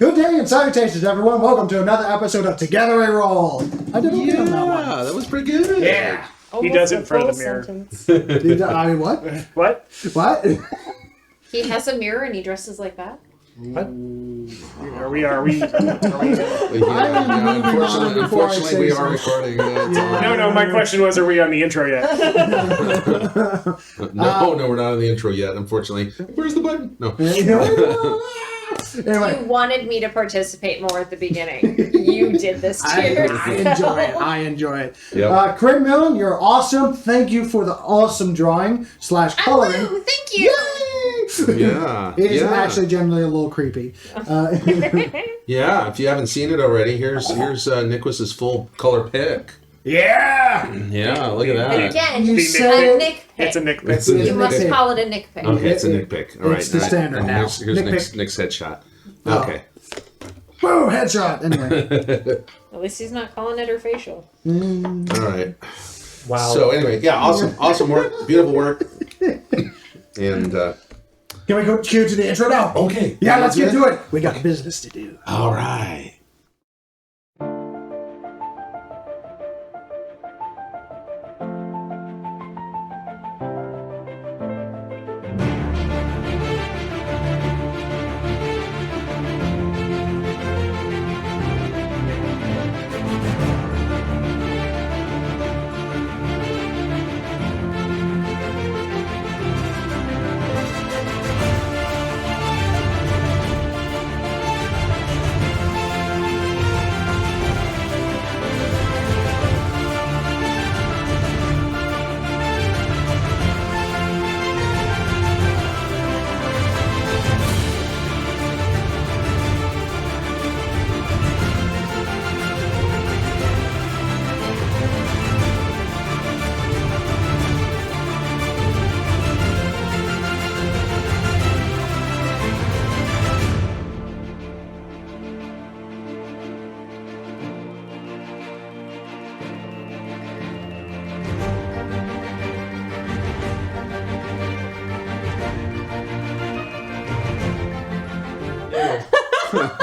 Good day and salutations, everyone. Welcome to another episode of Togetherwerole. I did okay on that one. Yeah, that was pretty good. Yeah. Almost He does it in front of the mirror. I mean, what? What? What? He has a mirror and he dresses like that? What? Are we? Unfortunately, we are recording. No, my question was, are we on the intro yet? No, we're not on the intro yet, unfortunately. Where's the button? No. Anyway. You wanted me to participate more at the beginning. You did this to yourself. I enjoy it. Yep. Craig Millen, you're awesome. Thank you for the awesome drawing / coloring. Oh, thank you. Yeah. It is actually generally a little creepy. Yeah, if you haven't seen it already, here's Nicholas's full color pick. Yeah! Yeah, look at that. Again, You The said a it. Nick pick. It's a Nick pick. It's a You Nick must pick. call it a Nick pick. Okay, it's a Nick pick. All right. It's the standard and now. Here's Nick Nick's pick. headshot. Oh. Okay. Boom! Headshot. Anyway. At least he's not calling it her facial. All right. Wow. So anyway, yeah, awesome work, beautiful work, and Can we go cue to the intro now? okay, Yeah, let's get to it. We got business to do. All right.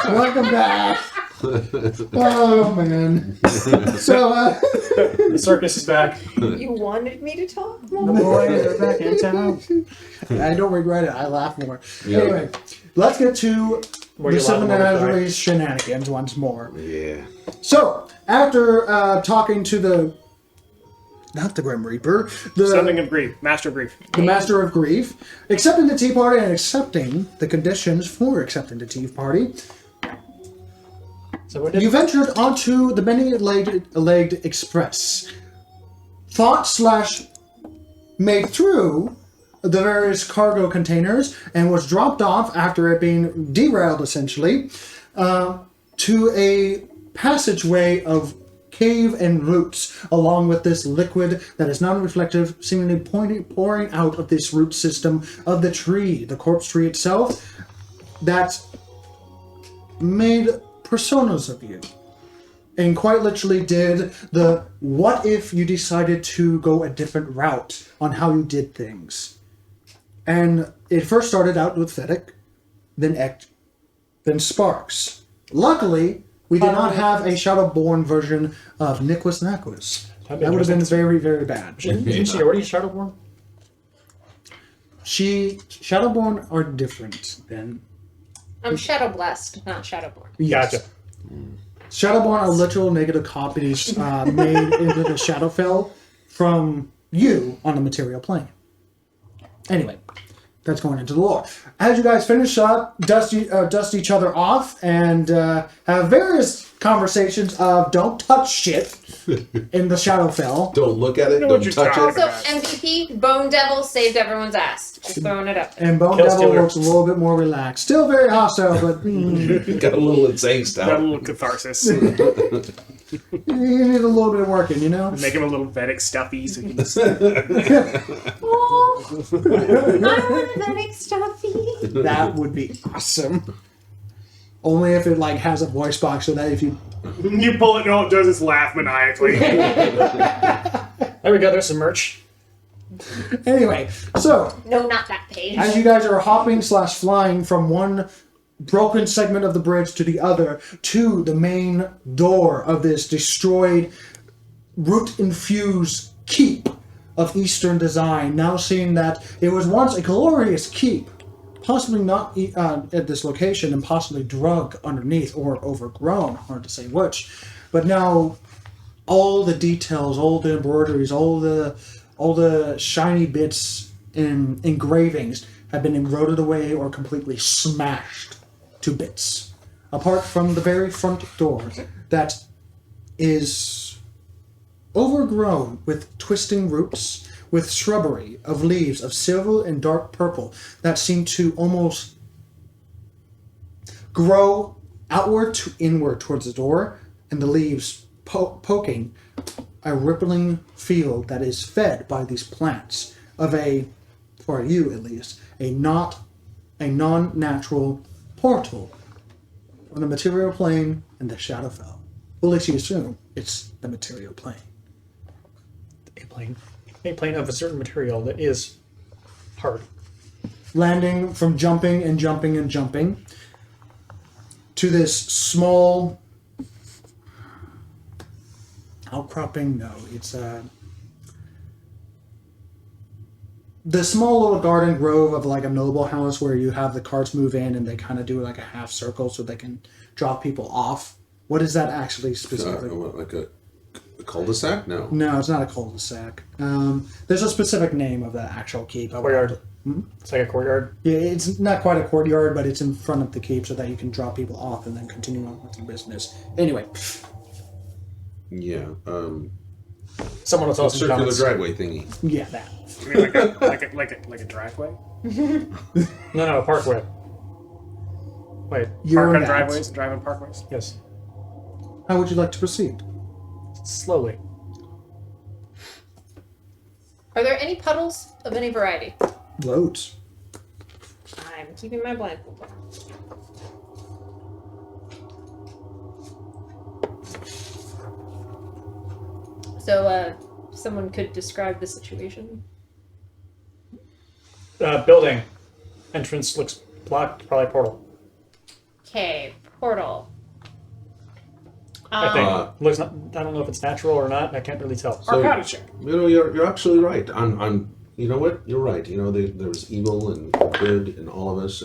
Welcome back. Oh, man. So, The circus is back. You wanted me to talk the more? boys are back in town. I don't regret it. I laugh more. Yep. Anyway, let's get to Were the you Silver laughing all the Menagerie shenanigans once more. Yeah. So, after talking to not the Grim Reaper, Something of grief. Master of grief. the Master of Grief, accepting the Tea Party and accepting the conditions for accepting the Tea Party, So what did you ventured onto the many-legged express. Thought / made through the various cargo containers and was dropped off after it being derailed, essentially, to a passageway of cave and roots, along with this liquid that is non-reflective, seemingly pouring out of this root system of the tree, the corpse tree itself, that made personas of you. And quite literally did the what if you decided to go a different route on how you did things. And it first started out with Fedek, then Ect, then Sparks. Luckily, we did not have a Shadowborn version of Nicholas Naquis. That would have been very, very bad. Didn't she already Shadowborn? Shadowborn are different than... I'm shadow blessed, not shadowborn. Yes. Gotcha. Shadowborn are literal negative copies made into the Shadowfell from you on the material plane. Anyway, that's going into the lore. As you guys finish up, dust each other off, and have various conversations of don't touch shit in the Shadowfell. Don't look at it. know Don't what you're touch talking it. Also, MVP, Bone Devil saved everyone's ass. Just throwing it up there. And Bone Kill Devil Stealer. looks a little bit more relaxed. Still very hostile, but Got a little insane Got a stuff. little catharsis. you need a little bit of working, you know? Make him a little Vedic stuffy so he can just... Oh, I want a Vedic stuffy. That would be awesome. Only if it like has a voice box so that if you You pull it and all it does is laugh maniacally. There we go, there's some merch. anyway, so No, not that page. as you guys are hopping / flying from one broken segment of the bridge to the other, to the main door of this destroyed, root-infused keep of Eastern design, now seeing that it was once a glorious keep, possibly not at this location, and possibly drug underneath or overgrown, hard to say which, but now all the details, all the embroideries, all the shiny bits and engravings have been eroded away or completely smashed to bits. Apart from the very front door that is overgrown with twisting roots, with shrubbery of leaves of silver and dark purple that seem to almost grow outward to inward towards the door, and the leaves poking a rippling field that is fed by these plants of a, for you at least, a non-natural portal on the material plane and the Shadowfell. Well, at least you assume it's the material plane. A plane of a certain material that is hard. Landing from jumping and jumping and jumping to this small outcropping. No, it's the small little garden grove of like a noble house where you have the carts move in and they kind of do like a half circle so they can drop people off. What is that actually specifically? Like a cul-de-sac? No. No, it's not a cul-de-sac. There's a specific name of the actual keep. Courtyard. It's like a courtyard. Yeah, it's not quite a courtyard, but it's in front of the keep so that you can drop people off and then continue on with your business. Anyway. Yeah. Someone else in Circular comments. driveway thingy. Yeah, that. You mean like a driveway? No, a parkway. Wait. You're Park on that. driveways, drive on parkways. Yes. How would you like to proceed? Slowly. Are there any puddles of any variety? Loads. I'm keeping my blindfold on. So, someone could describe the situation. Building. Entrance looks blocked. Probably portal. Okay, portal. I think. Looks not, I don't know if it's natural or not. I can't really tell. So, Arcana check. You know, you're absolutely right. I'm. You know what? You're right. You know, there's evil and good in all of us,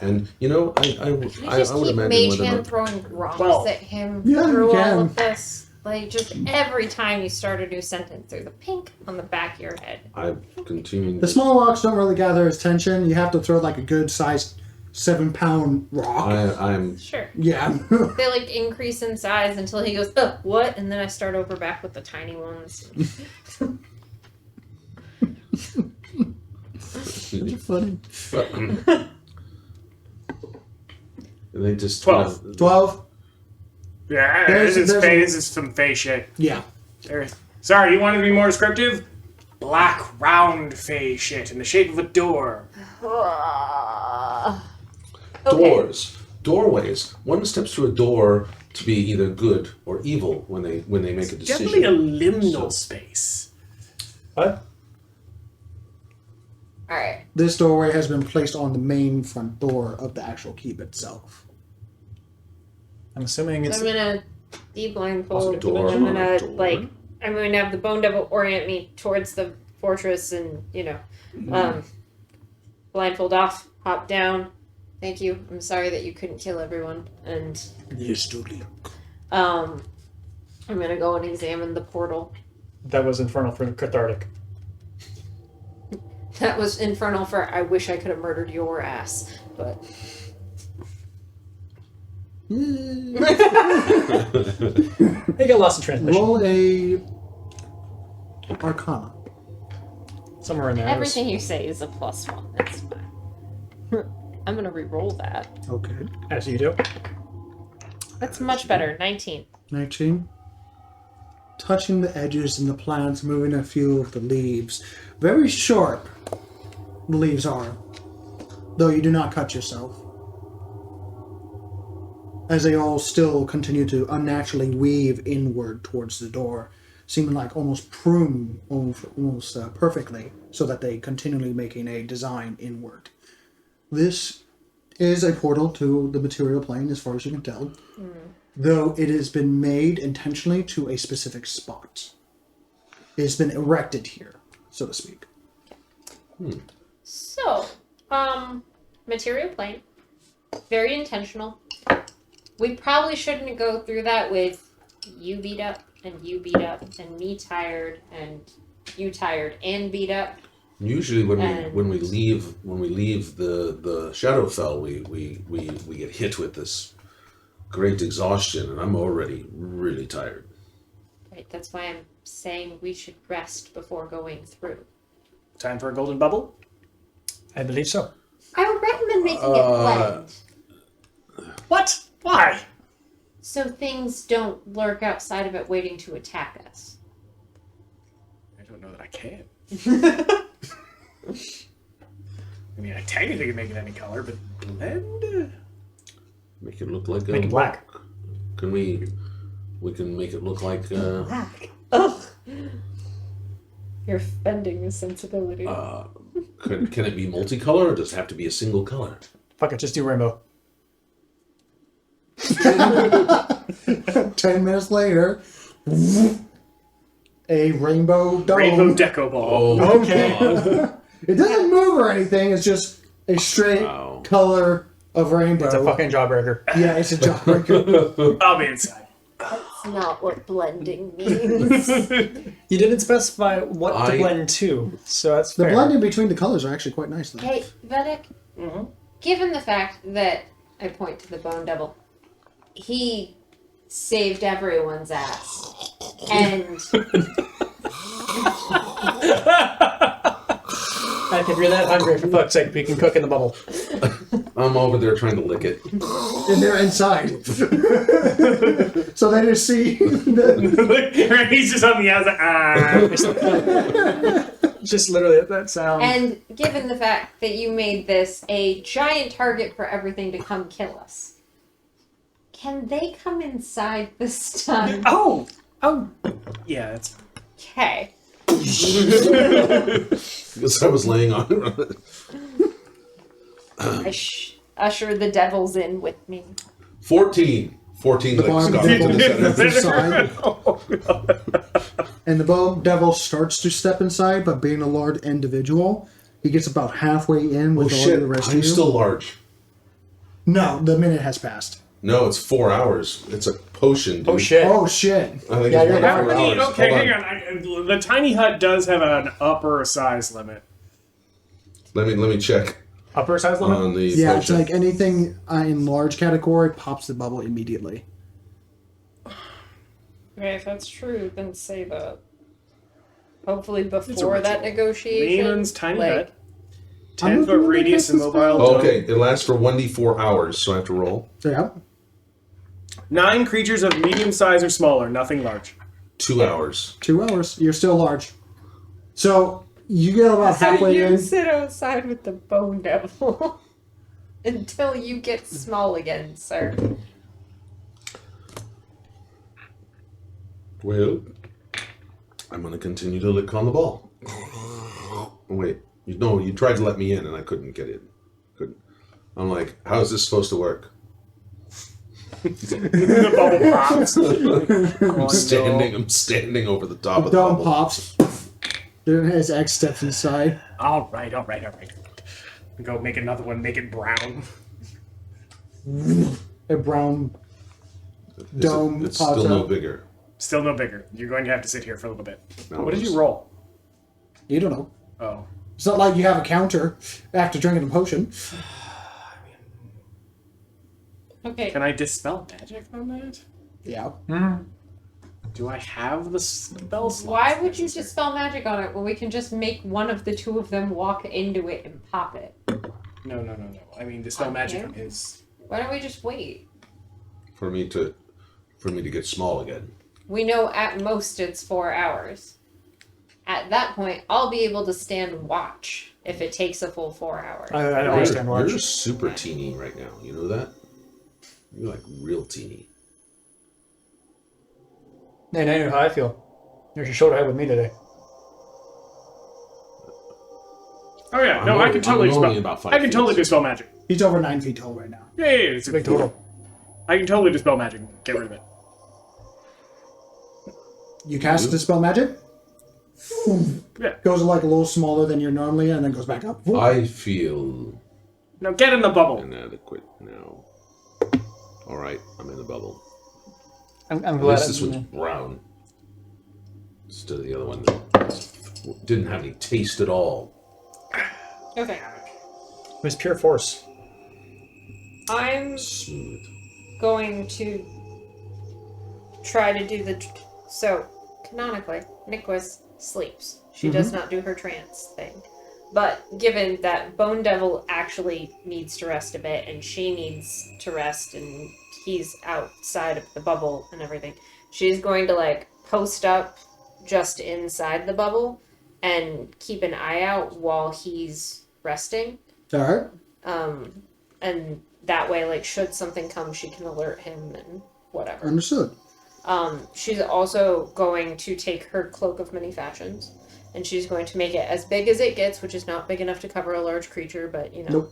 and you know, I You just would keep imagine Mage whether Hand throwing rocks Well, at him yeah, through you all can. of this. Like, just every time you start a new sentence, there's a pink on the back of your head. I'm continuing. The small rocks don't really gather his attention. You have to throw like a good sized 7-pound rock. I'm. Sure. Yeah. They, like, increase in size until he goes, oh, what? And then I start over back with the tiny ones. You're funny. They just 12. 12? Yeah, There's this a- is some face shit. Yeah. Sorry, you wanted to be more descriptive? Black, round face shit in the shape of a door. Doors, doorways. One steps through a door to be either good or evil when they make a decision. Definitely a liminal So- space. What? Alright. This doorway has been placed on the main front door of the actual keep itself. I'm assuming So it's. I'm gonna de-blindfold, Door, and I'm gonna, door. like, I'm going to have the Bone Devil orient me towards the fortress and, you know, blindfold off, hop down. Thank you. I'm sorry that you couldn't kill everyone. And, Yes, totally. I'm gonna go and examine the portal. That was infernal for cathartic. That was infernal for I wish I could have murdered your ass, but They get lost in translation. Roll a Arcana. Somewhere in there. everything you say is a +1. That's fine. I'm gonna re-roll that. Okay. As you do. That's much better. 19. 19. Touching the edges and the plants, moving a few of the leaves. Very sharp, the leaves are. Though you do not cut yourself. As they all still continue to unnaturally weave inward towards the door, seeming like almost prune almost perfectly, so that they continually making a design inward. This is a portal to the material plane, as far as you can tell. Though it has been made intentionally to a specific spot. It has been erected here, so to speak. So, material plane. Very intentional. We probably shouldn't go through that with you beat up, and you beat up, and me tired, and you tired and beat up. Usually when we leave the Shadowfell, we get hit with this great exhaustion, and I'm already really tired. Right, that's why I'm saying we should rest before going through. Time for a golden bubble? I believe so. I would recommend making it blend. What? Why? So things don't lurk outside of it waiting to attack us. I don't know that I can. I mean, I technically can make it any color, but blend? Make it look like Make it black. Can we can make it look like Black. Ugh. You're offending the sensibility. can it be multicolor, or does it have to be a single color? Fuck it, just do rainbow. 10 minutes later, a rainbow dome. Rainbow deco ball. Oh, Okay. God. It doesn't move or anything. It's just a straight Wow. color of rainbow. It's a fucking jawbreaker. Yeah, it's a jawbreaker. I'll be inside. That's not what blending means. You didn't specify what to I- blend to, so that's The fair. blending between the colors are actually quite nice, though. Hey, Vedic, given the fact that I point to the Bone Devil, he saved everyone's ass. And Heck, if you're that hungry, for fuck's sake, we can cook in the bubble. I'm over there trying to lick it. And they're inside. So they just see. He's just on the outside. Just literally that sound. and given the fact that you made this a giant target for everything to come kill us, can they come inside this time? Oh! Yeah, that's... Okay. Because I was laying on it. I usher the devils in with me. 14. 14 The licks bottom got into devil the steps center. inside. And the bone devil starts to step inside, but being a large individual, he gets about halfway in with Oh all shit, the rest I'm of you. still large. No, the minute has passed. No, it's 4 hours. It's a potion, dude. Oh shit. Oh shit. I think Yeah, it's you're 1 to How 4 many? hours. Okay, Hold hang on. The tiny hut does have an upper size limit. Let me check Upper size limit? on the Yeah, it's potion. like anything in large category pops the bubble immediately. Okay, if that's true, then say that. Hopefully It's a before that ritual. negotiation. Lehman's tiny like, hut. I'm 10 foot looking at radius and this mobile. Oh, dome. okay, it lasts for 1d4 hours, so I have to roll. So yeah. 9 creatures of medium size or smaller, nothing large. 2 hours. 2 hours. You're still large. So you get about So halfway you in. sit outside with the bone devil until you get small again, sir. Well, I'm going to continue to lick on the ball. Oh, wait, you tried to let me in and I couldn't get in. Couldn't. I'm like, how is this supposed to work? The bubble pops. I'm standing over the top The of the dome bubble. pops. Then his X steps inside. All right. Go make another one. Make it brown. A brown dome It's pops still no out. bigger. Still no bigger. You're going to have to sit here for a little bit. No, What did it's- you roll? You don't know. Oh. It's not like you have a counter after drinking a potion. Okay. Can I dispel magic on that? Yeah. Do I have the spell slots? Why would you dispel magic on it when we can just make one of the two of them walk into it and pop it? No. I mean, dispel magic Okay. is... Why don't we just wait? For me to get small again. We know at most it's 4 hours. At that point, I'll be able to stand watch if it takes a full 4 hours. I don't Like, understand watch. You're super teeny right now. You know that? You're like real teeny. Hey, now you know how I feel. You're shoulder height with me today. Oh yeah, I'm no, I only- can totally I'm only dispel. about 5 I can feet. totally dispel magic. He's over 9 feet tall right now. Yeah, it's a Big total. I can totally dispel magic. Get rid of it. You cast Dispel Magic. Yeah. Goes like a little smaller than you're normally, and then goes back up. I feel Now get in the bubble. inadequate now. All right, I'm in the bubble. I'm At glad. least this one's brown instead of the other one that didn't have any taste at all. Okay. It was pure force. I'm Smooth. going to try to do the. So, canonically, Nicholas sleeps. She does not do her trance thing. But given that Bone Devil actually needs to rest a bit, and she needs to rest, and he's outside of the bubble and everything, she's going to, like, post up just inside the bubble and keep an eye out while he's resting. Alright. And that way, like, should something come, she can alert him and whatever. Understood. She's also going to take her cloak of many fashions, and she's going to make it as big as it gets, which is not big enough to cover a large creature, but, you know,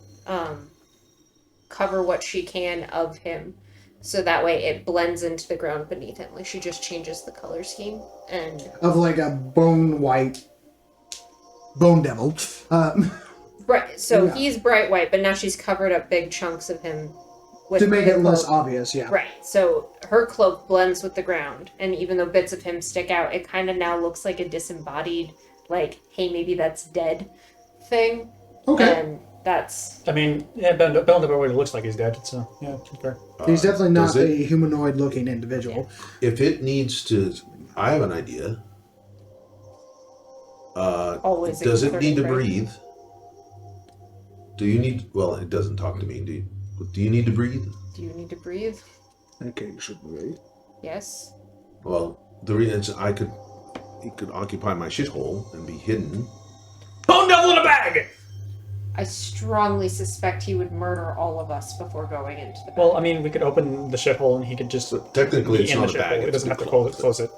cover what she can of him, so that way it blends into the ground beneath him. Like, she just changes the color scheme, and... Of like a bone white Bone Devil. Right, so Yeah. he's bright white, but now she's covered up big chunks of him with to make her it less cloak. obvious, yeah. Right, so her cloak blends with the ground, and even though bits of him stick out, it kind of now looks like a disembodied, like, hey, maybe that's dead thing. Okay. And that's... I mean, yeah, Bone Devil already looks like he's dead, so yeah, fair. He's definitely not does it- a humanoid-looking individual. If it needs to, I have an idea. Always Does it need to right? breathe? Do you need? Well, it doesn't talk to me. Do you need to breathe? Do you need to breathe? Okay, you should breathe. Yes. Well, the reason is he could occupy my shithole and be hidden. Bone Devil in a bag! I strongly suspect he would murder all of us before going into the bag. Well, I mean, we could open the shithole and he could just But technically, be it's in not the a bag. shithole. It It's doesn't a have to cloth. close it.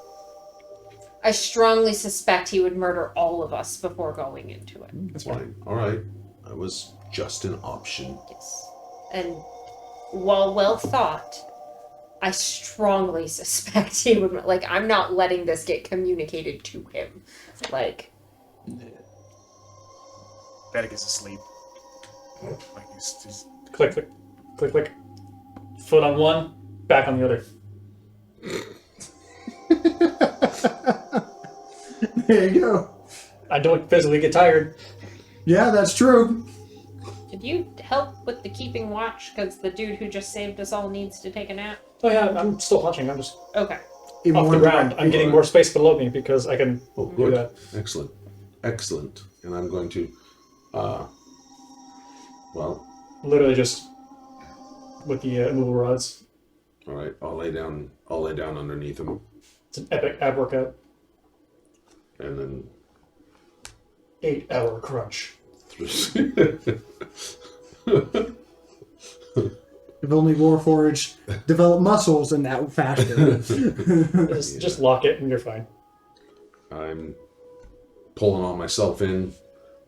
I strongly suspect he would murder all of us before going into it. That's fine. Fine. All right. That was just an option. Yes. And while well thought, I strongly suspect he would, like, I'm not letting this get communicated to him. Like, Vedic is asleep. Like he's Click, click, click, click. Foot on one, back on the other. There you go. I don't physically get tired. Yeah, that's true. could you help with the keeping watch? Because the dude who just saved us all needs to take a nap. Oh yeah, I'm still watching. I'm just Okay. In off the one ground. direction. I'm getting more space below me because I can Oh, do good. that. Excellent. Excellent. And I'm going to, well, Literally just with the immovable rods. all right. I'll lay down underneath him, It's an epic ab workout. and then 8-hour crunch. If only Warforged developed muscles in that faster. Just lock it and you're fine. I'm pulling all myself in.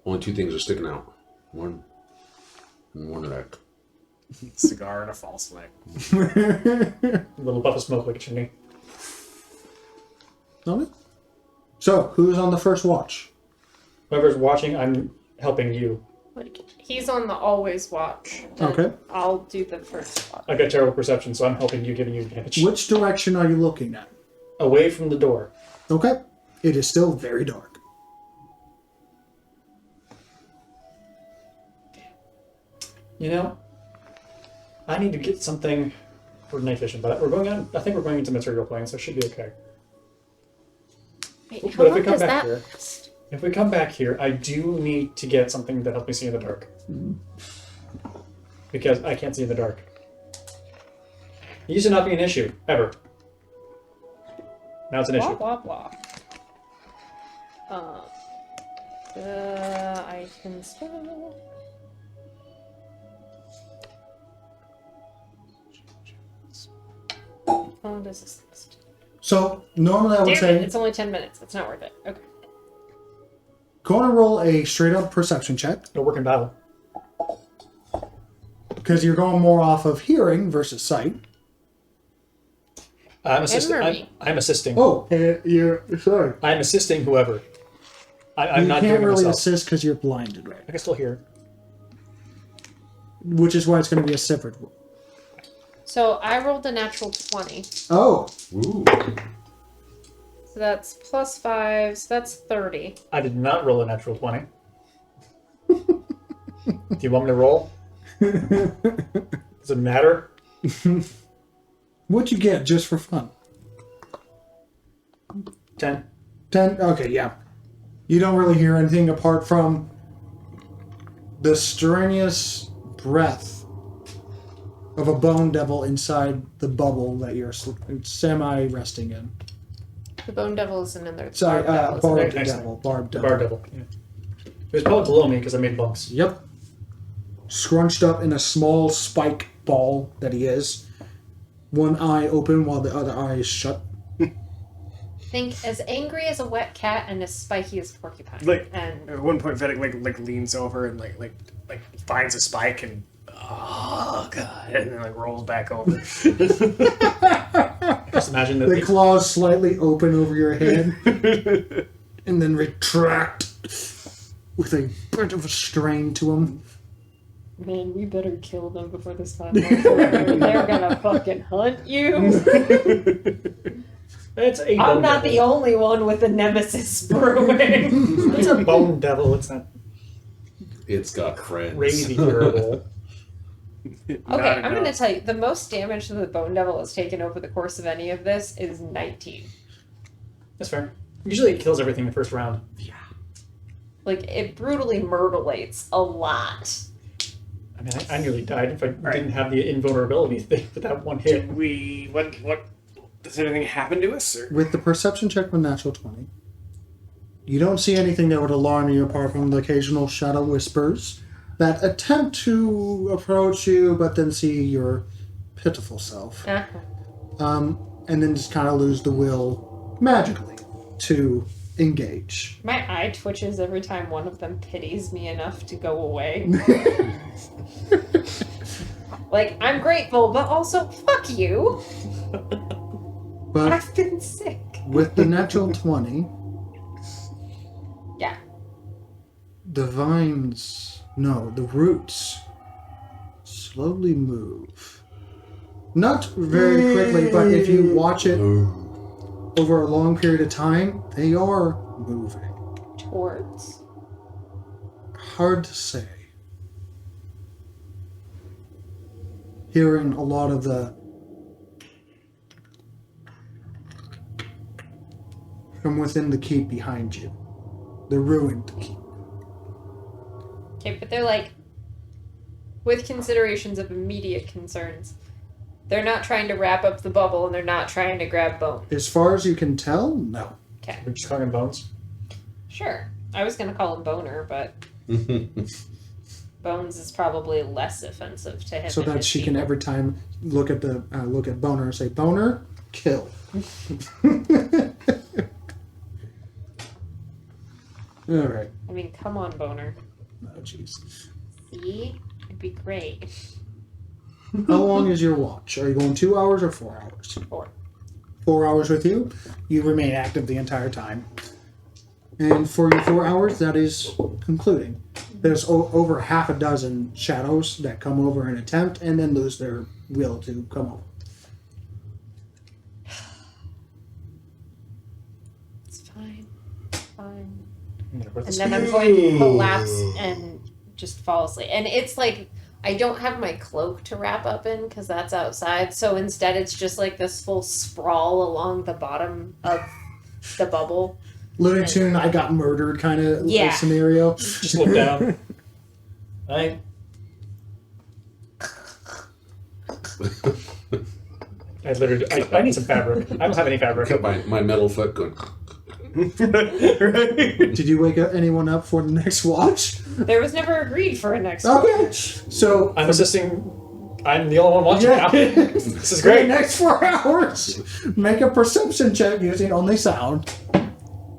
Only two things are sticking out. One neck. Cigar and a false leg. A little puff of smoke like a chimney. Okay. So, who's on the first watch? Whoever's watching, I'm helping you. He's on the always watch. and Okay. I'll do the first watch. I've got terrible perception, so I'm helping you, giving you advantage. Which direction are you looking at? Away from the door. Okay. It is still very dark. You know, I need to get something for night vision, but we're going on. I think we're going into material plane, so it should be okay. Wait, But how if we long come does back that here- last? If we come back here, I do need to get something that helps me see in the dark. Because I can't see in the dark. It used to not be an issue, ever. Now it's an Blah, issue. blah, blah. I can spell. How long does this last? So, normally I would Damn say it, it's only 10 minutes. It's not worth it. Okay. go and roll a straight up perception check. It'll work in battle. because you're going more off of hearing versus sight. I'm assisting. memory. I'm assisting. Oh, you're sorry. I'm assisting whoever. I'm You not can't doing it really myself. assist because you're blinded, right? I can still hear. Which is why it's going to be a separate rule. So I rolled a natural 20. Oh, Ooh. So that's plus 5, so that's 30. I did not roll a natural 20. Do you want me to roll? Does it matter? what'd you get just for fun? 10. 10? Okay, yeah. You don't really hear anything apart from the strenuous breath of a bone devil inside the bubble that you're semi-resting in. The bone devil isn't in there. The Sorry, barb devil is in barbed there. devil. Barbed The devil. bar devil. Yeah. It was probably below me because I made bunks. Yep. Scrunched up in a small spike ball that he is. One eye open while the other eye is shut. Think as angry as a wet cat and as spiky as a porcupine. Like, and at one point, Vedic like leans over and like finds a spike and oh god, and then like rolls back over. Just imagine that The claws slightly open over your head and then retract with a bit of a strain to them. man, we better kill them before this time. They're gonna fucking hunt you. it's a I'm bone not devil. the only one with a nemesis brewing. It's a bone devil. It's not It's got friends. crazy terrible. Okay, I'm going to tell you, the most damage that the Bone Devil has taken over the course of any of this is 19. That's fair. Usually it kills everything the first round. Like, it brutally murderlates a lot. I mean, I nearly died if I didn't have the invulnerability thing with that one hit. What does anything happen to us? Or? With the perception check with natural 20, you don't see anything that would alarm you apart from the occasional shadow whispers that attempt to approach you but then see your pitiful self. Uh-huh. And then just kind of lose the will magically to engage. My eye twitches every time one of them pities me enough to go away. Like, I'm grateful, but also, fuck you. But I've been sick. with the natural 20, Yeah. the roots slowly move. Not very quickly, but if you watch it over a long period of time, they are moving. Towards. Hard to say. Hearing a lot of from within the keep behind you. The ruined keep. Okay, but they're like, with considerations of immediate concerns. They're not trying to wrap up the bubble and they're not trying to grab Bone. As far as you can tell, no. Okay. We're just calling him Bones. Sure. I was going to call him Boner, but Bones is probably less offensive to him. So and that his she can people. every time look at Boner and say, Boner, kill. All right. I mean, come on, Boner. Oh, jeez. See? It'd be great. How long is your watch? Are you going 2 hours or 4 hours? 4. 4 hours with you. You remain active the entire time. And for your 4 hours, that is concluding. There's over half a dozen shadows that come over and attempt and then lose their will to come over. It's fine. Fine. I'm gonna put And this- then I'm going to collapse and just fall asleep. And it's like, I don't have my cloak to wrap up in because that's outside. So instead, it's just like this full sprawl along the bottom of the bubble. Looney Tune, I got murdered kind of Yeah. scenario. Just look down. I literally, I need some fabric. I don't have any fabric. Got my metal foot going. Did you wake anyone up for the next watch? There was never agreed for a next Okay. So I'm assisting. I'm the only one watching now. This is for the great. next 4 hours, make a perception check using only sound.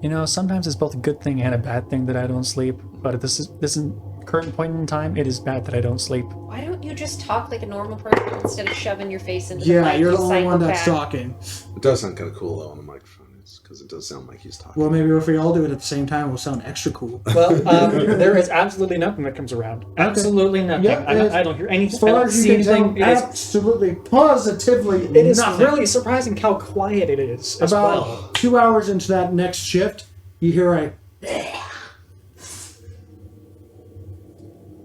You know, sometimes it's both a good thing and a bad thing that I don't sleep. But this isn't current point in time, it is bad that I don't sleep. Why don't you just talk like a normal person instead of shoving your face into the Yeah, mic? you're you the only one that's psychopath? talking. It does sound kind of cool though on the microphone, because it does sound like he's talking. Well, maybe if we all do it at the same time, we'll sound extra cool. Well, there is absolutely nothing that comes around. Absolutely nothing. Yeah, I don't hear anything. As I far don't as see you can tell, anything. It is, absolutely, positively it is nothing. really surprising how quiet it is as About well. 2 hours into that next shift, you hear a...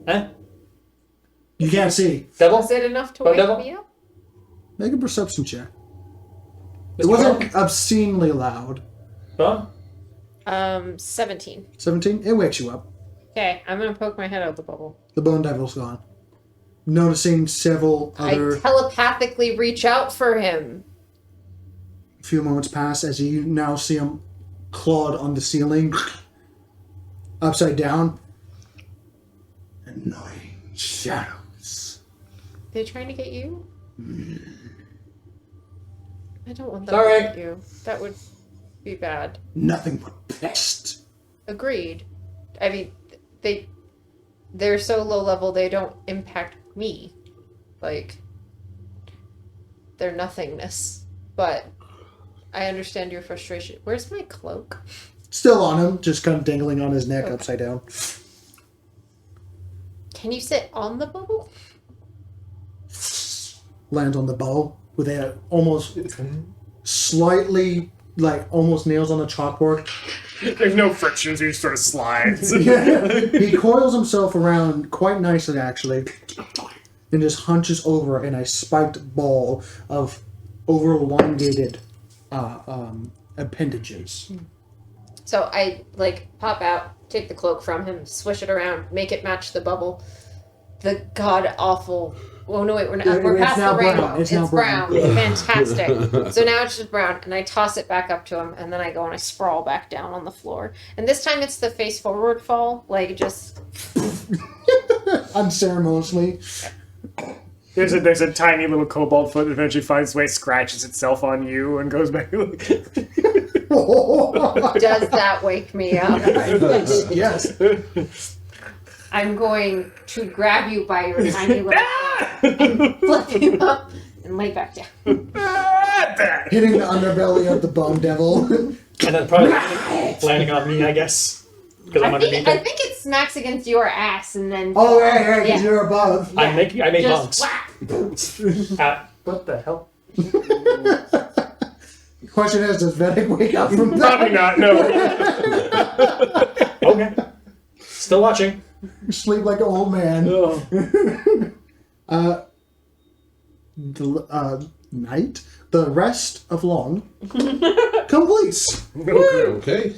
Huh? You can't see. Devil? Was it enough to Oh, wake devil? me up? Make a perception check. It Mr. wasn't Clark? obscenely loud. Huh? 17. 17? It wakes you up. Okay, I'm gonna poke my head out the bubble. The bone devil's gone. Noticing several I other... telepathically reach out for him. A few moments pass as you now see him clawed on the ceiling, upside down. Annoying shadows. They trying to get you? I don't want them Sorry. to get you. That would be bad. Nothing but pest. Agreed. I mean, they're so low level they don't impact me. Like, they're nothingness. But I understand your frustration. Where's my cloak? Still on him, just kind of dangling on his neck Okay. upside down. Can you sit on the bubble? Lands on the bow with a almost slightly, like, almost nails on a chalkboard. There's no friction, so he just sort of slides. He coils himself around quite nicely, actually, and just hunches over in a spiked ball of over-elongated appendages. So I, like, pop out, take the cloak from him, swish it around, make it match the bubble. The god-awful... Oh, no, wait, we're It's past now the rainbow. brown. It's It's now brown. brown. Fantastic. So now it's just brown, and I toss it back up to him, and then I go and I sprawl back down on the floor. And this time it's the face-forward fall, like, just... Unceremoniously. There's a tiny little cobalt foot that eventually finds its way, scratches itself on you, and goes back. Does that wake me up? Yes. I'm going to grab you by your tiny little hand and flip you up and lay back down. Hitting the underbelly of the bone devil. And then probably landing on me, I guess. Because I'm underneath I it. think it smacks against your ass and then... Oh, yeah, because Yeah. you're above. I make Just bunks. whack. What the hell? Question is, does Vedic wake up from that? Probably not, no. Okay. Still watching. Sleep like an old man. Oh. Night, the rest of long completes. Okay.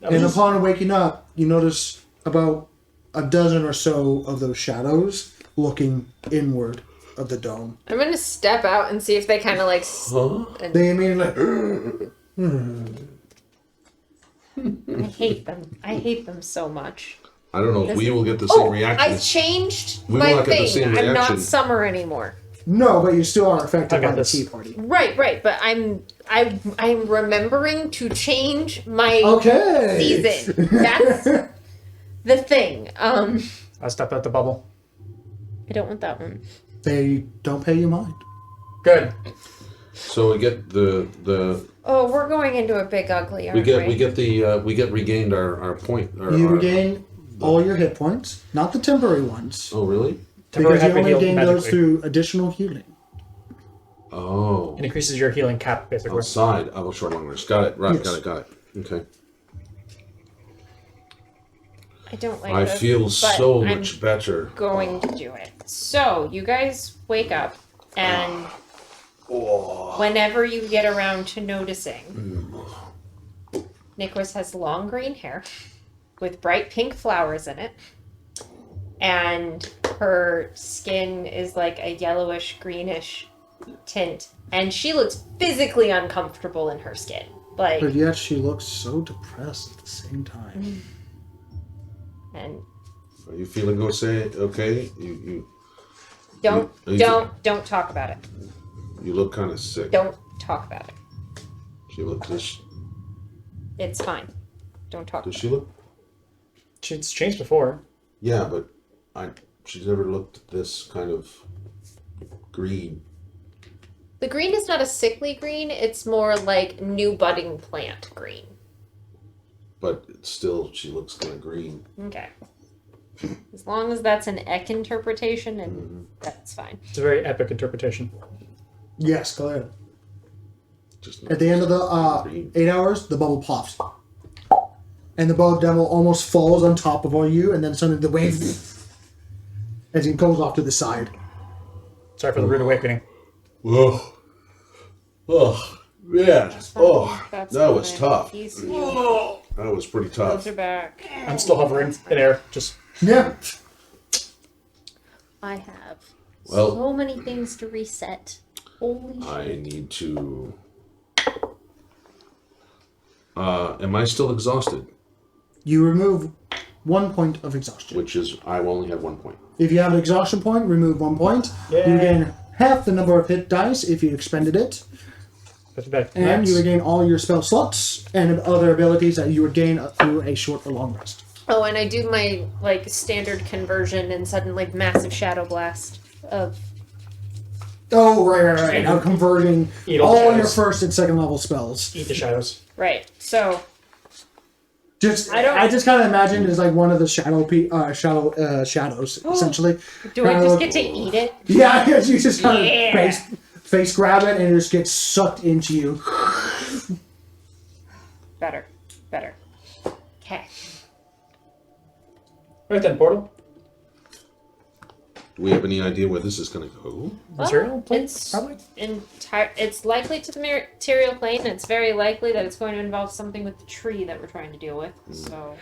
And upon waking up, you notice about a dozen or so of those shadows looking inward of the dome. I'm going to step out and see if they kind of like... They immediately I hate them. I hate them so much. I don't know if we will get the same I reaction. changed We will my not get the thing. same I'm not reaction. summer anymore. no, but you still are affected I got by the this. tea party. Right, but I'm remembering to change my Okay. season. That's the thing. I stepped out the bubble. I don't want that one. They don't pay you mind. Good. So we get the Oh, we're going into a big ugly, aren't we get regained our point. You regain all your hit points, not the temporary ones, Oh really? Temporary because you have been only healed gain those magically. through additional healing. Oh. It increases your healing cap, basically. Outside of a short long range. Got it. Right. Yes. Got it. Okay. I don't like I this, feel but so I'm much better. going to do it. So, you guys wake up, and whenever you get around to noticing, Nicholas has long green hair with bright pink flowers in it, and her skin is like a yellowish greenish tint, and she looks physically uncomfortable in her skin. Like, But yet she looks so depressed at the same time. and Are you feeling okay? You don't you- don't talk about it. you look kind of sick. Don't talk about it. Does It's fine. Don't talk. she look? It's changed before. Yeah, but she's never looked at this kind of green. The green is not a sickly green. It's more like new budding plant green. But it's still, she looks kind of green. Okay. As long as that's an Ek interpretation, and that's fine. It's a very epic interpretation. Yes, go ahead. Just At the end of the green. 8 hours, the bubble pops. And the bug devil almost falls on top of all you, and then suddenly the wave as he goes off to the side. Sorry for the rude awakening. Oh. Oh, man. Oh, That's that was fine. tough. He's- That was pretty Those tough. are back. I'm still hovering in air. Just Yeah. I have Well- so many things to reset. Holy shit. I need to... am I still exhausted? You remove 1 point of exhaustion. Which is, I only have 1 point. If you have an exhaustion point, remove 1 point. Yeah. You gain half the number of hit dice if you expended it. that's back. And you regain all your spell slots and other abilities that you would gain through a short or long rest. Oh, and I do my like standard conversion and sudden like massive shadow blast of Oh, right. I'm converting Eat all all your shadows. first and second level spells. Eat the shadows. right. So I just kind of imagine it's like one of the shadows, essentially. do I Kinda just look- get to eat it? Yeah, you just kind of Yeah. face grab it and it just gets sucked into you. Better. Okay. Right then, portal. Do we have any idea where this is going to go? Material plane, It's probably? It's likely to the material plane, and it's very likely that it's going to involve something with the tree that we're trying to deal with. So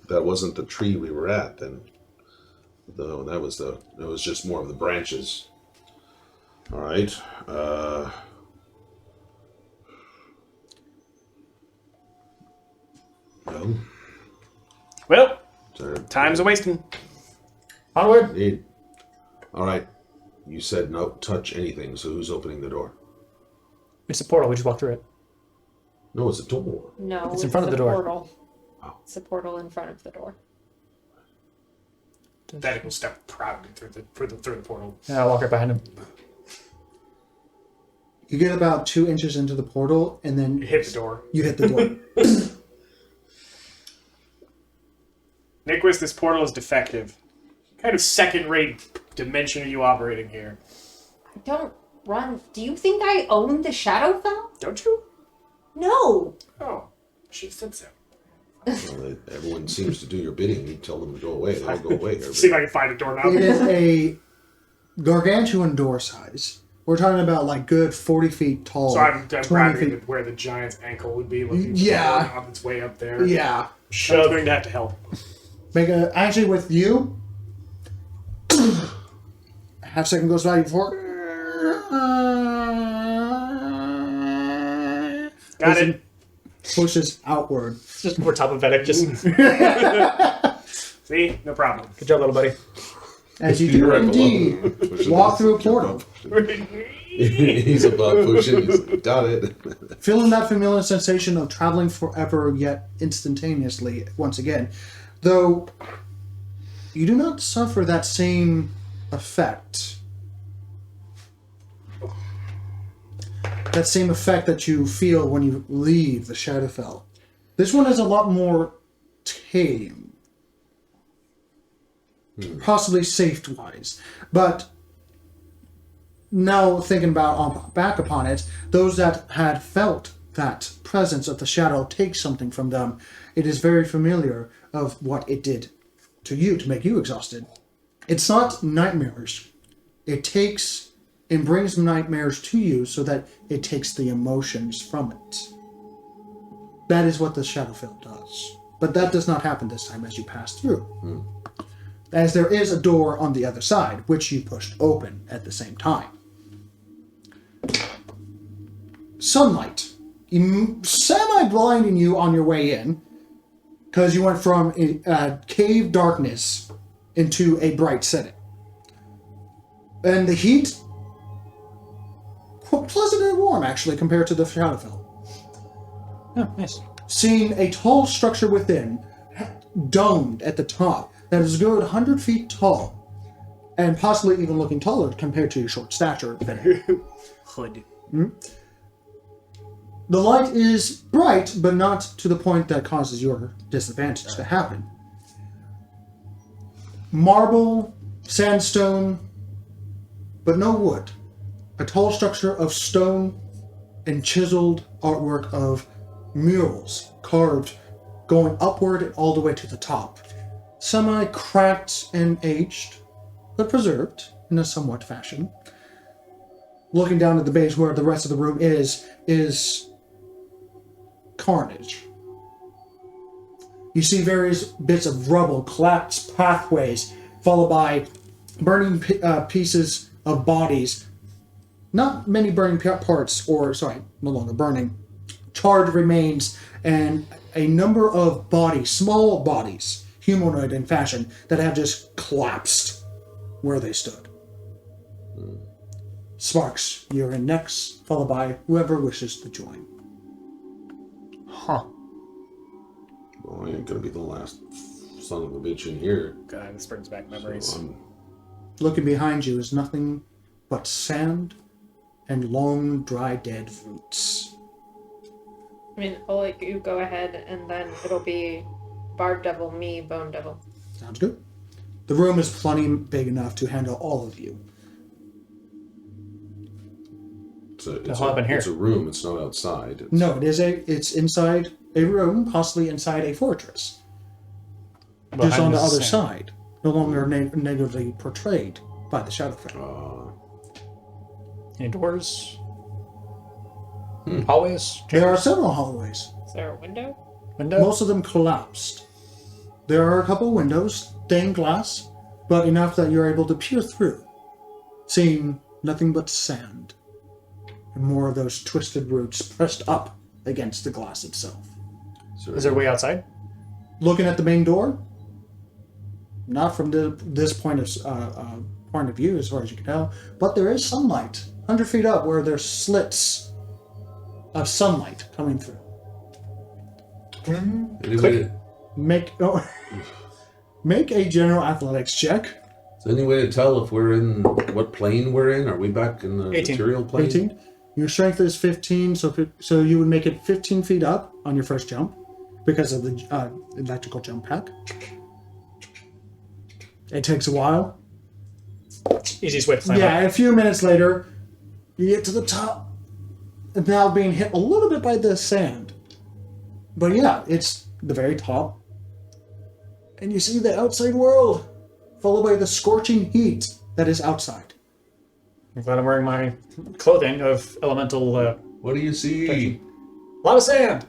That wasn't the tree we were at then. Though that was just more of the branches. All right. Well, Sorry. time's a wasting. Onward. Indeed. All right. You said no touch anything, so who's opening the door? It's a portal. We just walk through it. No, it's a door. no, It's in front of the door. Portal. Oh. It's a portal in front of the door. Then will step proudly through the portal. Yeah, I'll walk right behind him. You get about 2 inches into the portal and then You hit the door. you hit the door. Nicholas, this portal is defective. What kind of second-rate dimension are you operating here? I don't run. Do you think I own the Shadowfell? Don't you? No. Oh, I should have said so. Well, everyone seems to do your bidding. You tell them to go away. They all go away. See if I can find a doorknob. It is a gargantuan door size. We're talking about like good 40 feet tall. So I'm 20 grabbing feet. where the giant's ankle would be, looking Yeah. on its way up there. Yeah. Shove. I'm going to have to help. Actually, with you, half second goes by before. Got it. Pushes outward. It's just more top of Vedic. Just See? No problem. good job, little buddy. As you do You're right indeed below. Pushing walk this. through a portal, He's above pushing. He's got it. feeling that familiar sensation of traveling forever yet instantaneously once again. Though you do not suffer that same effect. That same effect that you feel when you leave the Shadowfell. This one is a lot more tame. Possibly safe-wise. But now thinking back upon it, those that had felt that presence of the shadow take something from them, it is very familiar of what it did to you to make you exhausted. It's not nightmares. It takes and brings nightmares to you so that it takes the emotions from it. That is what the Shadowfell does. But that does not happen this time as you pass through. As there is a door on the other side, which you pushed open at the same time. Sunlight. Semi-blinding you on your way in, because you went from a cave darkness into a bright setting. And the heat, quite pleasant and warm, actually, compared to the Shadowfell. Oh, nice. Seeing a tall structure within, domed at the top, that is a good 100 feet tall, and possibly even looking taller compared to your short stature. Hood. The light is bright, but not to the point that causes your disadvantage to happen. Marble, sandstone, but no wood. A tall structure of stone and chiseled artwork of murals carved going upward and all the way to the top. Semi-cracked and aged, but preserved in a somewhat fashion. Looking down at the base where the rest of the room is carnage. You see various bits of rubble, collapsed pathways, followed by burning pieces of bodies. Not many burning parts, or sorry, no longer burning. Charred remains and a number of bodies, small bodies, humanoid in fashion, that have just collapsed where they stood. Sparks, you're in next, followed by whoever wishes to join. Huh. Well, I ain't gonna be the last son of a bitch in here. God, this brings back memories. So Looking behind you is nothing but sand and long, dry, dead roots. I mean, I'll let you go ahead, and then it'll be Barb Devil, me, Bone Devil. Sounds good. The room is plenty big enough to handle all of you. it's a room. It's not outside. No, it's inside a room, possibly inside a fortress. Just on the other side. No longer negatively portrayed by the Shadowfell. Any doors? Hallways? There are several hallways. Is there a window? Window? Most of them collapsed. There are a couple of windows, stained glass, but enough that you're able to peer through, seeing nothing but sand and more of those twisted roots pressed up against the glass itself. Is there a way outside? Looking at the main door, not from this point of view, as far as you can tell, but there is sunlight 100 feet up where there's slits of sunlight coming through. Make a general athletics check. Is there any way to tell if we're in what plane we're in? Are we back in the 18. material plane? 18. Your strength is 15, so you would make it 15 feet up on your first jump because of the electrical jump pack. It takes a while. Easiest way to climb Yeah, up. a few minutes later, you get to the top, and now being hit a little bit by the sand. But yeah, it's the very top. And you see the outside world, followed by the scorching heat that is outside. I'm glad I'm wearing my clothing of elemental. What do you see? A lot of sand.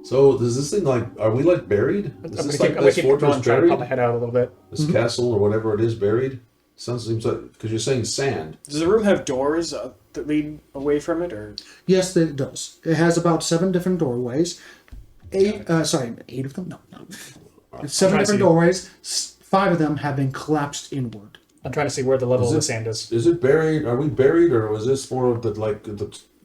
So does this thing are we buried? I'm Is gonna this keep, like I'm this gonna keep fortress going, trying to buried? pop my head out a little bit. This castle or whatever it is buried? Seems like because you're saying sand. Does the room have doors that lead away from it, or? Yes, it does. It has about 7 different doorways. 8 of them? No. It's 7 different doorways. 5 of them have been collapsed inward. I'm trying to see where the level of the sand is. Is it buried? Are we buried, or was this more of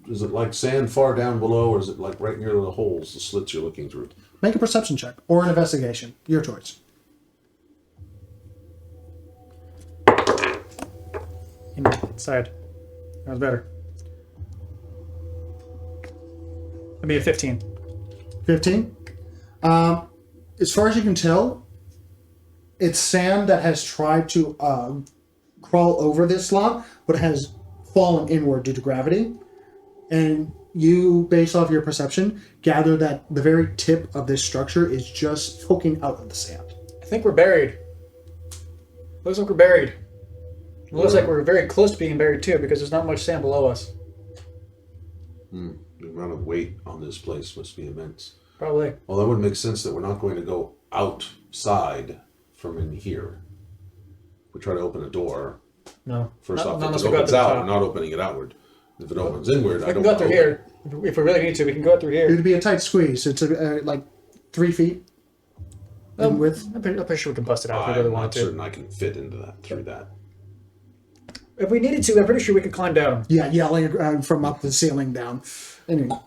is it like sand far down below, or is it like right near the holes, the slits you're looking through? Make a perception check or an investigation. Your choice. Inside. That was better. That'd be a 15. 15. As far as you can tell, it's sand that has tried to crawl over this slot, but has fallen inward due to gravity. And you, based off your perception, gather that the very tip of this structure is just poking out of the sand. I think we're buried. Looks like we're buried. It looks like we're very close to being buried too, because there's not much sand below us. The amount of weight on this place must be immense. Probably. Well, that would make sense that we're not going to go outside from in here. If we try to open a door, No. first Not off, if unless it we go opens to the out, top. we're not opening it outward. If it opens inward, I We don't can go through know. here. If we really need to, we can go through It here. would be a tight squeeze. It's like 3 feet in width. I'm pretty sure we can bust it out if we really I'm wanted not to. certain I can fit into that through that. If we needed to, I'm pretty sure we could climb down. Yeah, yelling from up the ceiling down. Anyway,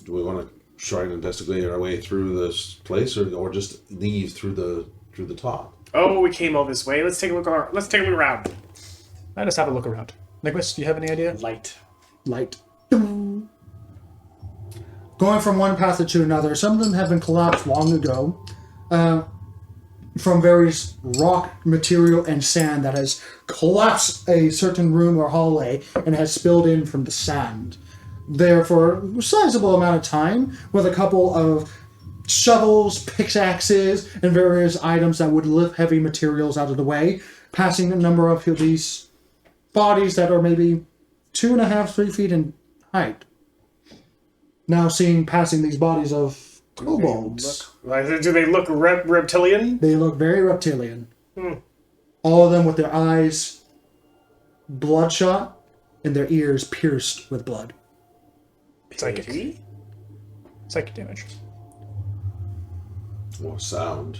Do we want to try and investigate our way through this place, or just leave through the top? Oh, we came all this way. Let's take a look around. Let us have a look around. Nicholas, do you have any idea? Light. Light. Going from one path to another, some of them have been collapsed long ago from various rock material and sand that has collapsed a certain room or hallway and has spilled in from the sand. There for a sizable amount of time, with a couple of shovels, pickaxes, and various items that would lift heavy materials out of the way, passing a number of these bodies that are maybe 2.5, 3 feet in height. Now passing these bodies of kobolds. Do they look reptilian? They look very reptilian. All of them with their eyes bloodshot and their ears pierced with blood. Psychic. Psychic damage. Or sound.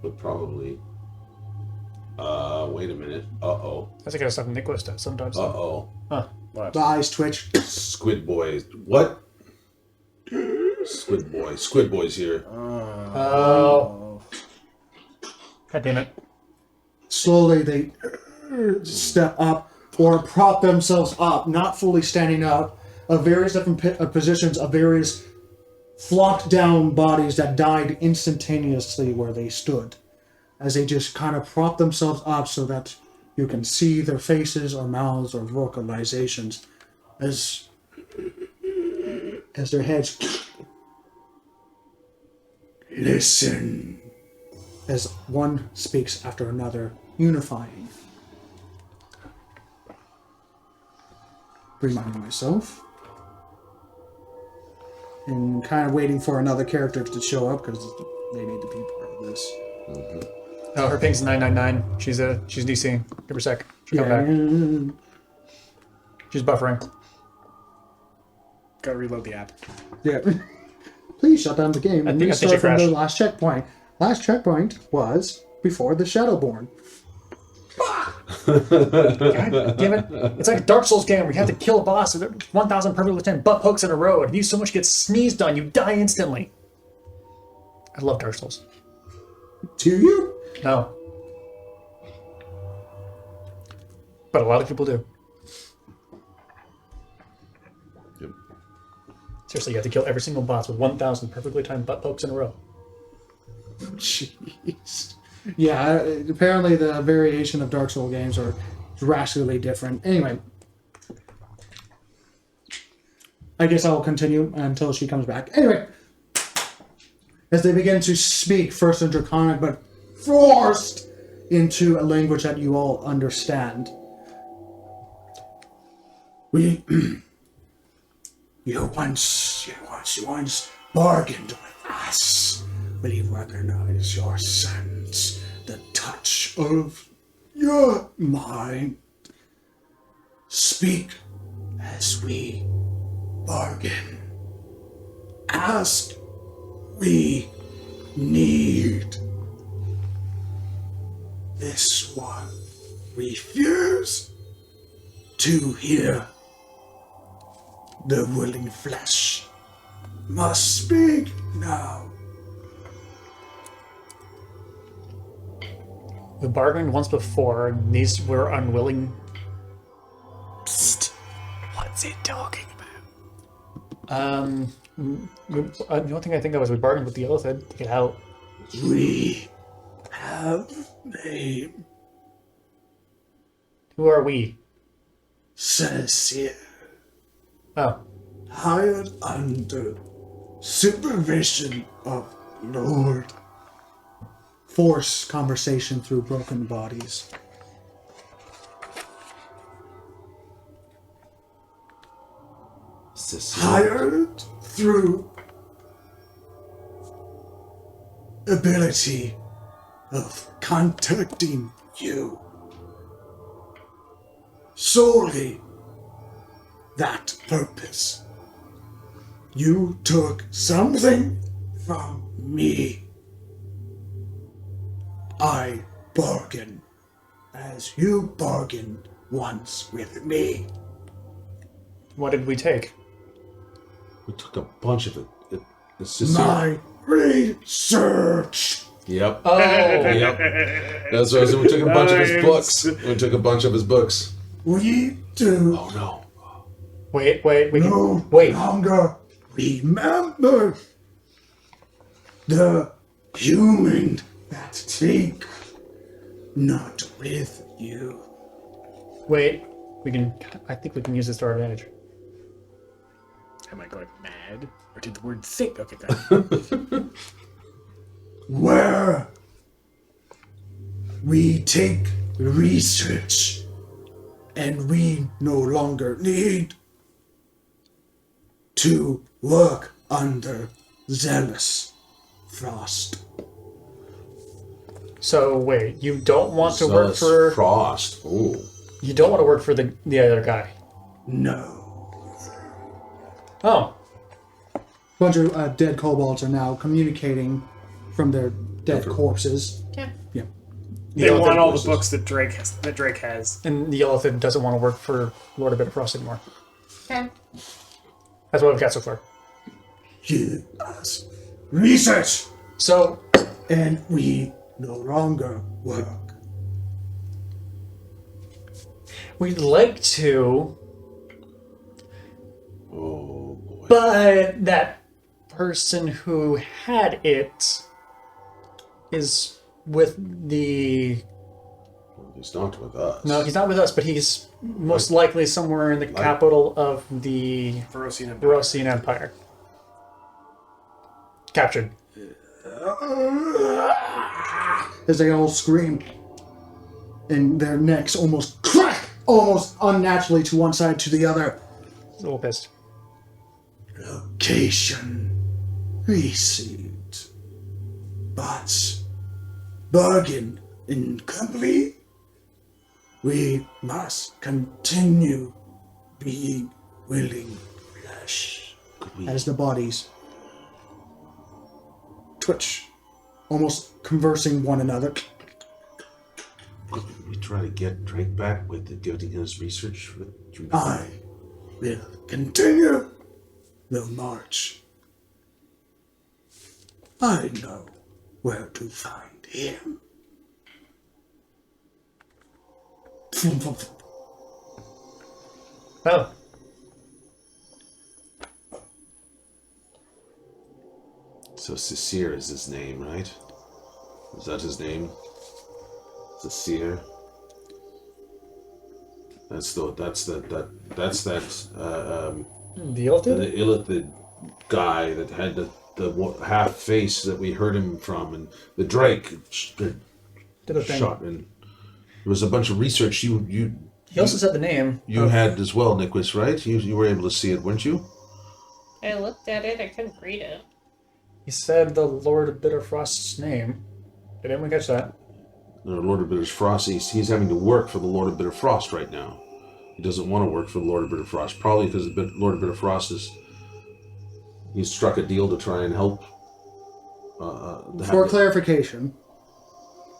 But probably. Wait a minute. Uh-oh. That's the kind of stuff Nicholas does sometimes. Uh-oh. Huh. The eyes twitch. Squid boy. What? Squid boy. Squid boy's here. Oh. God damn it. Slowly they step up or prop themselves up, not fully standing up, of various different positions of various flopped down bodies that died instantaneously where they stood, as they just kind of prop themselves up so that you can see their faces or mouths or vocalizations as their heads listen as one speaks after another, unifying. Reminding myself and kind of waiting for another character to show up because they need to be part of this. Oh, her ping's 999. She's DC. Give her a sec. She'll come back. She's buffering. Gotta reload the app. Yeah. Please shut down the game and I think restart she from the crashed. last checkpoint. Last checkpoint was before the Shadowborn. God damn it. It's like a Dark Souls game where you have to kill a boss with 1,000 perfectly timed butt pokes in a row. If you so much get sneezed on, you die instantly. I love Dark Souls. Do you? No. But a lot of people do. Yep. Seriously, you have to kill every single boss with 1,000 perfectly timed butt pokes in a row. Jeez. Yeah, apparently the variation of Dark Souls games are drastically different. Anyway, I guess I'll continue until she comes back. Anyway, as they begin to speak, first in Draconic, but forced into a language that you all understand. You once bargained with us. Will you recognize your sense, the touch of your mind? Speak as we bargain. Ask we need. This one refuse to hear. The willing flesh must speak now. We bargained once before, and these were unwilling. Psst. What's it talking about? The only thing I think of is we bargained with the elephant to get out. We have name, Who are we? says here, Oh. hired under supervision of Lord. Force conversation through broken bodies. Hired through ability of contacting you. Solely that purpose. You took something from me. I bargain as you bargained once with me. What did we take? We took a bunch of it. It's just My research. Yep. Oh. Yep. That's what I was. We took a bunch of his books. We took a bunch of his books. We do Oh no. Wait. We can, no wait. longer remember the human that take not with you. Wait. I think we can use this to our advantage. Am I going mad? Or did the word think? Okay, good. Where we take research and we no longer need to work under zealous frost. So wait, you don't want to work Zealous for Frost. Ooh. you don't want to work for the other guy. No. Oh. Bunch of dead kobolds are now communicating from their dead corpses. Okay. Yeah. They want all the voices. books that Drake has. And the elephant doesn't want to work for Lord of Bitterfrost anymore. Okay. That's what we've got so far. Give us research So and we no longer work. we'd like to, Oh boy. but that person who had it is with the... He's not with us. No, he's not with us, but he's most likely somewhere in the capital of the Verosian Empire. Verosian Empire. Captured. As they all scream and their necks almost crack, almost unnaturally to one side to the other. He's a little pissed. Location received, but bargain incomplete. We must continue being willing flesh. As the bodies twitch, almost conversing one another. Could we try to get Drake back with the giving us research? I will continue the march. I know where to find him. Oh. So Cecere is his name, right? Is that his name? Cecere. That's that The elephant? the illithid guy that had the half face that we heard him from, and the Drake that Did a thing. shot, and there was a bunch of research you He also said the name. had as well, Nicholas, right? You were able to see it, weren't you? I looked at it. I couldn't read it. He said the Lord of Bitterfrost's name. Did anyone catch that? The Lord of Bitter Frost, he's having to work for the Lord of Bitter Frost right now. He doesn't want to work for the Lord of Bitter Frost, probably because the Lord of Bitter Frost he's struck a deal to try and help. For clarification,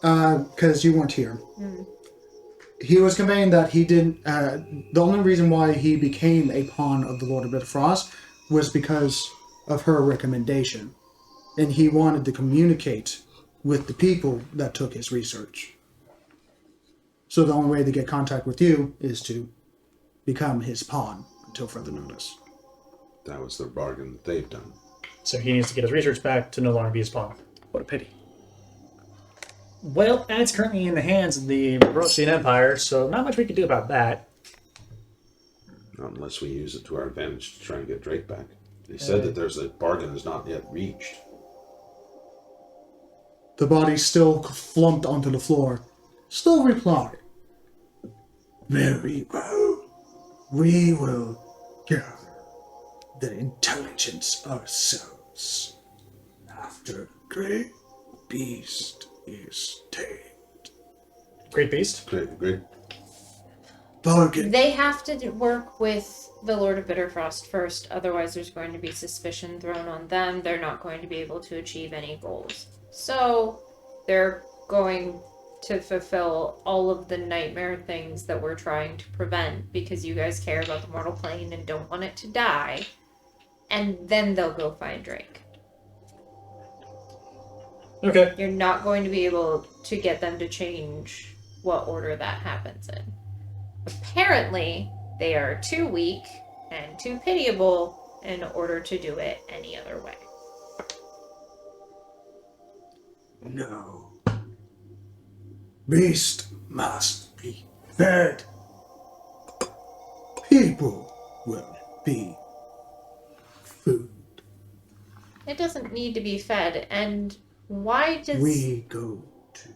because you weren't here, he was conveying that he didn't. The only reason why he became a pawn of the Lord of Bitterfrost was because of her recommendation, and he wanted to communicate with the people that took his research. So the only way to get contact with you is to become his pawn until further notice. That was the bargain that they've done. So he needs to get his research back to no longer be his pawn. What a pity. Well, that's currently in the hands of the Verosian Empire, so not much we can do about that. Not unless we use it to our advantage to try and get Drake back. They said that there's a bargain is not yet reached. The body still flumped onto the floor. Still replied, "Very well. We will gather the intelligence ourselves after the great beast is tamed." Great beast. Great. Bargain. They have to work with the Lord of Bitterfrost first, otherwise there's going to be suspicion thrown on them. They're not going to be able to achieve any goals. So, they're going to fulfill all of the nightmare things that we're trying to prevent because you guys care about the mortal plane and don't want it to die. And then they'll go find Drake. Okay. You're not going to be able to get them to change what order that happens in. Apparently, they are too weak and too pitiable in order to do it any other way. No. Beast must be fed. People will be food. It doesn't need to be fed, and why does... We go to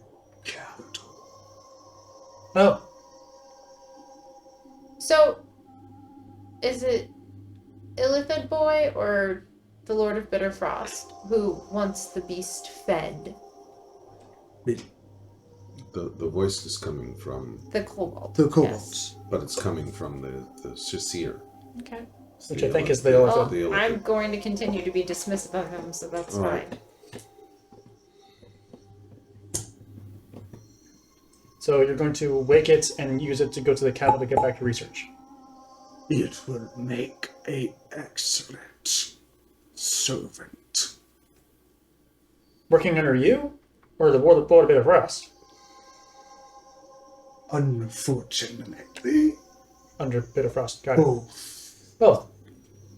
capital. Oh, So, is it Illithid Boy or the Lord of Bitter Frost who wants the beast fed? The voice is coming from, The kobold. The kobolds. but it's coming from the Shasir. Okay. which I think is the Well, Illithid. I'm going to continue to be dismissive of him, so that's All right. fine. So you're going to wake it and use it to go to the capital to get back to research. It will make an excellent servant. Working under you? Or the Lord of Bitter Frost? Unfortunately, Under Bitter Frost. Got it. both. Both.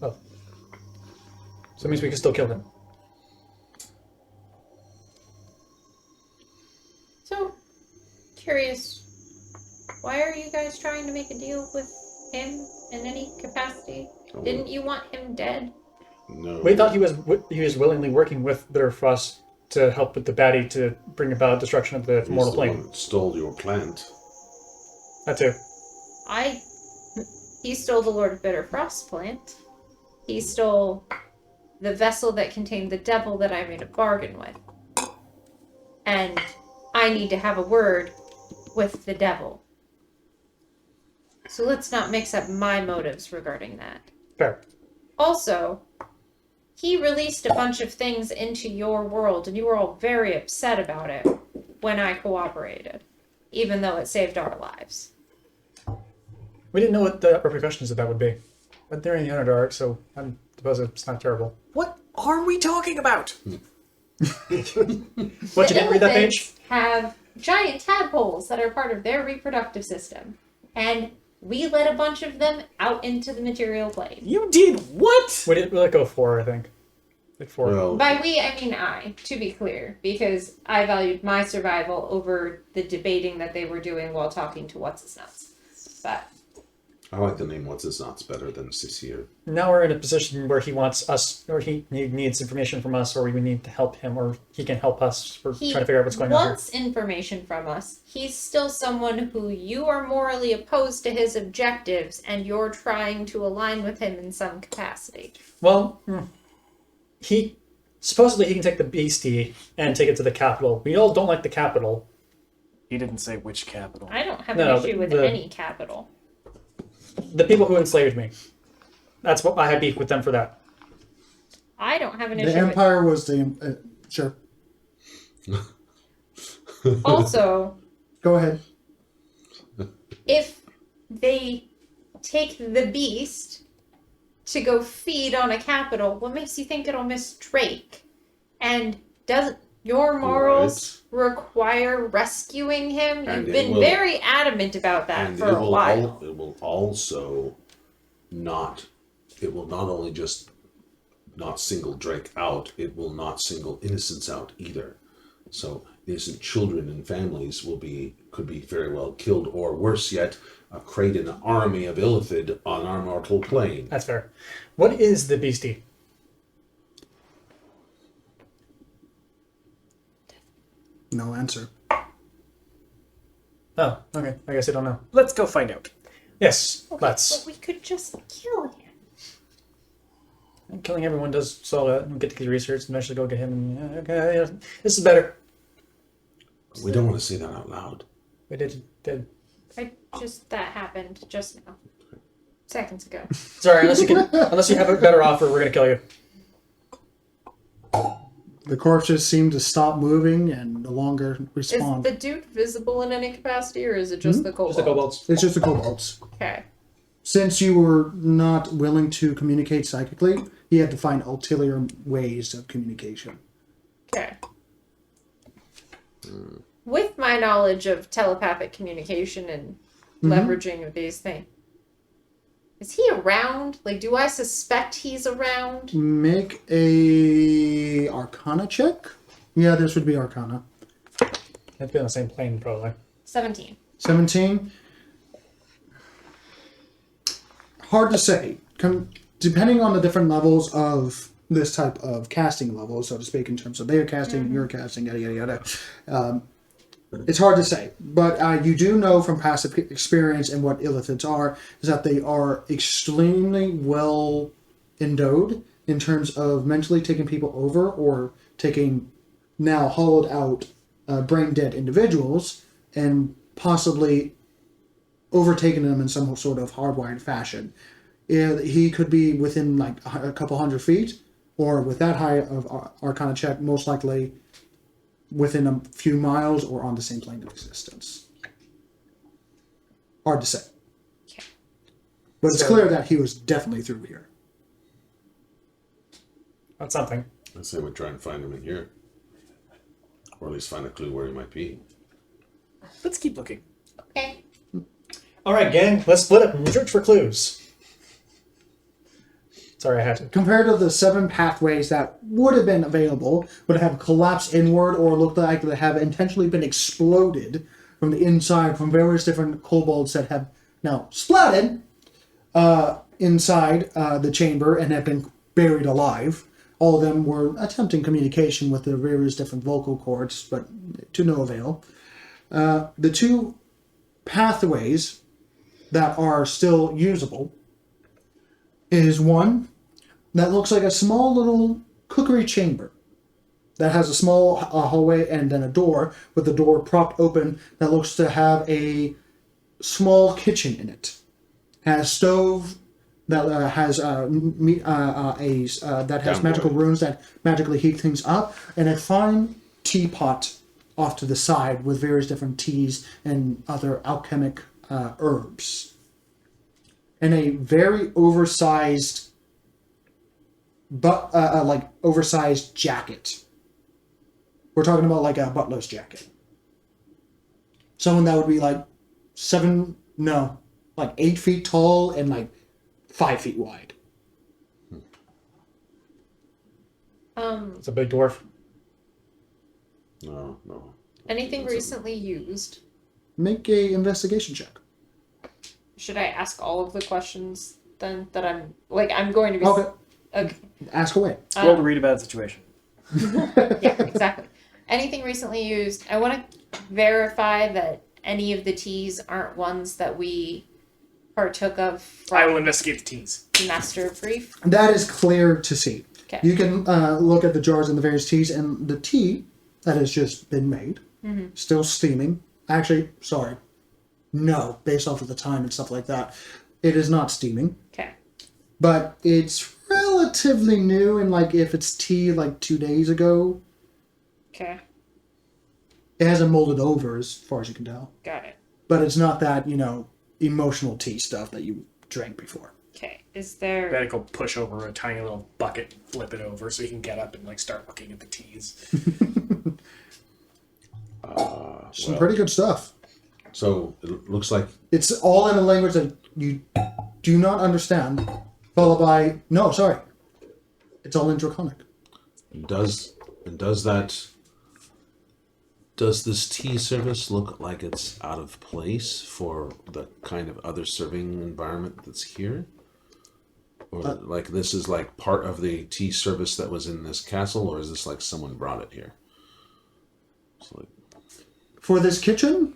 Both. So it means we can still kill him. So, curious, why are you guys trying to make a deal with him in any capacity? Oh, Didn't you want him dead? No. We thought he was willingly working with Bitter Frost to help with the baddie to bring about destruction of the He's mortal the plane. one that stole your plant. That too. He stole the Lord of Bitter Frost plant. He stole the vessel that contained the devil that I made a bargain with. And I need to have a word with the devil. So let's not mix up my motives regarding that. Fair. Also, he released a bunch of things into your world, and you were all very upset about it when I cooperated, even though it saved our lives. We didn't know what the repercussions of that would be. But they're in the Underdark, so I suppose it's not terrible. What are we talking about? What, you didn't read that page? Have giant tadpoles that are part of their reproductive system, and we let a bunch of them out into the material plane. You did what? We let go 4, I think. Like 4. Well, By we, I mean I, to be clear, because I valued my survival over the debating that they were doing while talking to What's-His-Nuts. But I like the name What's His Nuts better than Sisir. Now we're in a position where he wants us, or he needs information from us, or we need to help him, or he can help us for he trying to figure out what's going on here. wants information from us. He's still someone who you are morally opposed to his objectives, and you're trying to align with him in some capacity. Well, supposedly he can take the beastie and take it to the capital. We all don't like the capital. He didn't say which capital. I don't have No, an issue with the- any capital. The people who enslaved me. That's what I had beef with them for that. I don't have an The issue Empire was the... sure. with... Also, Go ahead. if they take the beast to go feed on a capital, what makes you think it'll miss Drake? And doesn't your morals require rescuing him? And You've it been will. very adamant about that And for a while. it will also not. It will not only just not single Drake out. It will not single innocents out either. So innocent children and families could be very well killed, or worse yet, create an army of Illithid on our mortal plane. That's fair. What is the beastie? No answer. Oh, okay. I guess I don't know. Let's go find out. Yes, But let's. we could just kill him. Killing everyone does solve that. We'll get to the research and eventually go get him. And, okay, yeah, this is better. We don't want to say that out loud. We did. That happened just now. Seconds ago. Sorry, unless you have a better offer, we're gonna kill you. The corpses seem to stop moving and no longer respond. Is the dude visible in any capacity, or is it just the kobold? Just the kobolds. It's just the kobolds. Okay. Since you were not willing to communicate psychically, he had to find ulterior ways of communication. Okay. with my knowledge of telepathic communication and leveraging of these things, is he around? Like, do I suspect he's around? Make a Arcana check. Yeah, this would be Arcana. Have to be on the same plane, probably. 17. 17. Hard to say. Depending on the different levels of this type of casting level, so to speak, in terms of their casting, your casting, yada, yada, yada. It's hard to say. But you do know from past experience and what illithids are, is that they are extremely well endowed in terms of mentally taking people over or taking now hollowed out brain dead individuals and possibly overtaking them in some sort of hardwired fashion. He could be within like a couple 100 feet, or with that high of Arcana check, most likely within a few miles or on the same plane of existence. Hard to say. Okay. But it's clear that he was definitely through here. That's something. I say we try and find him in here. Or at least find a clue where he might be. Let's keep looking. Okay. All right, gang. Let's split up and search for clues. Sorry, I had to. Compared to the 7 pathways that would have been available, would have collapsed inward or looked like they have intentionally been exploded from the inside from various different kobolds that have now splatted inside the chamber and have been buried alive. All of them were attempting communication with the various different vocal cords, but to no avail. The 2 pathways that are still usable is one that looks like a small little cookery chamber that has a small hallway and then a door with the door propped open that looks to have a small kitchen in it. Has a stove that has that has magical runes that magically heat things up, and a fine teapot off to the side with various different teas and other alchemic herbs. And a very oversized, oversized jacket. We're talking about like a butler's jacket. Someone that would be like 8 feet tall and like 5 feet wide. It's a big dwarf. No. Anything recently used? Make a investigation check. Should I ask all of the questions then that I'm going to be... Okay. Okay. Ask away. Roll to read a bad situation. Yeah, exactly. Anything recently used. I want to verify that any of the teas aren't ones that we partook of from I will investigate the teas. Master of Brief. That is clear to see. Okay. You can look at the jars and the various teas, and the tea that has just been made, still steaming. Actually, sorry. No, based off of the time and stuff like that, it is not steaming. Okay. But it's relatively new, and like if it's tea like 2 days ago, Okay. it hasn't molded over as far as you can tell. Got it. But it's not that, emotional tea stuff that you drank before. Okay. Is there... Better go push over a tiny little bucket, flip it over so he can get up and start looking at the teas. Some pretty good stuff. So it looks like It's all in a language that you do not understand, followed by, no, sorry. It's all in Draconic. does this tea service look like it's out of place for the kind of other serving environment that's here? Or like this is like part of the tea service that was in this castle, or is this like someone brought it here? It's like, For this kitchen,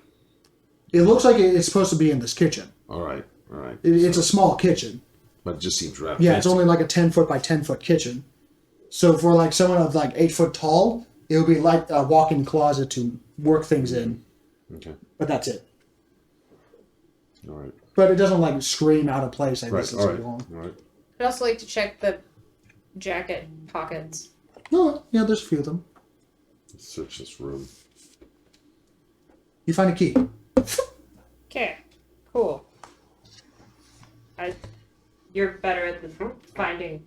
it looks like it's supposed to be in this kitchen. all right. It's a small kitchen. But it just seems rather Yeah, it's fancy. only like a 10 foot by 10 foot kitchen. So for like someone of like 8 foot tall, it would be like a walk-in closet to work things in. Okay. But that's it. All right. But it doesn't like scream out of place like Right. this is All right. long. All right. I'd also like to check the jacket pockets. No, yeah, there's a few of them. Let's search this room. You find a key. Okay. Cool. You're better at finding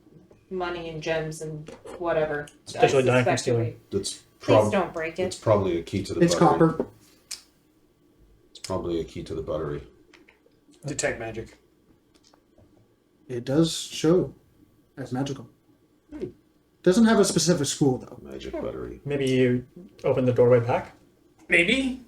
money and gems and whatever. Especially I dying from suspect stealing. That's Please don't break It's it. probably a key to the It's buttery. copper. It's probably a key to the buttery. Detect magic. It does show as magical. Doesn't have a specific school though. Magic buttery. Maybe you open the doorway back. Maybe.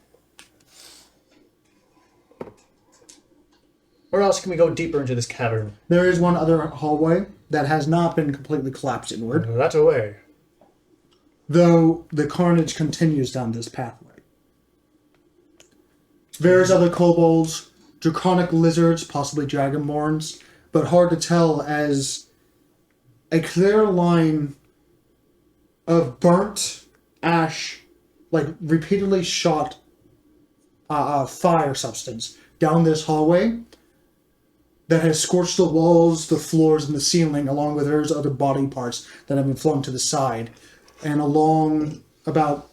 Or else can we go deeper into this cavern? There is one other hallway that has not been completely collapsed inward, That away. though the carnage continues down this pathway. Various other kobolds, draconic lizards, possibly dragonborns, but hard to tell as a clear line of burnt ash, like repeatedly shot fire substance down this hallway that has scorched the walls, the floors, and the ceiling, along with various other body parts that have been flung to the side, and along about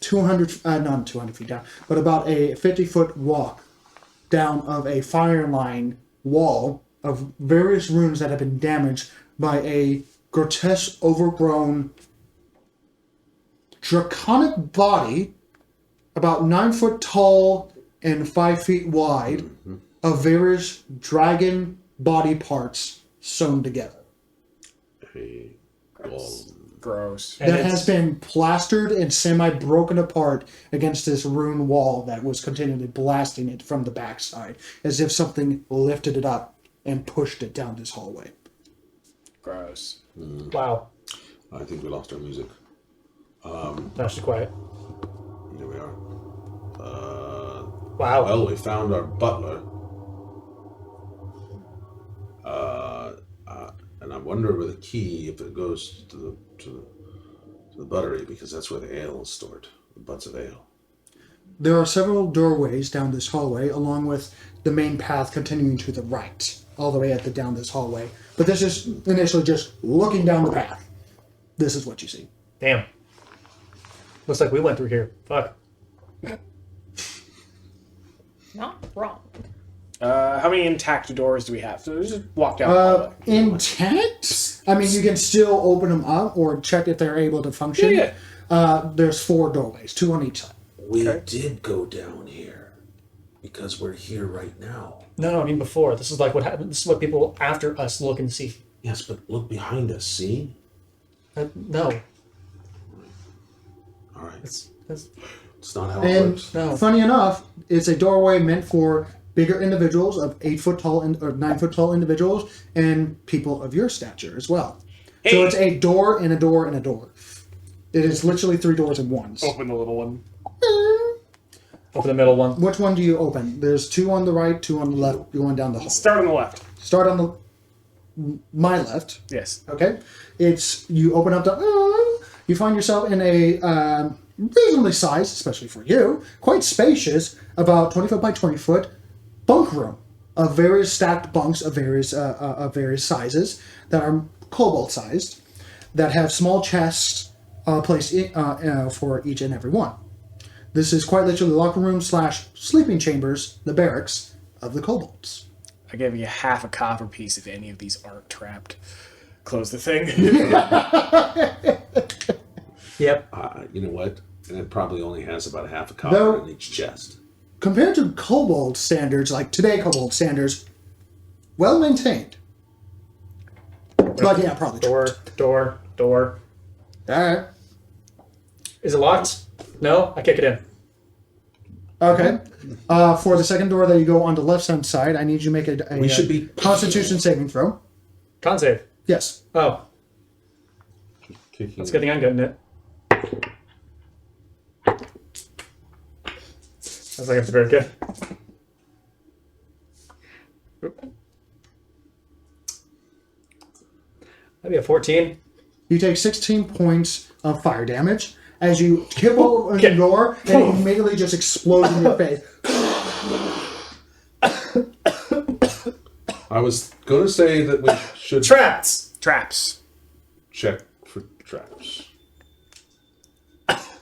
200, not 200 feet down, but about a 50-foot walk down of a fire line wall of various rooms that have been damaged by a grotesque, overgrown, draconic body, about 9 foot tall and 5 feet wide, of various dragon body parts sewn together. A golem. Gross. And That it's- has been plastered and semi-broken apart against this ruined wall that was continually blasting it from the backside, as if something lifted it up and pushed it down this hallway. Gross. Wow. I think we lost our music. That's just quiet. Here we are. Wow. Well, we found our butler. And I wonder with a key if it goes to the buttery, because that's where the ale is stored, the butts of ale. There are several doorways down this hallway, along with the main path continuing to the right, all the way down this hallway. But this is initially just looking down the path. This is what you see. Damn. Looks like we went through here. Fuck. Not wrong. How many intact doors do we have? So just walk down the hallway. Intact? I mean, you can still open them up or check if they're able to function. Yeah. There's 4 doorways, 2 on each side. We Okay. did go down here because we're here right now. No, I mean before. This is like what happened. This is what people after us look and see. Yes, but look behind us, see? No. All right. It's It's not how it And works. No. funny enough, it's a doorway meant for bigger individuals of 8 foot tall or 9 foot tall individuals and people of your stature as well. So Hey. it's a door and a door and a door. It is literally 3 doors in one. Open the little one. open the middle one. Which one do you open? There's 2 on the right, 2 on the left, going down the hall. Start on the left. Start on my left. Yes. Okay, it's you open up the. You find yourself in a reasonably sized, especially for you, quite spacious, about 20 foot by 20 foot bunk room of various stacked bunks of various sizes that are kobold sized, that have small chests placed for each and every one. This is quite literally the locker room / sleeping chambers, the barracks of the kobolds. I give you half a copper piece if any of these aren't trapped. Close the thing. Yep. You know what? And it probably only has about half a copper No. in each chest. Compared to kobold standards, like today kobold standards, well maintained. But yeah, probably. Door. Alright. Is it locked? No? I kick it in. Okay. For the second door that you go on the left hand side, I need you to make a We should be- Constitution saving throw. Con save. Yes. Oh, Kicking that's a good thing I'm getting it. Sounds like it's very good. That'd be a 14. You take 16 points of fire damage as you kibble on the door and it immediately just explodes in your face. I was going to say that we should Traps! Traps. check for traps.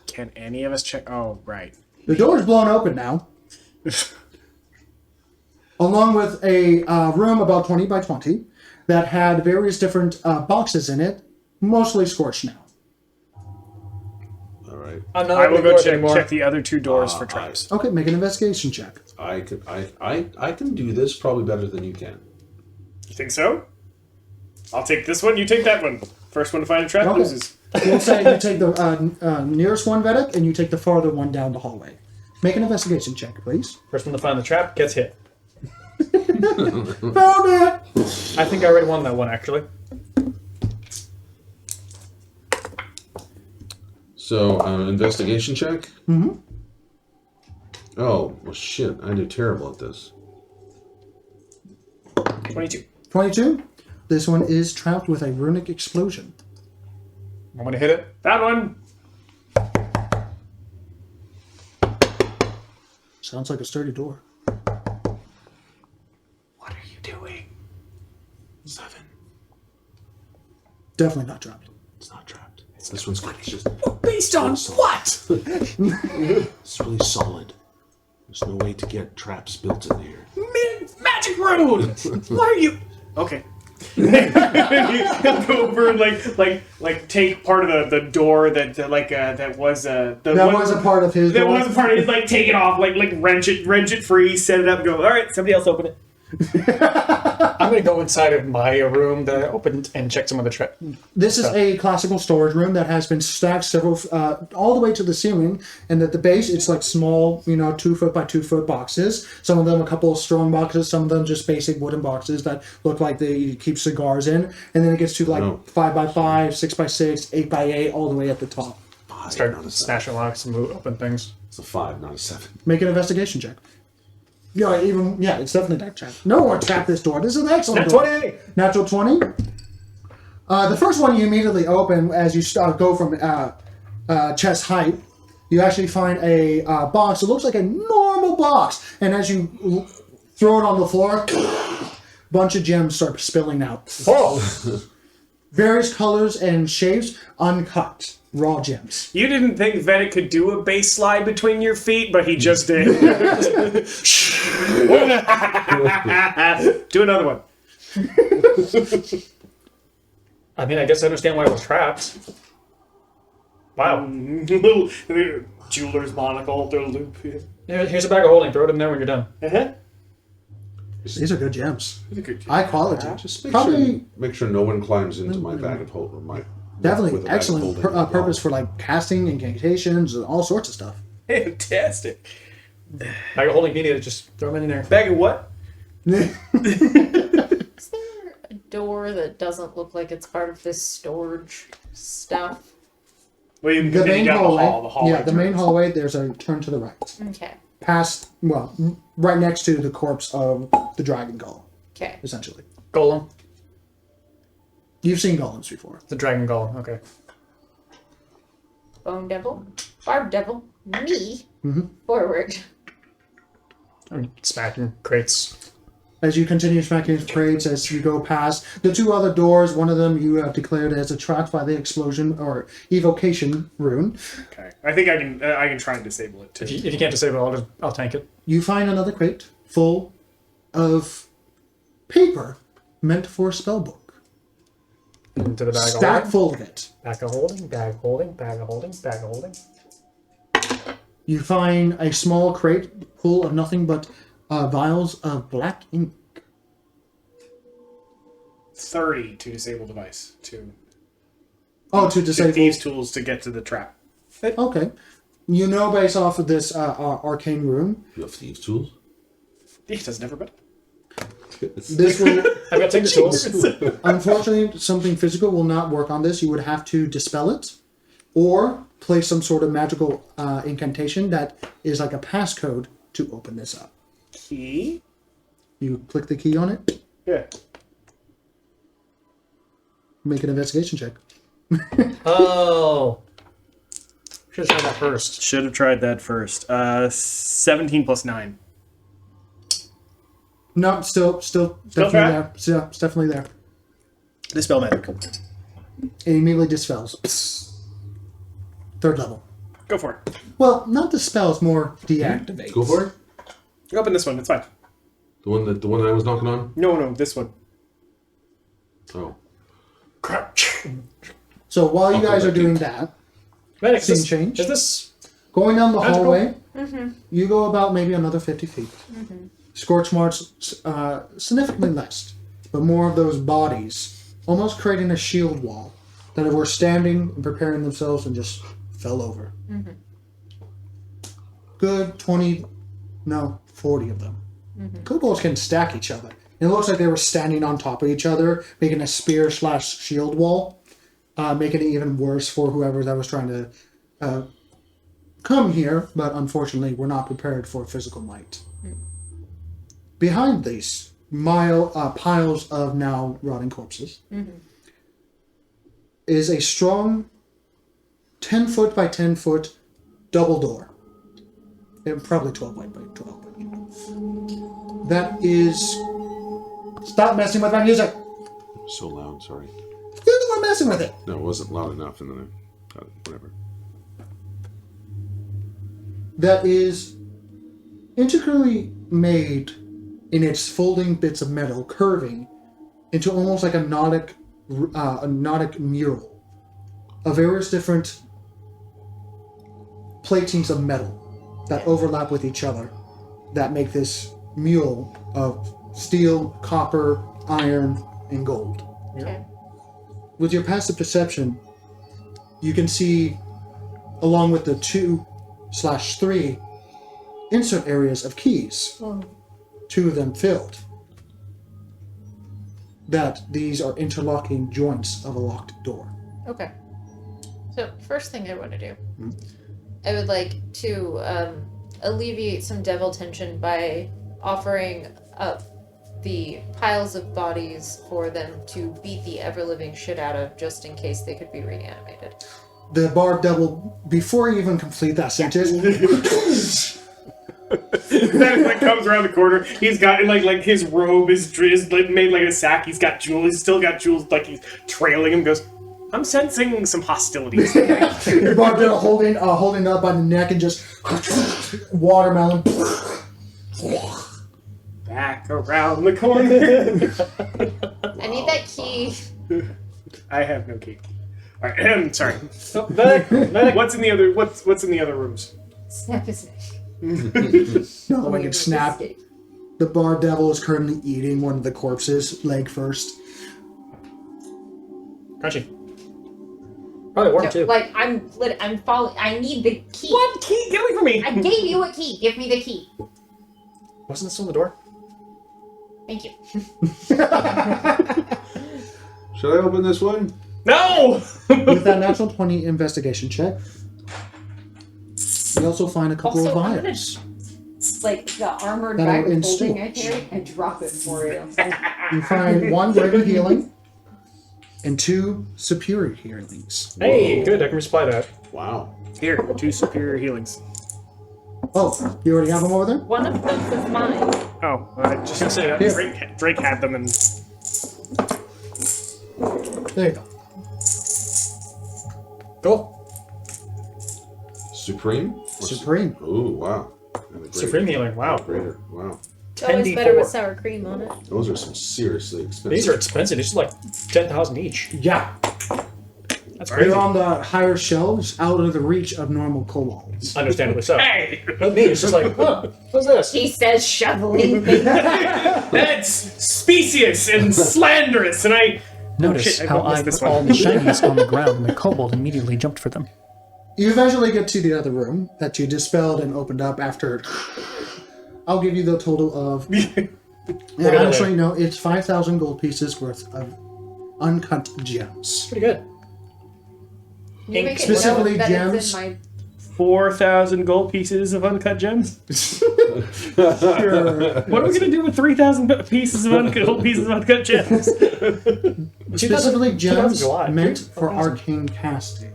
Can any of us check? Oh, right. The door is blown open now. Along with a room about 20 by 20 that had various different boxes in it, mostly scorched now. All right. I'm not I will opening go doors check anymore. the other 2 doors for traps. Okay, make an investigation check. I can do this probably better than you can. You think so? I'll take this one. You take that one. First one to find a trap Okay. loses. We'll say you take the nearest one, Vedic, and you take the farther one down the hallway. Make an investigation check, please. First one to find the trap gets hit. Found it! I think I already won that one, actually. So, investigation check? Mm-hmm. Oh, well, shit. I do terrible at this. 22. 22. This one is trapped with a runic explosion. I'm going to hit it. That one. Sounds like a sturdy door. What are you doing? 7. Definitely not trapped. It's not trapped. This one's good. It's just Based on what? it's really solid. There's no way to get traps built in here. Magic rune! Why are you... Okay. He'll go over and like take part of the door that was a part of his that door. was a part of his, like take it off, like wrench it free, set it up, go, all right, somebody else open it. I'm going to go inside of my room that I opened and check some of the trap. This is a classical storage room that has been stacked several, all the way to the ceiling, and at the base it's like small, 2 foot by 2 foot boxes. Some of them a couple of strong boxes, some of them just basic wooden boxes that look like they keep cigars in, and then it gets to like 5 by 5, 6 by 6, 8 by 8, all the way at the top. 5, Start not a 7. smashing locks and open things. It's a 5, not a 7. Make an investigation check. It's definitely not trapped. No one trapped this door. This is an excellent door. 20! Natural 20. The first one you immediately open as you go from chest height. You actually find a box. It looks like a normal box, and as you throw it on the floor, bunch of gems start spilling out. Oh! Various colors and shapes, uncut. Raw gems. You didn't think Vedic could do a base slide between your feet, but he just did. Do another one. I mean, I guess I understand why it was trapped. Wow. Little jeweler's monocle, throw a loop. Here's a bag of holding. Throw it in there when you're done. Uh-huh. These are good gems. Good. High quality. Just Probably make sure no one climbs into my bag of holding. with definitely a bag of excellent holding. purpose for like casting, incantations, and all sorts of stuff. Fantastic. Bag of holding media, just throw them in there. Bag of what? Is there a door that doesn't look like it's part of this storage stuff? Well, you can The continue main down hallway. the hallway. Yeah, the main hallway. There's a turn to the right. Okay. Past, right next to the corpse of the dragon golem, Okay. essentially. Golem. You've seen golems before. The dragon golem, okay. Bone devil, barb devil, me, forward. I'm smacking crates. As you continue smacking crates, as you go past the 2 other doors, one of them you have declared as attract by the explosion or evocation rune. Okay. I think I can try and disable it too. If you can't disable it, I'll tank it. You find another crate full of paper meant for a spellbook. Into the bag of Stack holding. full of it. Bag of holding, bag of holding, bag of holding, bag of holding. You find a small crate full of nothing but vials of black ink. 30 to disable device. To Disable. thieves' tools to get to the trap. Okay. You know, based off of this arcane rune, You have thieves' tools? It has never been. this will, I've got to take the tools. unfortunately, something physical will not work on this. You would have to dispel it or place some sort of magical incantation that is like a passcode to open this up. Key? You click the key on it, Yeah. make an investigation check. Oh. Should have tried that first. Should have tried that first. 17 plus 9. No, still definitely there. Yeah, it's definitely there. Dispel magic. It immediately dispels. 3rd level. Go for it. Well, not dispels, more deactivate. Go for it. Open this one. It's fine. The one that I was knocking on? No, this one. Oh. Crap. So while you I'll guys go are back doing in. that, Medic, Scene is this, change. is this going down the Magical. hallway, you go about maybe another 50 feet. Scorch marks significantly less, but more of those bodies, almost creating a shield wall that were standing and preparing themselves and just fell over. Good 20, no, 40 of them. Kobolds can stack each other. It looks like they were standing on top of each other, making a spear/shield wall, making it even worse for whoever that was trying to come here, but unfortunately we're not prepared for physical might. Behind these piles of now rotting corpses is a strong 10 foot by 10 foot double door. And probably 12 by 12. That is... Stop messing with my music! So loud, sorry. You're the one messing with it! No, it wasn't loud enough, and then I got it. Whatever. That is intricately made in its folding bits of metal, curving into almost like a Nautic mural of various different platings of metal that overlap with each other that make this mural of steel, copper, iron, and gold. Okay. With your passive perception, you can see, along with the 2/3 insert areas of keys, 2 of them filled, that these are interlocking joints of a locked door. Okay. So, first thing I want to do, I would like to alleviate some devil tension by offering up the piles of bodies for them to beat the ever-living shit out of, just in case they could be reanimated. The bard devil, before you even complete that sentence, Then like comes around the corner. He's got like his robe is like made like a sack. He's got jewels. He's still got jewels. Like he's trailing him. Goes. I'm sensing some hostilities. the bard devil holding it up by the neck and just watermelon. Back around the corner. I need that key. I have no key. All right. Sorry. medic? What's in the other? What's in the other rooms? Snap his neck. No one can snap. The bard devil is currently eating one of the corpses, leg first. Crunchy. Probably warm No, too. like, I'm falling. I need the key. What key? Get away from me! I gave you a key. Give me the key. Wasn't this on the door? Thank you. Should I open this one? No! With that natural 20 investigation check, you also find a couple Also, of I'm vials. Like the armored That are bag in of holding I stores. carry and drop it for you. You find 1 greater healing and 2 superior healings. Hey, Whoa. good. I can resupply that. Wow. Here, 2 superior healings. Oh, you already have them over there? One of them is mine. Oh, I just gonna say that. Here. Drake had them and There you go. Cool. Supreme? Supreme. Oh, wow. And a greater. Supreme healing. Wow. Greater. Wow. It's always better 10d4. with sour cream on it. Those are some seriously expensive. These are expensive. These are like 10,000 each. Yeah. That's crazy. They're on the higher shelves, out of the reach of normal kobolds. Understandably so. hey, But me, it's just like, huh, what's this? He says shoveling things. that's specious and slanderous, and I. Notice shit, I how don't miss I this put all one. the shinies on the ground and the kobold immediately jumped for them. You eventually get to the other room that you dispelled and opened up after. I'll give you the total of. And got actually, there? no, it's 5,000 gold pieces worth of uncut gems. Pretty good. You make it Specifically known that gems. It's in my 4,000 gold pieces of uncut gems. Sure. What are we gonna do with 3,000 pieces of gold pieces of uncut gems? Specifically 2000 gems July. meant for 4,000. arcane casting.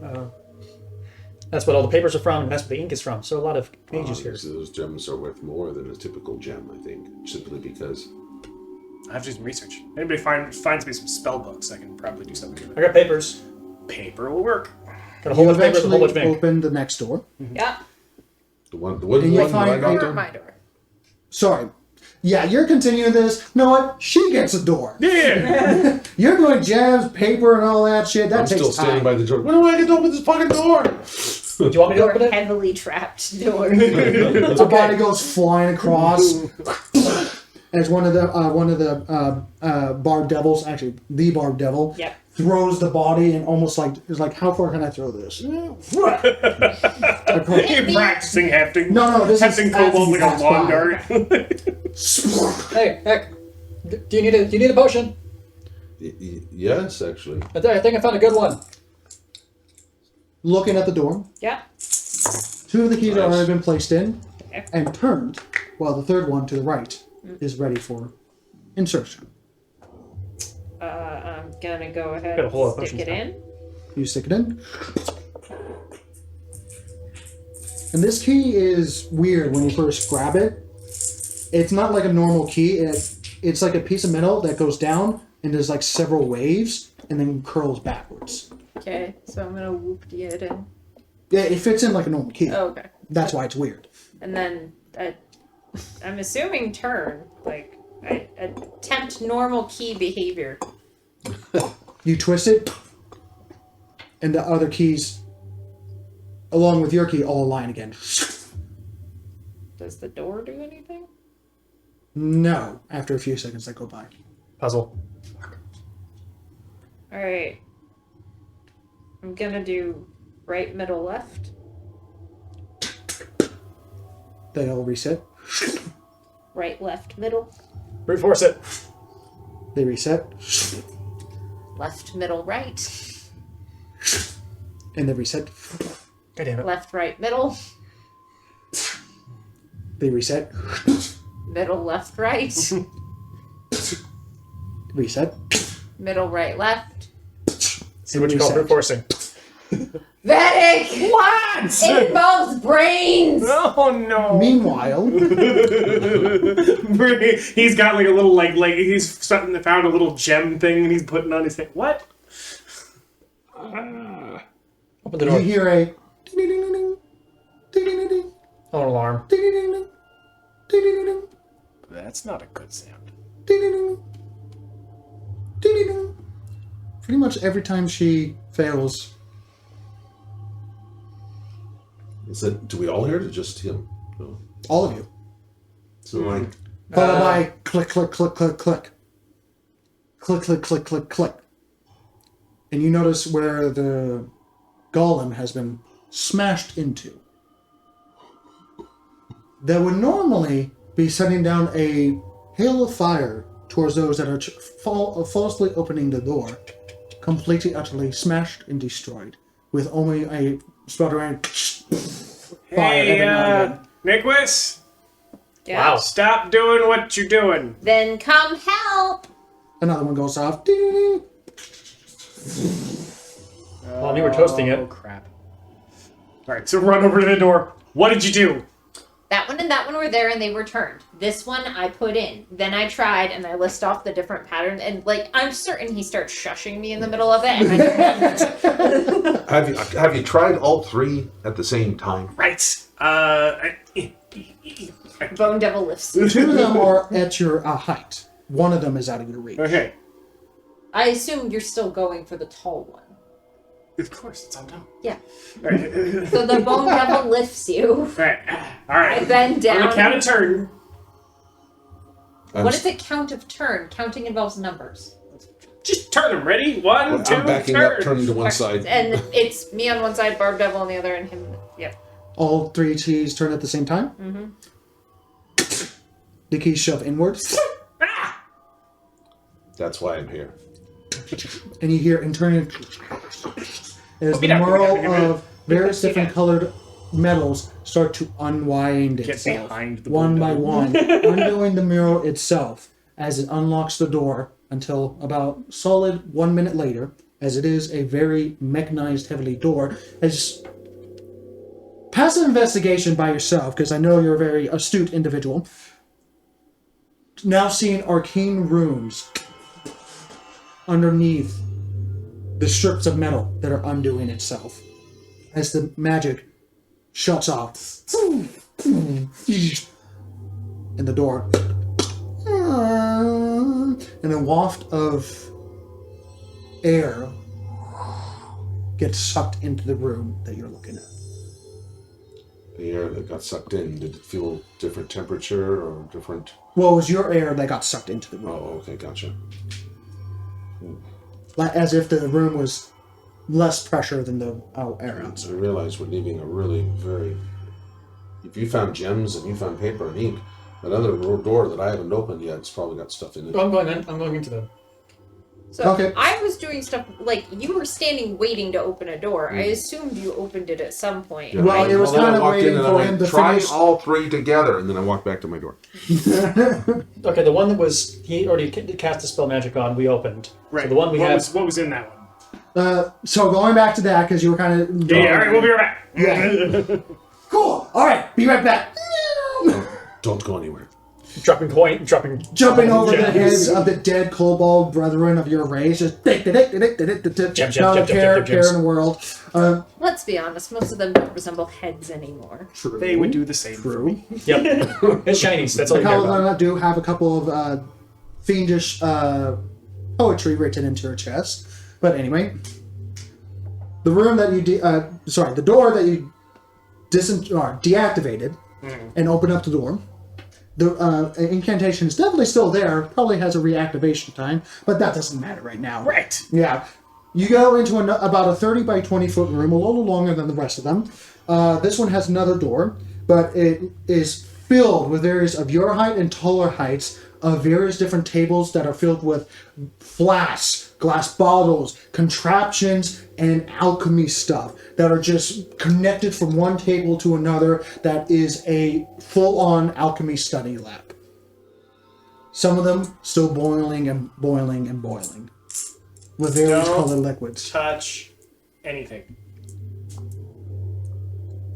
That's what all the papers are from, and that's what the ink is from. So a lot of pages here. Those gems are worth more than a typical gem, I think, simply because. I have to do some research. Anybody finds me some spell books, I can probably do something with I it. got papers. Paper will work. Got a whole You bunch of papers, a whole bunch of eventually ink. open the next door. yeah. The wooden And you one that I find got a- there? My door. Sorry. Yeah, you're continuing this. You know what? She gets a door. Yeah. You're doing jams, paper, and all that shit. That I'm takes still standing time. by the door. When do I get to open this fucking door? Do you want me to Your open it? heavily trapped door. The body goes flying across. As one of the barb devils, actually the barb devil, Yep. throws the body and almost like is like, how far can I throw this? You're practicing hefting. No, this is hefting cobalt like a passed lawn by. dart. Hey, heck. Do you need a potion? Yes, actually. I think I found a good one. Looking at the door, Yeah. 2 of the keys have Nice. already been placed in Okay. and turned, while the third one to the right is ready for insertion. I'm gonna go ahead Got a whole lot of and stick potions it now. in. You stick it in. And this key is weird when you first grab it. It's not like a normal key. It's like a piece of metal that goes down and there's like several waves and then curls backwards. Okay, so I'm gonna whoop-de it in. Yeah, it fits in like a normal key. Oh, okay. That's why it's weird. And then I'm assuming turn, like, I attempt normal key behavior. You twist it, and the other keys, along with your key, all align again. Does the door do anything? No, after a few seconds that go by. Puzzle. Alright. I'm gonna do right, middle, left. They all reset. Right, left, middle. Brute force it. They reset, Left, middle, right. and they reset. God damn it. Left, right, middle. They reset, Middle, left, right. reset. Middle, right, left. See what you call brute forcing. Vedic! What? It involves brains! Oh no! Meanwhile, He's got like a little like he's found a little gem thing and he's putting on his head. What? Open the you door. hear a ding-ding-ding-ding, ding-ding-ding-ding, Oh, an alarm. ding-ding-ding-ding, ding-ding-ding-ding, That's not a good sound. ding-ding-ding, ding-ding-ding. Pretty much every time she fails, Is it? Do we all hear it or just him? No. all of you, So like, followed by click, click, click, click, click, click, click, click, click, click, and you notice where the golem has been smashed into. That would normally be setting down a hail of fire towards those that are falsely opening the door, completely, utterly smashed and destroyed, with only a sputtering fire Hey, every now and again. Nicholas, Yeah. Wow. stop doing what you're doing. Then come help! Another one goes off. Ding-ding-ding. Well, we were toasting it. Oh crap! All right, so run over to the door. What did you do? That one and that one were there and they were turned. This one I put in. Then I tried and I list off the different patterns and like I'm certain he starts shushing me in the middle of it. And have you tried all 3 at the same time? Right. Bone Devil lifts you. 2 of them are at your height. 1 of them is out of your reach. Okay. I assume you're still going for the tall one. Of course, it's on top. Yeah. All right. So the Bone Devil lifts you. All right. All right. I bend down. On the count of turn. What is the count of turn? Counting involves numbers. Just turn them. Ready? 1, 2, I'm backing turn. up, turning to one side. And it's me on one side, Barb Devil on the other, and him. Yep. All 3 keys turn at the same time. Mm-hmm. The keys shove inwards, Ah! That's why I'm here. and you hear internal as the down, whirl put me down. of various Put me different down. colored metals start to unwind Get itself behind the one by window. one, undoing the mural itself as it unlocks the door until about solid 1 minute later, as it is a very mechanized, heavily door. As passive investigation by yourself, because I know you're a very astute individual. Now seeing arcane runes underneath the strips of metal that are undoing itself as the magic shuts off and the door and a waft of air gets sucked into the room that you're looking at. The air that got sucked in, did it feel different temperature or different? Well, it was your air that got sucked into the room. Oh, okay, gotcha. Like, as if the room was less pressure than the air I outside. realize we're leaving a really very... If you found gems and you found paper and ink, that other door that I haven't opened yet, it's probably got stuff in it. I'm going into the... So Okay. I was doing stuff like you were standing waiting to open a door. I assumed you opened it at some point. Yeah. Well, it was then kind I of walked in waiting and I for went, him to try finish. all three together, and then I walked back to my door. Okay, the one that was... He already cast a spell magic on, we opened. Right. So the one we had... What was in that one? So going back to that, because you were kind of... Yeah, all right, we'll be right back. Yeah. Cool. All right, be right back. Don't go anywhere. Dropping point, dropping... Jumping over the gems. heads of the dead kobold brethren of your race. Just not a care in the world. Let's be honest, most of them don't resemble heads anymore. They would do the same for me. Yep. It's shinies, that's all A you care couple of about. them do have a couple of fiendish poetry written into her chest. But anyway, the room that you... the door that you deactivated and opened up the door. The incantation is definitely still there. Probably has a reactivation time, but that doesn't matter right now. Right. Yeah. You go into about a 30 by 20 foot room, a little longer than the rest of them. This one has another door, but it is filled with areas of your height and taller heights of various different tables that are filled with flasks, glass bottles, contraptions, and alchemy stuff that are just connected from one table to another. That is a full-on alchemy study lab. Some of them still boiling and boiling and boiling with various No. colored liquids. Touch anything.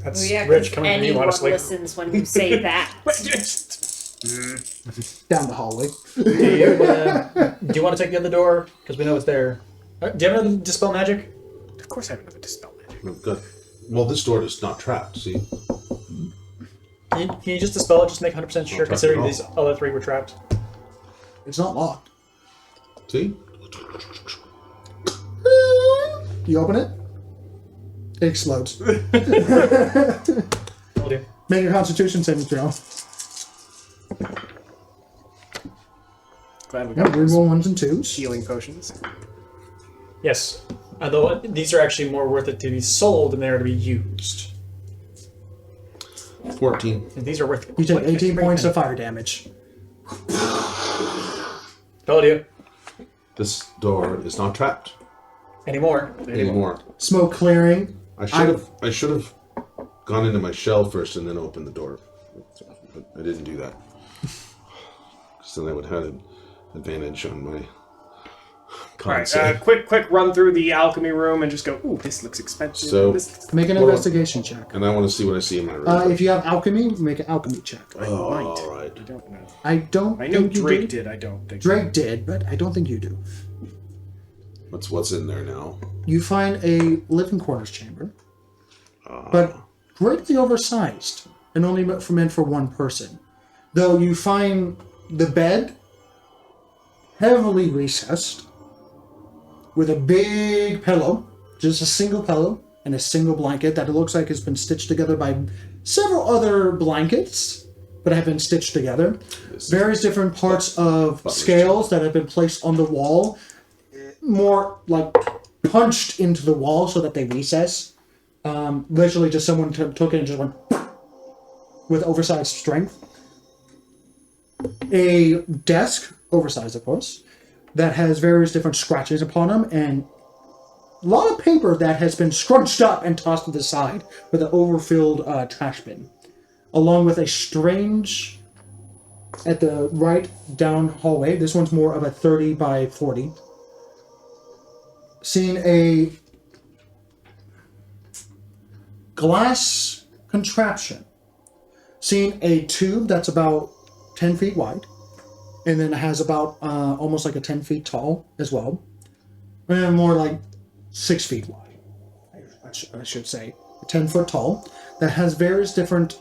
That's Well, yeah, rich 'cause coming from you, anyone honestly. listens when you say that. Down the hallway. Do you want to take the other door? Because we know it's there. Do you have another dispel magic? Of course I have another dispel magic. Good. Well, this door is not trapped, see? Can you just dispel it? Just make 100% sure, trapped considering at all. these other three were trapped. It's not locked. See? You open it, it explodes. Will do. Make a Constitution saving throw. Glad we Yeah, got those reroll ones and twos. healing potions. Yes. Although these are actually more worth it to be sold than they are to be used. 14. And these are worth You take like 18 points of of fire damage. Told you. This door is not trapped Anymore. anymore. Smoke clearing. I should have gone into my shell first and then opened the door. But I didn't do that. Because then I would have had an advantage on my con Alright, save. quick run through the alchemy room and just go, ooh, this looks expensive. So- This Make an Well, investigation check. And I want to see what I see in my room. If you have alchemy, make an alchemy check. Oh, might. all right. I don't know. I don't I know think you Drake do. did, I don't think Drake did, but I don't think you do. What's in there now? You find a living quarters chamber, but greatly oversized and only meant for one person. Though you find the bed heavily recessed with a big pillow, just a single pillow and a single blanket that it looks like has been stitched together by several other blankets, but have been stitched together. Various different parts of scales that have been placed on the wall, more like punched into the wall so that they recess. Literally just someone took it and just went with oversized strength. A desk, oversized of course, that has various different scratches upon them, and a lot of paper that has been scrunched up and tossed to the side with an overfilled trash bin, along with a strange, at the right down hallway, this one's more of a 30 by 40, seeing a glass contraption, seeing a tube that's about 10 feet wide, and then it has about almost like a 10 feet tall as well, and more like 6 feet wide, I should say, 10 foot tall, that has various different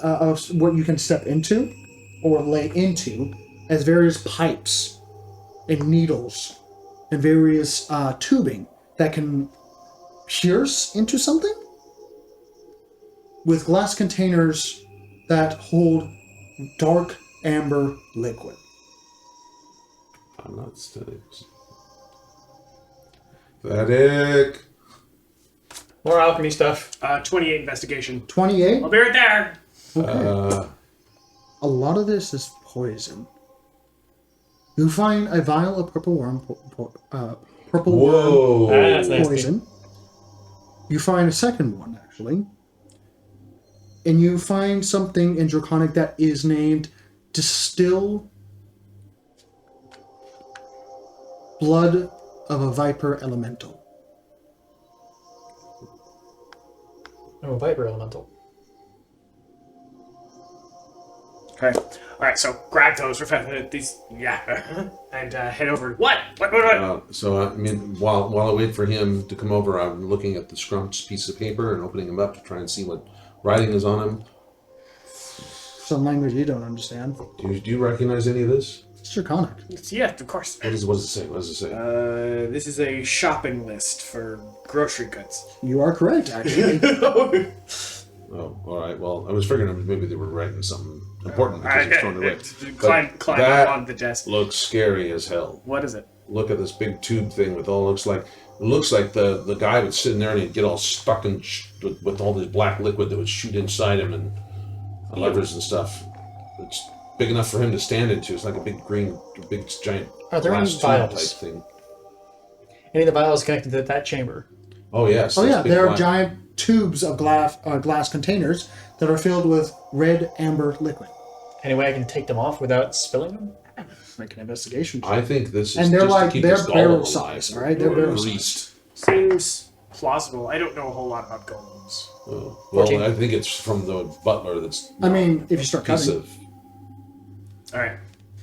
of what you can step into or lay into as various pipes and needles and various tubing that can pierce into something with glass containers that hold dark amber liquid. I'm not static. Static. More alchemy stuff. 28 investigation. 28. I'll be right there. A lot of this is poison. You find a vial of purple worm, purple Whoa. That's worm nasty. poison. You find a second one, actually. And you find something in Draconic that is named Distill Blood of a Viper Elemental. Oh, Viper Elemental. Okay. All right. So grab those. These. Yeah. And head over. What? What? I mean, while I wait for him to come over, I'm looking at the scrunched piece of paper and opening them up to try and see what writing is on them. Some language you don't understand. Do you recognize any of this? It's Draconic. Yeah, of course. What does it say? What does it say? This is a shopping list for grocery goods. You are correct, actually. Oh, all right. Well, I was figuring maybe they were writing something important because it's thrown away. Climb that up on the desk. looks scary as hell. What is it? Look at this big tube thing with all looks like the guy would sit in there and he'd get all stuck in with all this black liquid that would shoot inside him and levers and stuff. It's big enough for him to stand into. It's like a big giant Are there any glass tube type vials? thing. Any of the vials connected to that chamber? Oh yes. Oh this yeah, big there are black- giant tubes of glass containers that are filled with red amber liquid. Any way I can take them off without spilling them? Make an investigation check. I think this is And they're just like- to keep they're this doll barrel alive. size, right? They're barrel size. Greased. Seems plausible. I don't know a whole lot about golems. Oh, 14. well, I think it's from the butler. That's I mean, if you start piece cutting. of All right.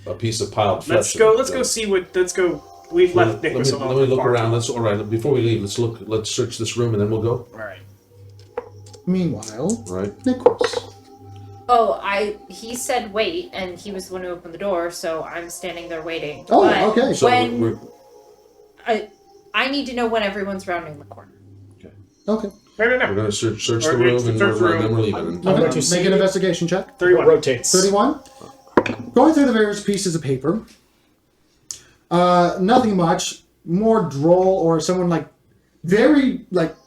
a piece of piled flesh. Let's go see what. Let's go. We've left Let Nicholas me alone. look far around. too long. All right. Before we leave, let's search this room and then we'll go. All right. Meanwhile, All right. Nicholas. Oh, he said wait, and he was the one who opened the door, so I'm standing there waiting. Oh, But okay. So when we're I need to know when everyone's rounding the corner. Okay. No. we're gonna search Or the room and search the then room. we're leaving. I'm going to Make see an investigation check. it 31. rotates. 31. Going through the various pieces of paper. Nothing much. More droll or someone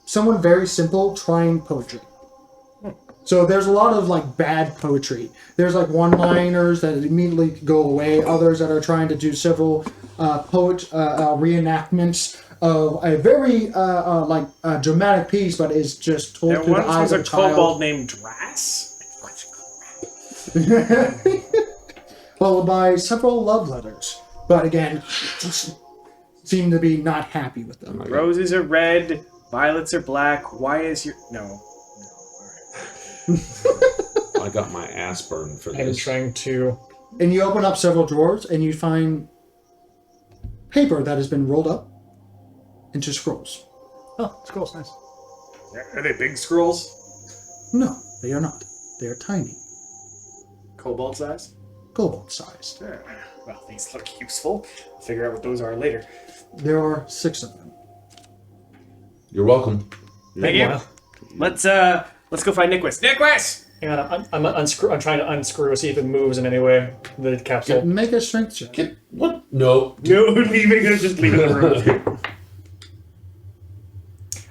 someone very simple trying poetry. So there's a lot of bad poetry. There's one-liners that immediately go away. Others that are trying to do several reenactments of a very dramatic piece, but is just told There through the once eyes was of a a child. kobold named Drass. Followed by several love letters, but again, seem to be not happy with them. Roses are red, violets are black. Why is your no? I got my ass burned for I'm this. trying to... And you open up several drawers, and you find paper that has been rolled up into scrolls. Oh, scrolls, nice. Are they big scrolls? No, they are not. They are tiny, Kobold size? kobold sized. Sure. Well, these look useful. I'll figure out what those are later. There are 6 of them. You're welcome. Thank you. Wow. Let's go find Nicholas. Nicholas! Hang on, I'm trying to unscrew, see if it moves in any way, the capsule. Make a strength check. What? No. No, leaving him, just leaving the room.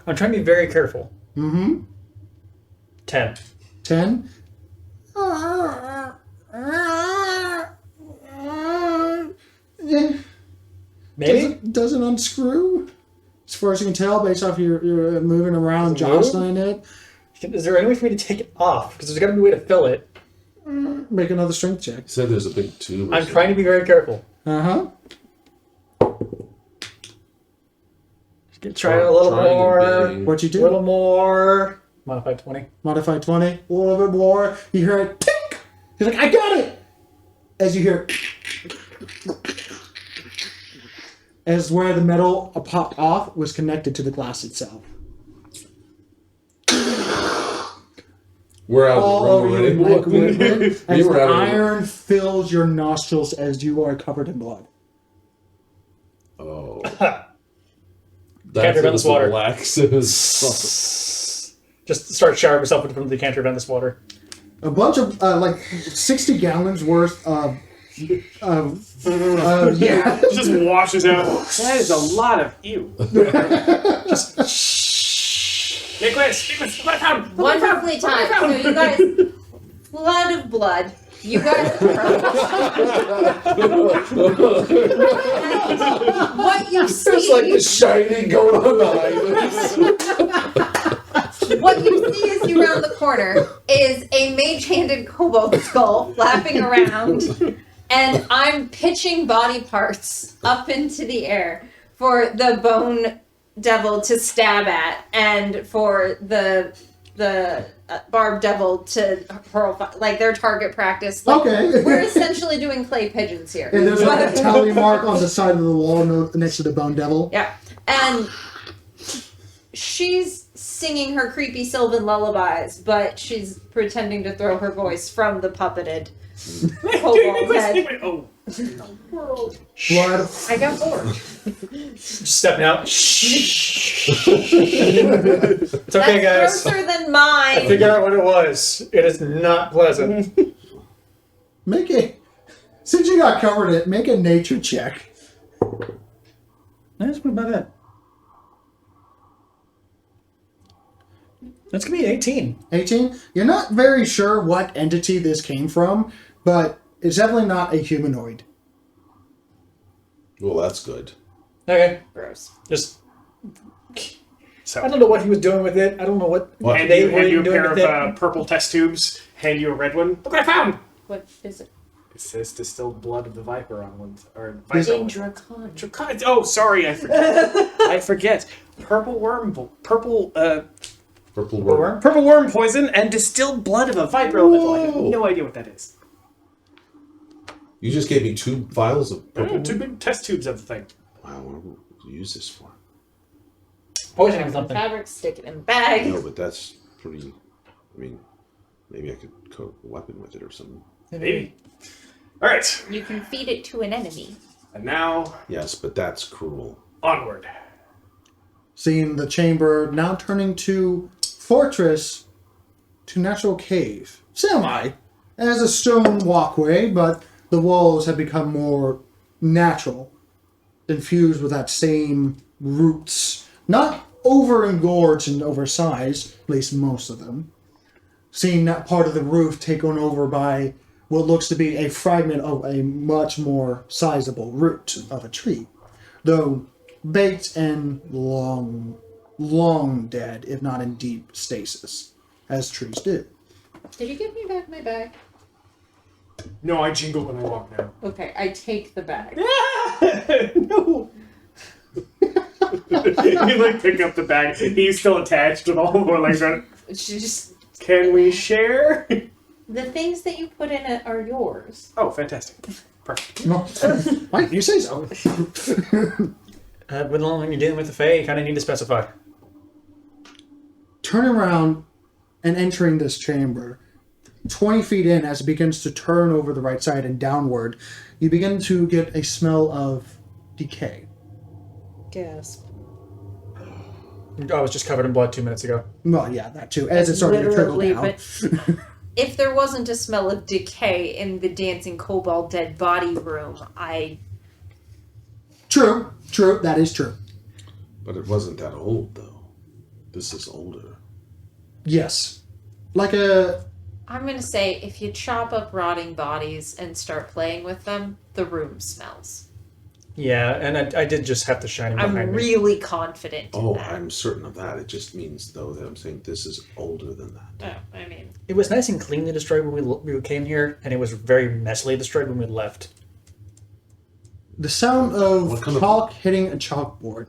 I'm trying to be very careful. Mm-hmm. 10. 10. Maybe? Doesn't unscrew. As far as you can tell, based off your moving around, Does it move? jostling it. Is there any way for me to take it off? Because there's got to be a way to fill it. Make another strength check. He said there's a big tube. or I'm something. trying to be very careful. Uh-huh. Try a little Trying to more. be- What you A do? little more. Modified 20. Modify 20. A little bit more. You hear it tick. He's like, I got it! As you hear as where the metal popped off was connected to the glass itself. We're out all of over the you room like already. liquid, as We were the out of the room. iron fills your nostrils as you are covered in blood. Oh. Can't That's prevent this water. Relax. Just start showering yourself from the decanter of this water. A bunch of, 60 gallons worth of yeah. Just washes out. That is a lot of ew. Nicholas, what I found? Wonderfully timed. So you guys, flood of blood. You guys. What you see. It's like the Shining going on behind us. What you see as you round the corner is a mage-handed kobold skull flapping around, and I'm pitching body parts up into the air for the bone devil to stab at, and for the barb devil to hurl. Like their target practice. Like, Okay. we're essentially doing clay pigeons here. And there's like a tally mark on the side of the wall next to the bone devil. Yeah, and she's singing her creepy Sylvan lullabies, but she's pretending to throw her voice from the puppeted kobold head. Oh. Blood. I got bored. Just stepping out. It's okay, That's guys. grosser than I mine. figured out what it was. It is not pleasant. Since you got covered in it, make a nature check. That's about it. That's gonna be 18. 18. You're not very sure what entity this came from, but it's definitely not a humanoid. Well, that's good. Okay. Gross. Just. So, I don't know what he was doing with it. I don't know what What? hand they you, were hand you a doing pair with of it. purple test tubes, hand you a red one. Look what I found! What is it? It says distilled blood of the viper on one. Or Is viper. it- Dracon. Dracon- Oh, sorry, I forget. I forget. Purple worm poison and distilled blood of a viper elemental. I have Whoa. no idea what that is. You just gave me 2 vials of purple. 2 big test tubes of the thing. Wow, what do we use this for? Poisoning something. Fabric, stick it in a bag. No, but that's pretty. I mean, maybe I could coat a weapon with it or something. Maybe. Alright, You can feed it to an enemy. and now Yes, but that's cruel. onward. Seeing the chamber now turning to fortress to natural cave. Semi. It has a stone walkway, but the walls have become more natural, infused with that same roots. Not over-engorged and oversized, at least most of them. Seeing that part of the roof taken over by what looks to be a fragment of a much more sizable root of a tree. Though baked and long dead, if not in deep stasis, as trees do. Did you give me back my bag? No, I jingle when I walk now. Okay, I take the bag. No! You pick up the bag. He's still attached with all 4 legs on it. She just Can we share? the things that you put in it are yours. Oh, fantastic. Perfect. No, Mike, you say so. When you're dealing with the Fae, you kind of need to specify. Turning around and entering this chamber, 20 feet in, as it begins to turn over the right side and downward, you begin to get a smell of decay. Gasp. I was just covered in blood 2 minutes ago. Well, yeah, that too, as it started to trickle Literally, down. but if there wasn't a smell of decay in the dancing kobold dead body room, True, that is true. But it wasn't that old, though. This is older. Yes. Like a... I'm gonna say if you chop up rotting bodies and start playing with them, the room smells. Yeah, and I did just have the shining behind I'm me. really confident in Oh, that. I'm certain of that. It just means, though, that I'm saying this is older than that. Oh, I mean, It was nice and cleanly destroyed when we came here, and it was very messily destroyed when we left. The sound of What kind of- chalk hitting a chalkboard.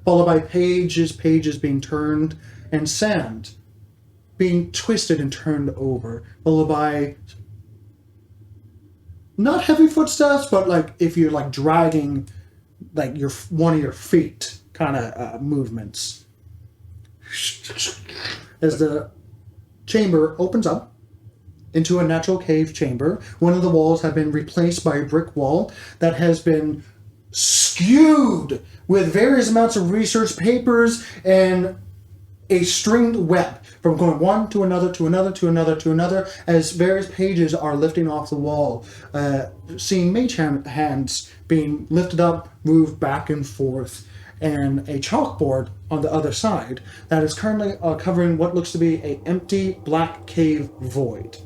Followed by pages being turned, and sand being twisted and turned over. Followed by not heavy footsteps, but like if you're like dragging like one of your feet kind of movements. as the chamber opens up into a natural cave chamber. One of the walls have been replaced by a brick wall that has been skewed with various amounts of research papers and a stringed web from going one to another to another to another to another as various pages are lifting off the wall. Seeing mage hands being lifted up, moved back and forth, and a chalkboard on the other side that is currently covering what looks to be an empty black cave void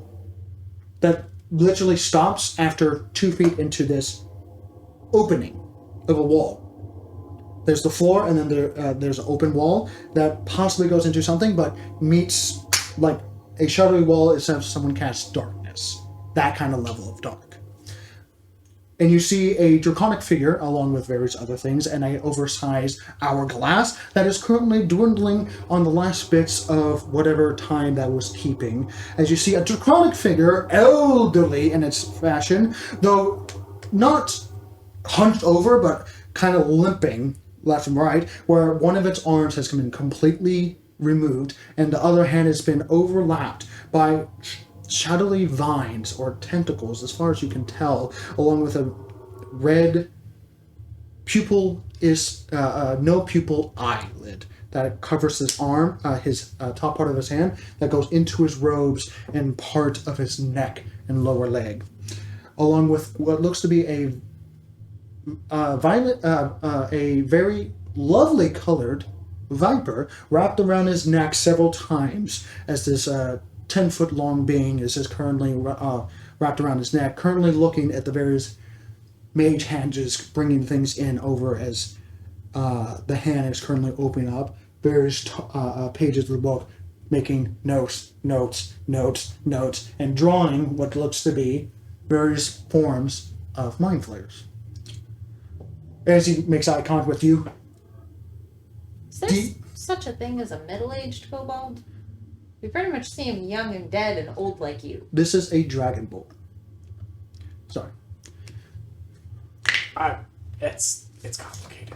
that literally stops after 2 feet into this opening of a wall. There's the floor, and then there's an open wall that possibly goes into something, but meets like a shadowy wall except someone casts darkness. That kind of level of dark. And you see a draconic figure along with various other things and an oversized hourglass that is currently dwindling on the last bits of whatever time that was keeping. As you see a draconic figure, elderly in its fashion, though not hunched over, but kind of limping left and right, where one of its arms has been completely removed and the other hand has been overlapped by shadowy vines or tentacles, as far as you can tell, along with a red pupil no pupil eyelid that covers his arm, his top part of his hand, that goes into his robes and part of his neck and lower leg, along with what looks to be a very lovely colored viper wrapped around his neck several times, as this 10-foot long being is currently wrapped around his neck, currently looking at the various mage hands bringing things in over as the hand is currently opening up various pages of the book, making notes, and drawing what looks to be various forms of mind flayers. As he makes eye contact with you. Is there such a thing as a middle-aged kobold? We pretty much see him young and dead and old like you. This is a dragonborn. Sorry. It's complicated.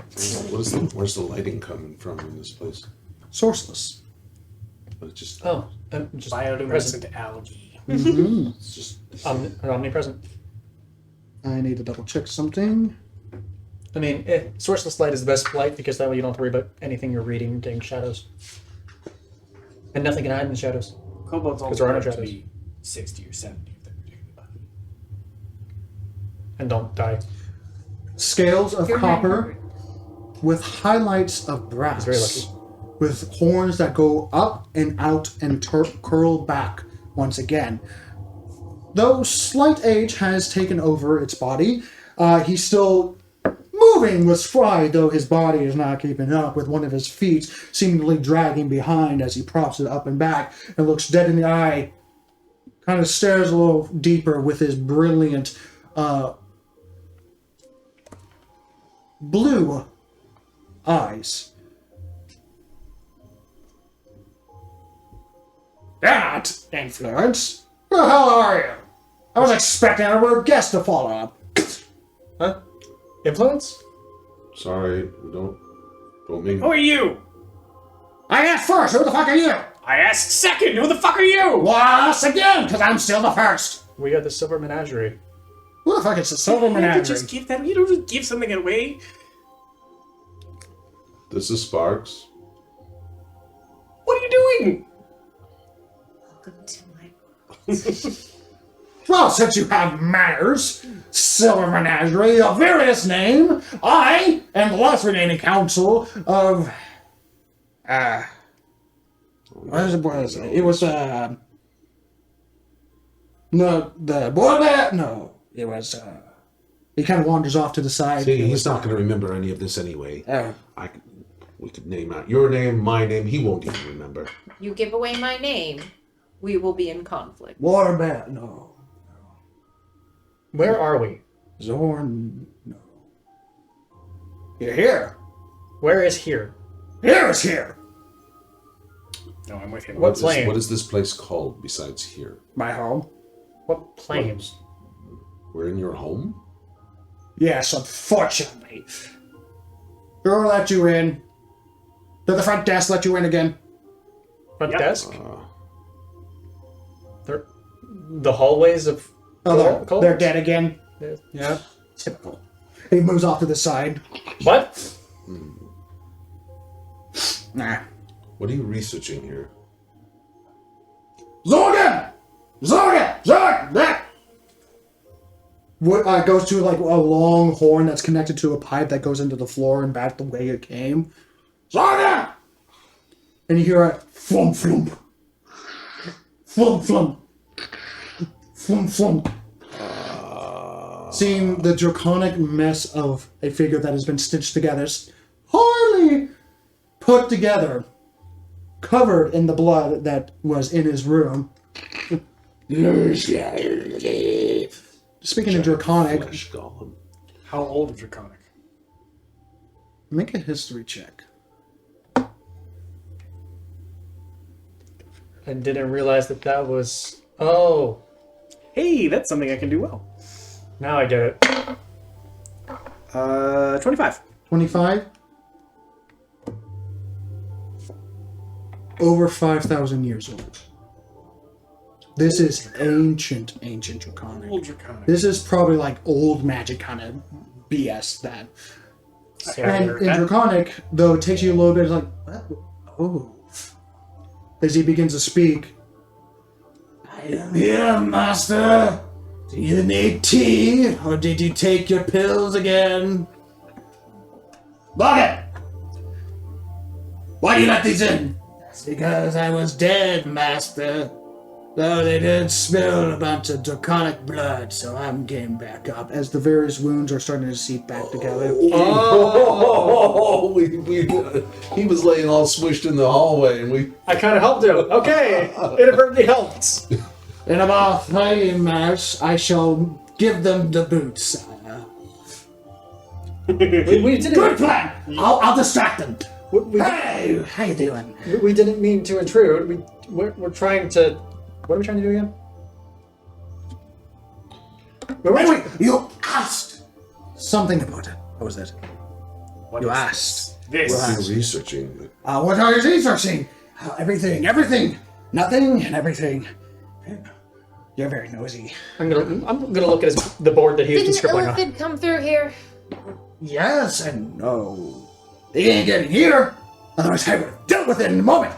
Where's the lighting coming from in this place? Sourceless. But it's just Just Bioluminescent algae. it's just omnipresent. I need to double check something. I mean, sourceless light is the best light because that way you don't have to worry about anything you're reading getting shadows. And nothing can hide in the shadows. Kobolds only there are no live to shadows. be 60 or 70 if they're particularly lucky. And don't die. Scales of You're copper with highlights of brass. He's very lucky. With horns that go up and out and curl back once again. Though slight age has taken over its body, he's still moving with stride, though his body is not keeping up, with one of his feet seemingly dragging behind as he props it up and back and looks dead in the eye, kind of stares a little deeper with his brilliant blue eyes. That influence? Who the hell are you? I was expecting a guest to follow up. Huh? Influence? sorry. Don't mean. Who are you? I asked first, who the fuck are you? I asked second. Who the fuck are you? Once again, because I'm still the first. We got the Silver Menagerie. Who the fuck is the Silver You don't Menagerie? just give that. You don't just give something away. This is Sparks. What are you doing? Welcome to my world. Well, since you have manners, Silver Menagerie, a various name, I am the last remaining council of... what is it? It was, no, the boy that, no, it was, he kind of wanders off to the side. See, he's not going to remember any of this anyway. Oh. We could name out your name, my name. He won't even remember. You give away my name, we will be in conflict. Waterbat, no. Where are we? Zorn, no. You're here. Where is here? Here is here. No, I'm with him. What plane? What is this place called besides here? My home. What planes? We're in your home? Yes, unfortunately. Who let you in? Did the front desk let you in again? Front Yep. desk? The hallways of Oh, Col- they're dead again. Yeah. Typical. He moves off to the side. What? Nah. What are you researching here? Zorgan! What goes to like a long horn that's connected to a pipe that goes into the floor and back the way it came. Zorgan! And you hear a flump flump. Flump flump. Flump flump. Seeing the draconic mess of a figure that has been stitched together, hardly put together, covered in the blood that was in his room. Speaking of draconic, Flesh golem. How old is Draconic? make a history check. I didn't realize that was... Oh, Hey, that's something I can do well. now I get it. 25. 25? Over 5,000 years old. This is ancient draconic. Old draconic. This is probably like old magic kind of BS that. And in draconic, though it takes you a little bit, it's like, what? Oh. As he begins to speak, I am here, master. Do you need tea, or did you take your pills again? Logan! Why do you let these in? That's because I was dead, master. Though they did spill a bunch of draconic blood, so I'm getting back up. As the various wounds are starting to seep back together. Oh, he was laying all smushed in the hallway, and we. I kind of helped him. Okay, inadvertently helped. In about 30 minutes, I shall give them the boots. We Good didn't. plan! I'll distract them. We, Hey, how you doing? we didn't mean to intrude. We're trying to. What are we trying to do again? Wait, you asked something about it. What was it? You asked. This. You're researching. What are you researching? Everything. Nothing and everything. You're very nosy. I'm gonna look at the board that he's been Didn't scribbling on. Illithid come through here? Yes and no. He ain't getting here. Otherwise, I would have dealt with it in a moment.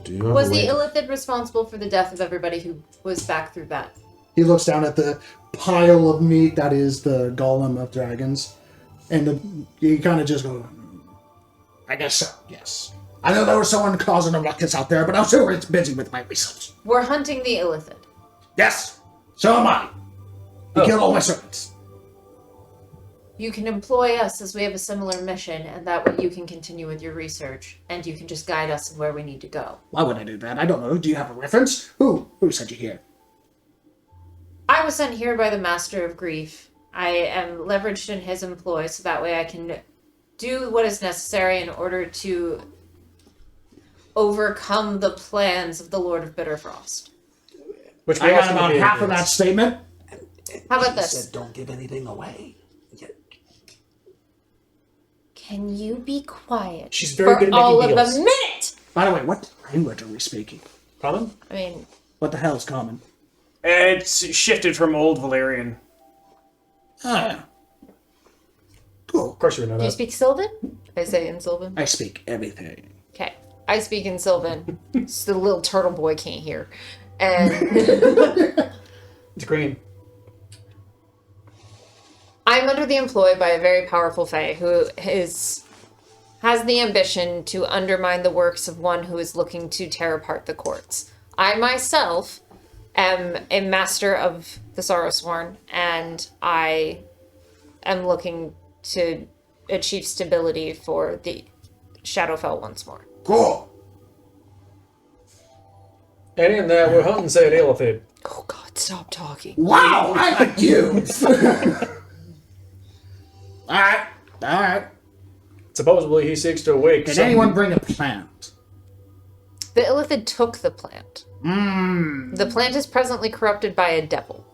Do you have Was a the way- Illithid responsible for the death of everybody who was back through that? He looks down at the pile of meat that is the golem of dragons, and he kind of just goes, I guess so, yes. I know there was someone causing a ruckus out there, but I'm sure it's busy with my research. We're hunting the Illithid. Yes, so am I. He Oh. killed all my servants. You can employ us as we have a similar mission, and that way you can continue with your research, and you can just guide us where we need to go. Why would I do that? I don't know. Do you have a reference? Who sent you here? I was sent here by the Master of Grief. I am leveraged in his employ, so that way I can do what is necessary in order to overcome the plans of the Lord of Bitterfrost. Which I we got also about need to half of do. that statement. How about She this? said, don't give anything away. Can you be quiet She's very for good at all making of deals. a minute? By the way, what language are we speaking? Common? I mean, What the hell is common? It's shifted from Old Valerian. Ah. Cool. Of course you would know do you that. speak Sylvan? I say in Sylvan. I speak everything. Okay. I speak in Sylvan. So the little turtle boy can't hear. And It's green. I'm under the employ by a very powerful fae who has the ambition to undermine the works of one who is looking to tear apart the courts. I myself am a master of the Sorrowsworn, and I am looking to achieve stability for the Shadowfell once more. Cool. And in that, we're hunting said Illithid. Oh God, stop talking. Wow, I like you. Alright. Supposedly he seeks to awake Did some- anyone bring a plant? The Illithid took the plant. The plant is presently corrupted by a devil.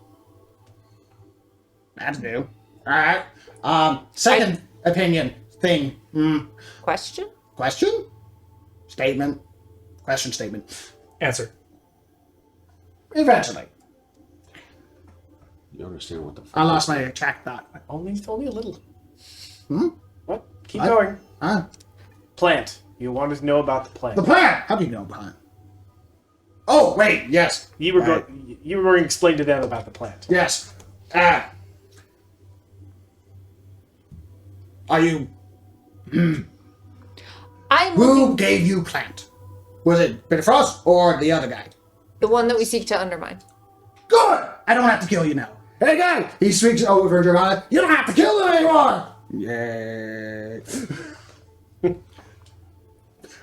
That's new. Alright. Second opinion thing. Question? Question? Statement. Question statement. Answer. Eventually. You understand what the I lost my track thought. Only a little. Hmm? What? Keep What? going. Huh? Plant. You wanted to know about the plant. The plant! How do you know plant? Oh, wait, yes. You were Right. you were going to explain to them about the plant. Yes. Are you... I'm Who looking gave you plant? Was it Bitterfrost or the other guy? the one that we seek to undermine. Good! I don't have to kill you now. Hey, guy! He speaks over Dragana. You don't have to kill him anymore! Yay.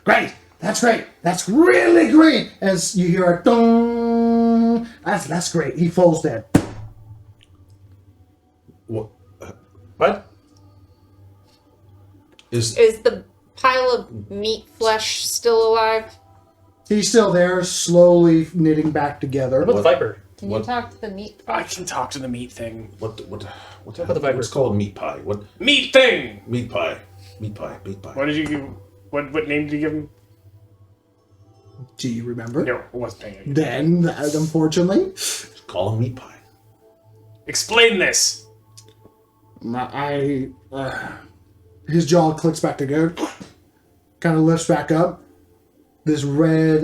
Great! That's great! That's really great! As you hear a dong. That's great. He falls dead. What What? is? Is the pile of meat flesh still alive? He's still there, slowly knitting back together. What about the Viper? Can What? you talk to the meat? I can talk to the meat thing. What about the Viper? What's called meat pie? What Meat thing. meat pie? Meat pie. Meat pie. What did you give? What name did you give him? Do you remember? No, it wasn't paying attention. Then, unfortunately, Call him meat pie. Explain this. his jaw clicks back together, kind of lifts back up. This red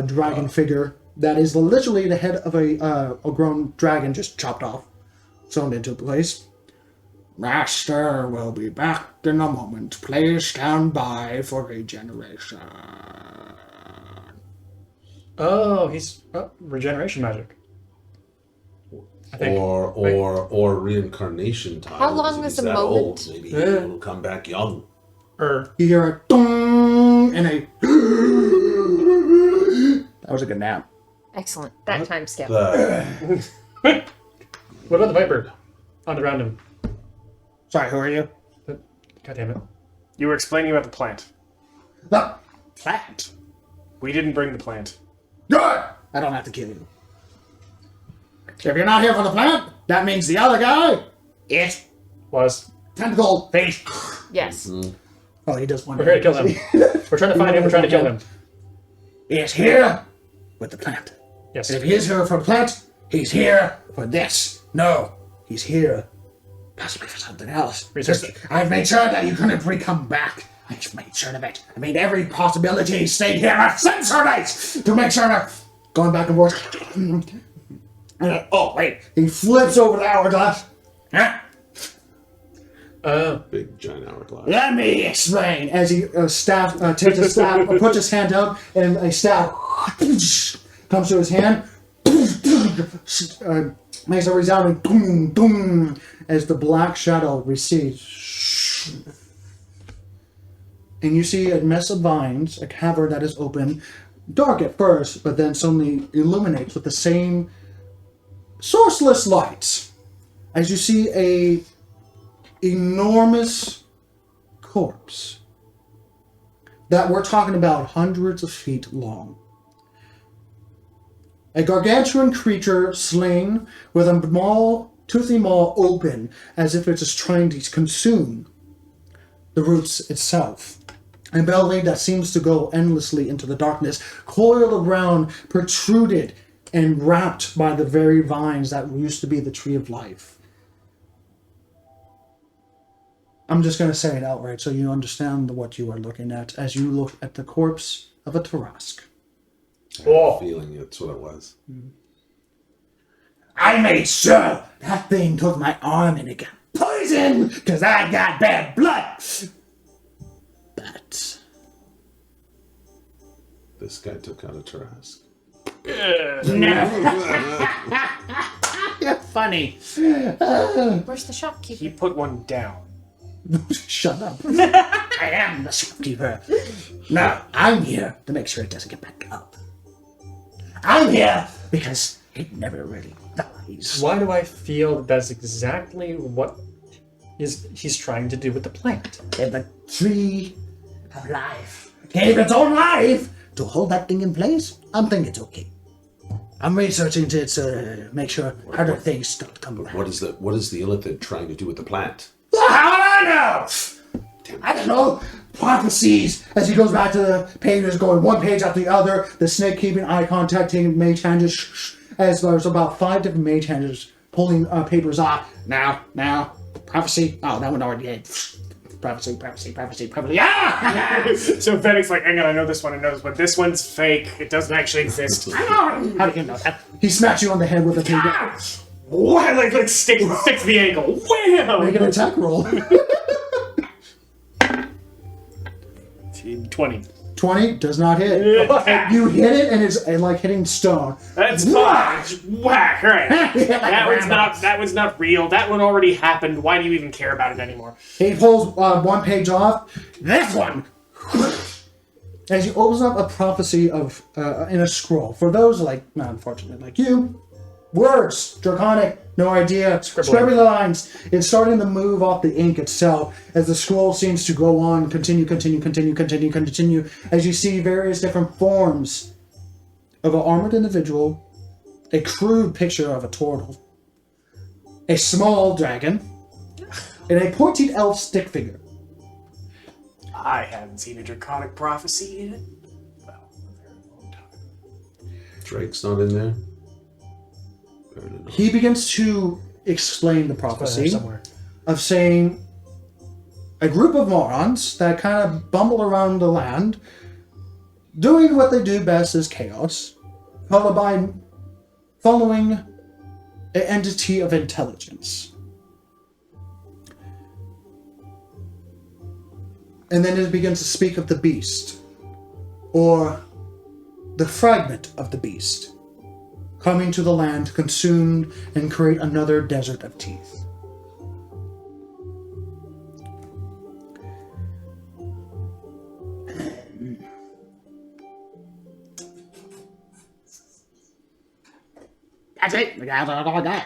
dragon figure that is literally the head of a grown dragon just chopped off, sewn into place. Master will be back in a moment. Please stand by for regeneration. Oh, he's regeneration magic. I think. Or reincarnation time. How long If is he's a that moment? old, maybe he'll come back young. Or You hear a dong and a. That was a good nap. Excellent. That time skip. The what about the Viper? On around him. Sorry, who are you? God damn it. You were explaining about the plant. The plant. We didn't bring the plant. Good! I don't have to kill you. If you're not here for the plant, that means the other guy, it Was. tentacle face. Yes. Oh, he does one. We're here to kill him. We're trying to find him. We're trying to kill him. Is here with the plant. Yes. And if he's here for the plant, he's here for this. No, he's here possibly for something else. Research. I've made sure that you couldn't come back. I just made sure of it. I made every possibility stayed here at Sensorite to make sure that going back and forth. Oh, wait. He flips over the hourglass. Huh? big giant hourglass. Let me explain. As he takes a staff, puts his hand out, and a staff comes to his hand, makes a resounding boom, boom, as the black shadow recedes. And you see a mess of vines, a cavern that is open, dark at first, but then suddenly illuminates with the same sourceless lights. As you see a enormous corpse that we're talking about hundreds of feet long. A gargantuan creature slain with a toothy maw open as if it's just trying to consume the roots itself. A belly that seems to go endlessly into the darkness, coiled around, protruded, and wrapped by the very vines that used to be the tree of life. I'm just going to say it outright so you understand what you are looking at as you look at the corpse of a Tarask. I have a feeling that's what it was. I made sure that thing took my arm and it got poisoned because I got bad blood. But This guy took out a Tarask. you're funny. Where's the shopkeeper? He put one down. Shut up. I am the shopkeeper. Now, I'm here to make sure it doesn't get back up. I'm here because it never really dies. Why do I feel that that's exactly what he's trying to do with the plant? And the tree of life gave its own life to hold that thing in place. I'm thinking it's okay. I'm researching to make sure other things don't come around. What is the illithid trying to do with the plant? How would I know? I don't know. prophecies as he goes back to the pages, going one page after the other. The snake keeping eye contact, taking mage hands, as there's about 5 different mage hands pulling papers off. Now, prophecy. Oh, that one already did. Prophecy. Ah! So Fennec's like, hang on, I know this one, but this one's fake. It doesn't actually exist. How do you know that? He smacks you on the head with a paper. What? Like sticks the ankle. Wham! Make an attack roll. 20. 20 does not hit. You hit it, and it's like hitting stone. That's fine. Whack! Right. That was not real. That one already happened. Why do you even care about it anymore? He pulls one page off. This one. As he opens up a prophecy of in a scroll. For those unfortunately like you, words, draconic, no idea, scribbly lines. It's starting to move off the ink itself as the scroll seems to go on, continue, as you see various different forms of an armored individual, a crude picture of a turtle, a small dragon, and a pointed elf stick figure. I haven't seen a draconic prophecy in, well, a very long time. Drake's not in there. He begins to explain the prophecy of saying a group of morons that kind of bumble around the land, doing what they do best as chaos, following an entity of intelligence. And then it begins to speak of the beast, or the fragment of the beast, coming to the land to consume and create another desert of teeth. That's it. That's all I got.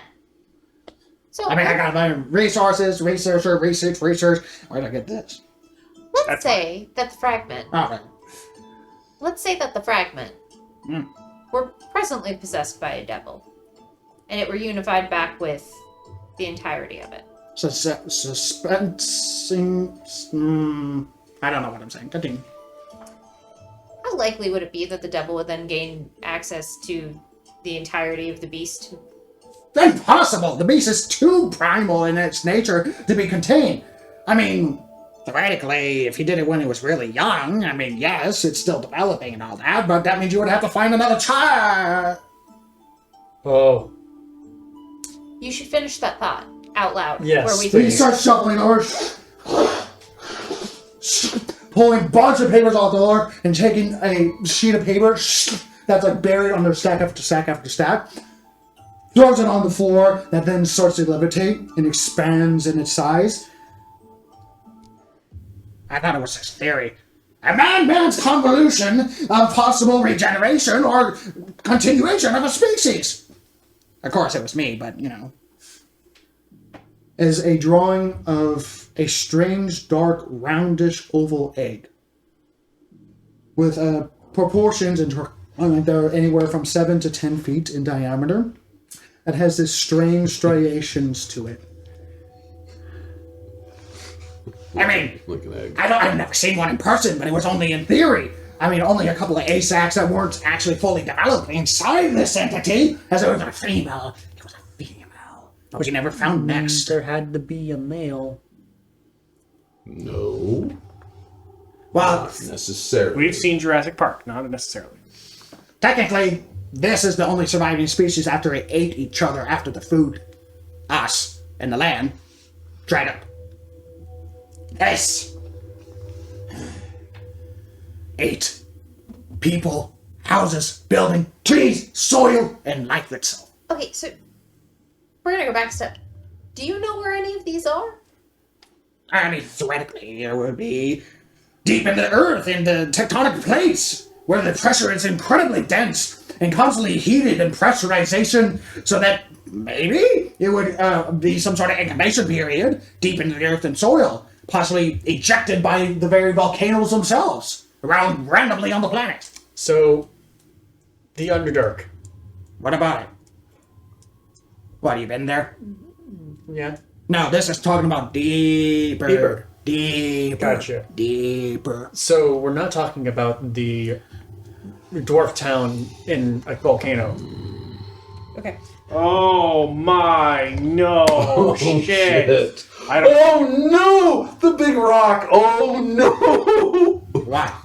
So I got my resources, research. Where did I get this? let's say that the fragment. All right. Let's say that the fragment were presently possessed by a devil, and it were unified back with the entirety of it. Suspensing. I don't know what I'm saying. Continue. How likely would it be that the devil would then gain access to the entirety of the beast? Impossible! The beast is too primal in its nature to be contained. I mean, theoretically, if he did it when he was really young, I mean, yes, it's still developing and all that, but that means you would have to find another child. Oh. You should finish that thought out loud. Yes, Where we He starts shuffling over, pulling a bunch of papers off the floor and taking a sheet of paper that's like buried under stack after stack after stack, throws it on the floor that then starts to levitate and expands in its size. I thought it was his theory. A man's convolution of possible regeneration or continuation of a species. Of course, it was me, but, you know. Is a drawing of a strange, dark, roundish oval egg. With proportions they're anywhere from 7 to 10 feet in diameter. It has this strange striations to it. I mean, Like an egg. I've never seen one in person, but it was only in theory. I mean, only a couple of ASACs that weren't actually fully developed inside this entity, as it was a female. It was a female. But we never found next. There had to be a male. No. Well, Not necessarily. We've seen Jurassic Park, not necessarily. technically, this is the only surviving species after it ate each other after the food. Us, and the land, dried up. This ate people, houses, building, trees, soil, and life itself. Okay, so we're gonna go back a step. Do you know where any of these are? I mean, theoretically, it would be deep in the earth, in the tectonic plates, where the pressure is incredibly dense and constantly heated and pressurization, so that maybe it would be some sort of incubation period deep into the earth and soil, possibly ejected by the very volcanoes themselves, around randomly on the planet. So, the Underdark. What about it? What, you been there? Yeah. No, this is talking about deeper. Deeper. Gotcha. Deeper. So we're not talking about the dwarf town in a volcano. Okay. Oh my no shit. I don't Oh no! The big rock! Oh no! Wow.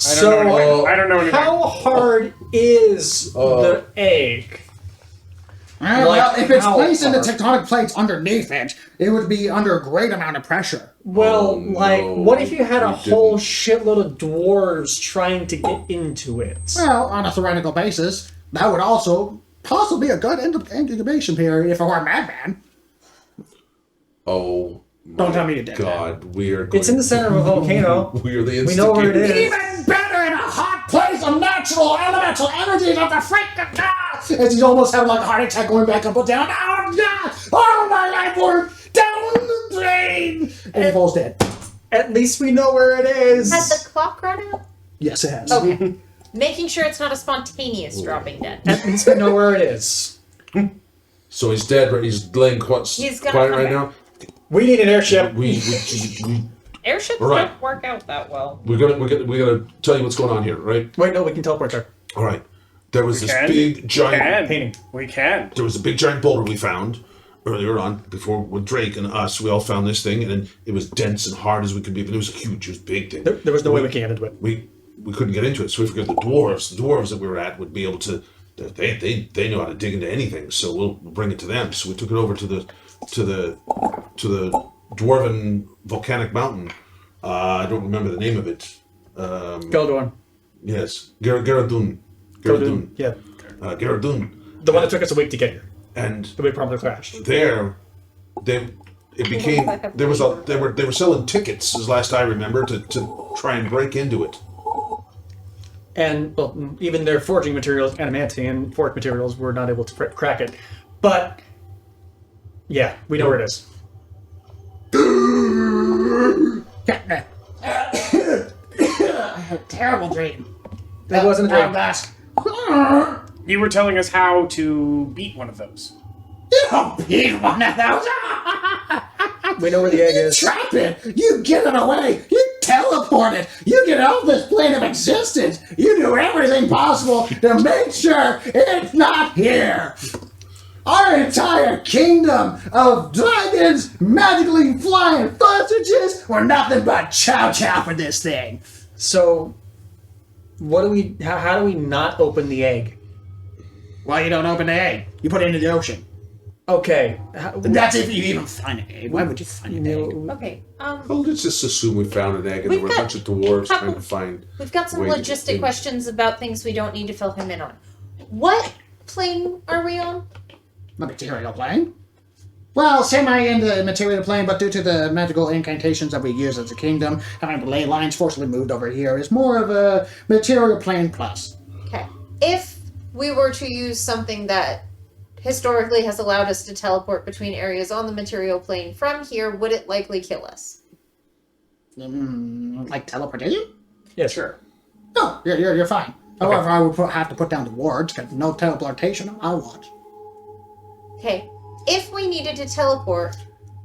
I don't know anything. How hard is the egg? Well, if it's how placed in the hard? tectonic plates underneath it, it would be under a great amount of pressure. Well, Oh, like, no, what if you had a we whole didn't. shitload of dwarves trying to get into it? Well, on a theoretical basis, that would also possibly be a good incubation period if I were a madman. Oh. Don't tell me you did God, we are going It's in the center of a volcano. We are the We know where it instigators. is. Even better in a hot place of natural elemental energies of the freaking as he's almost having like a heart attack going back up and down. Oh, God! Oh, my life work! Down the drain! And he falls dead. At least we know where it is. Has the clock run out? Yes, it has. Okay. Making sure it's not a spontaneous dropping dead. At least we know where it is. So he's dead, right? He's laying quiet He's gonna quiet come right back. now. We need an airship. We Airships Right. don't work out that well. we're gonna tell you what's going on here, right? Wait, no, we can teleport there. All right. There was this can. big giant. Painting. We can. There was a big giant boulder we found earlier on, before with Drake and us. We all found this thing, and it was dense and hard as we could be. But it was a huge, it was a big thing. There was no way we could get into it. We couldn't get into it, so we figured the dwarves that we were at would be able to. They know how to dig into anything, so we'll bring it to them. So we took it over to the dwarven volcanic mountain. I don't remember the name of it. Geldorn. Yes, Garadun. Garadun. Yeah. Garadun. The one that took us a week to get here. And The we promptly crashed. there, it became there was a they were selling tickets, as last I remember, to try and break into it. And, well, even their forging materials, adamantium forged materials, were not able to crack it. But, yeah, we know where it is. Terrible dream. That wasn't a dream. Last. You were telling us how to beat one of those. You beat one of those. We know where the egg is. Trap it. You get it away. You teleport it. You get off this plane of existence. You do everything possible to make sure it's not here. Our entire kingdom of dragons, magically flying sausages, were nothing but chow chow for this thing. So, what do we? How do we not open the egg? Well, you don't open the egg. You put it into the ocean. Okay. That's if you even find an egg. Why would you find an egg? Okay. Well, let's just assume we found an egg and We've there were a got- bunch of dwarves trying to find. We've got some Wait, logistic wait. questions about things we don't need to fill him in on. What plane are we on? The material plane? Well, semi in the material plane, but due to the magical incantations that we use as a kingdom, having the ley lines forcibly moved over here is more of a material plane plus. Okay. If we were to use something that historically has allowed us to teleport between areas on the material plane from here, would it likely kill us? Like teleportation? Yeah, sure. No, you're fine. However, I would have to put down the wards, because no teleportation on my watch. Okay. If we needed to teleport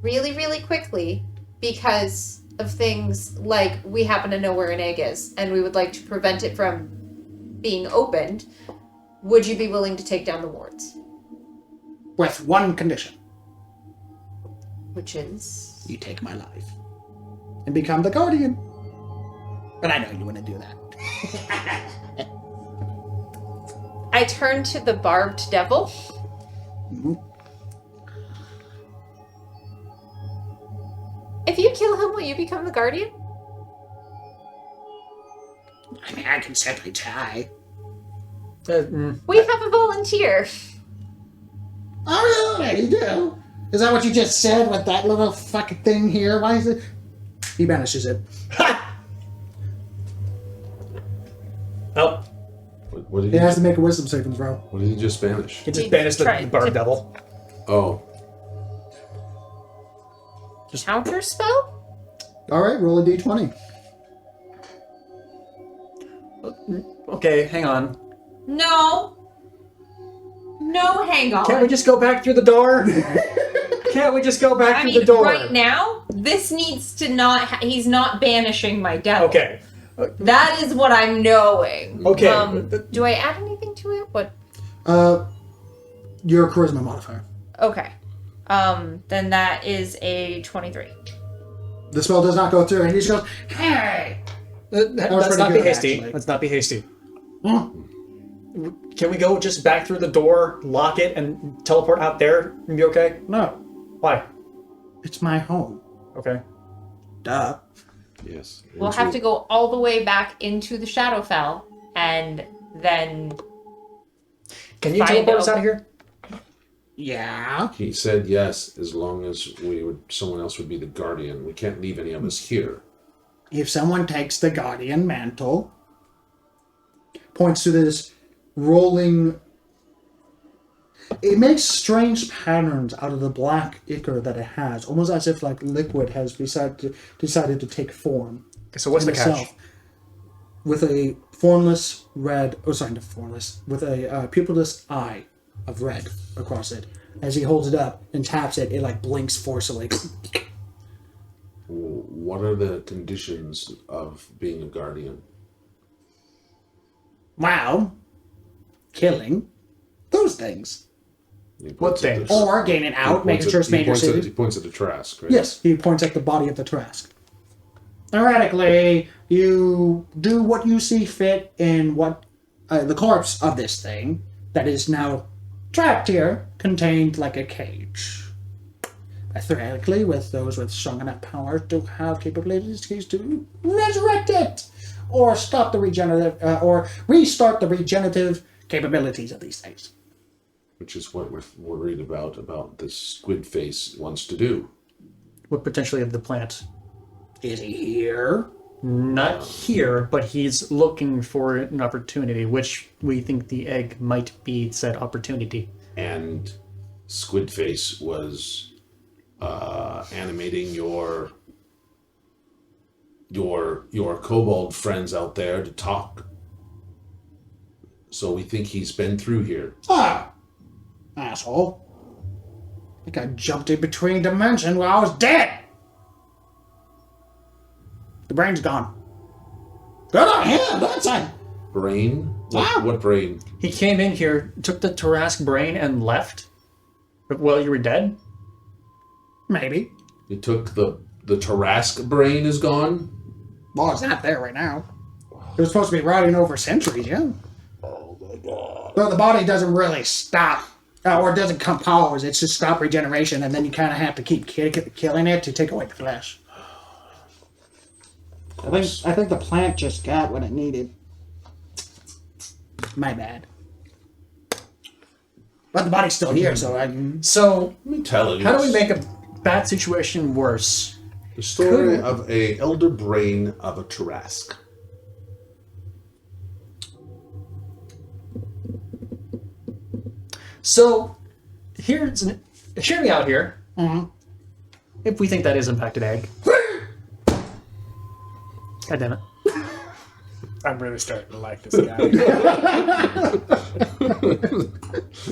really, really quickly because of things like we happen to know where an egg is and we would like to prevent it from being opened, would you be willing to take down the wards? With one condition. Which is... You take my life. And become the guardian. But I know you wouldn't do that. I turn to the barbed devil. If you kill him, will you become the guardian? I mean, I can simply try. We have a volunteer. Oh, really? You do? Is that what you just said with that little fucking thing here? Why is it? He banishes it. Oh, What did He he? has to make a wisdom saving throw. What did he just banish? he just banished the Tried bar to- devil. Oh, Counter spell? Alright, roll a d20. Okay, hang on. No. No, hang on. Can't we just go back through the door? can't we just go back I through mean, the door? right now, this needs to not. He's not banishing my devil. Okay. That is what I'm knowing. Okay. Do I add anything to it? What? Your charisma modifier. Okay. Then that is a 23. The spell does not go through, and he just goes, "Hey!" Let's pretty not be good, hasty. actually. Let's not be hasty. "Hmm, Can we go just back through the door, lock it, and teleport out there and be okay? No, Why? it's my home." Okay. Duh. Yes. We'll have to go all the way back into the Shadowfell, and then Can you Find teleport us out. out of here? Yeah. He said yes, as long as someone else would be the guardian. We can't leave any of us here. If someone takes the guardian mantle, points to this rolling. It makes strange patterns out of the black ichor that it has, almost as if like liquid has decided to take form. Okay, so what's in the catch? itself. With a formless red, not formless, with a pupilless eye of red across it. As he holds it up and taps it, it like blinks forcibly. What are the conditions of being a guardian? Wow. Killing. Those things. He What points at things? the- Or gaining he out, points making at- sure it's he made your points at- city. He points at the Trask, right? Yes, he points at the body of the Trask. Theoretically, you do what you see fit in what the corpse of this thing that is now trapped here contained like a cage. Theoretically, with those with strong enough power to have capabilities to resurrect it, or stop the regenerative, or restart the regenerative capabilities of these things. Which is what we're worried about this squid face wants to do. What potentially of the plant? Is he here? Not here, but he's looking for an opportunity, which we think the egg might be said opportunity. And squid face was animating your kobold friends out there to talk. So we think he's been through here. Ah! Asshole. I think I jumped in between dimensions while I was dead! The brain's gone. Good on him! That's it! Brain? Ah! What brain? He came in here, took the Tarask brain, and left? While you were dead? Maybe. It took the Tarask brain is gone? Well, it's not there right now. It was supposed to be rotting over centuries, yeah? Oh my god. Well, the body doesn't really stop. Or it doesn't compose. It's just stop regeneration, and then you kind of have to keep killing it to take away the flesh. I think the plant just got what it needed. My bad. But the body's still here, so I can... So, Intelligence. how do we make a bad situation worse? The story of a elder brain of a Tarask. So, hear me out here. Mhm. If we think that is impacted egg. God damn it. I'm really starting to like this guy.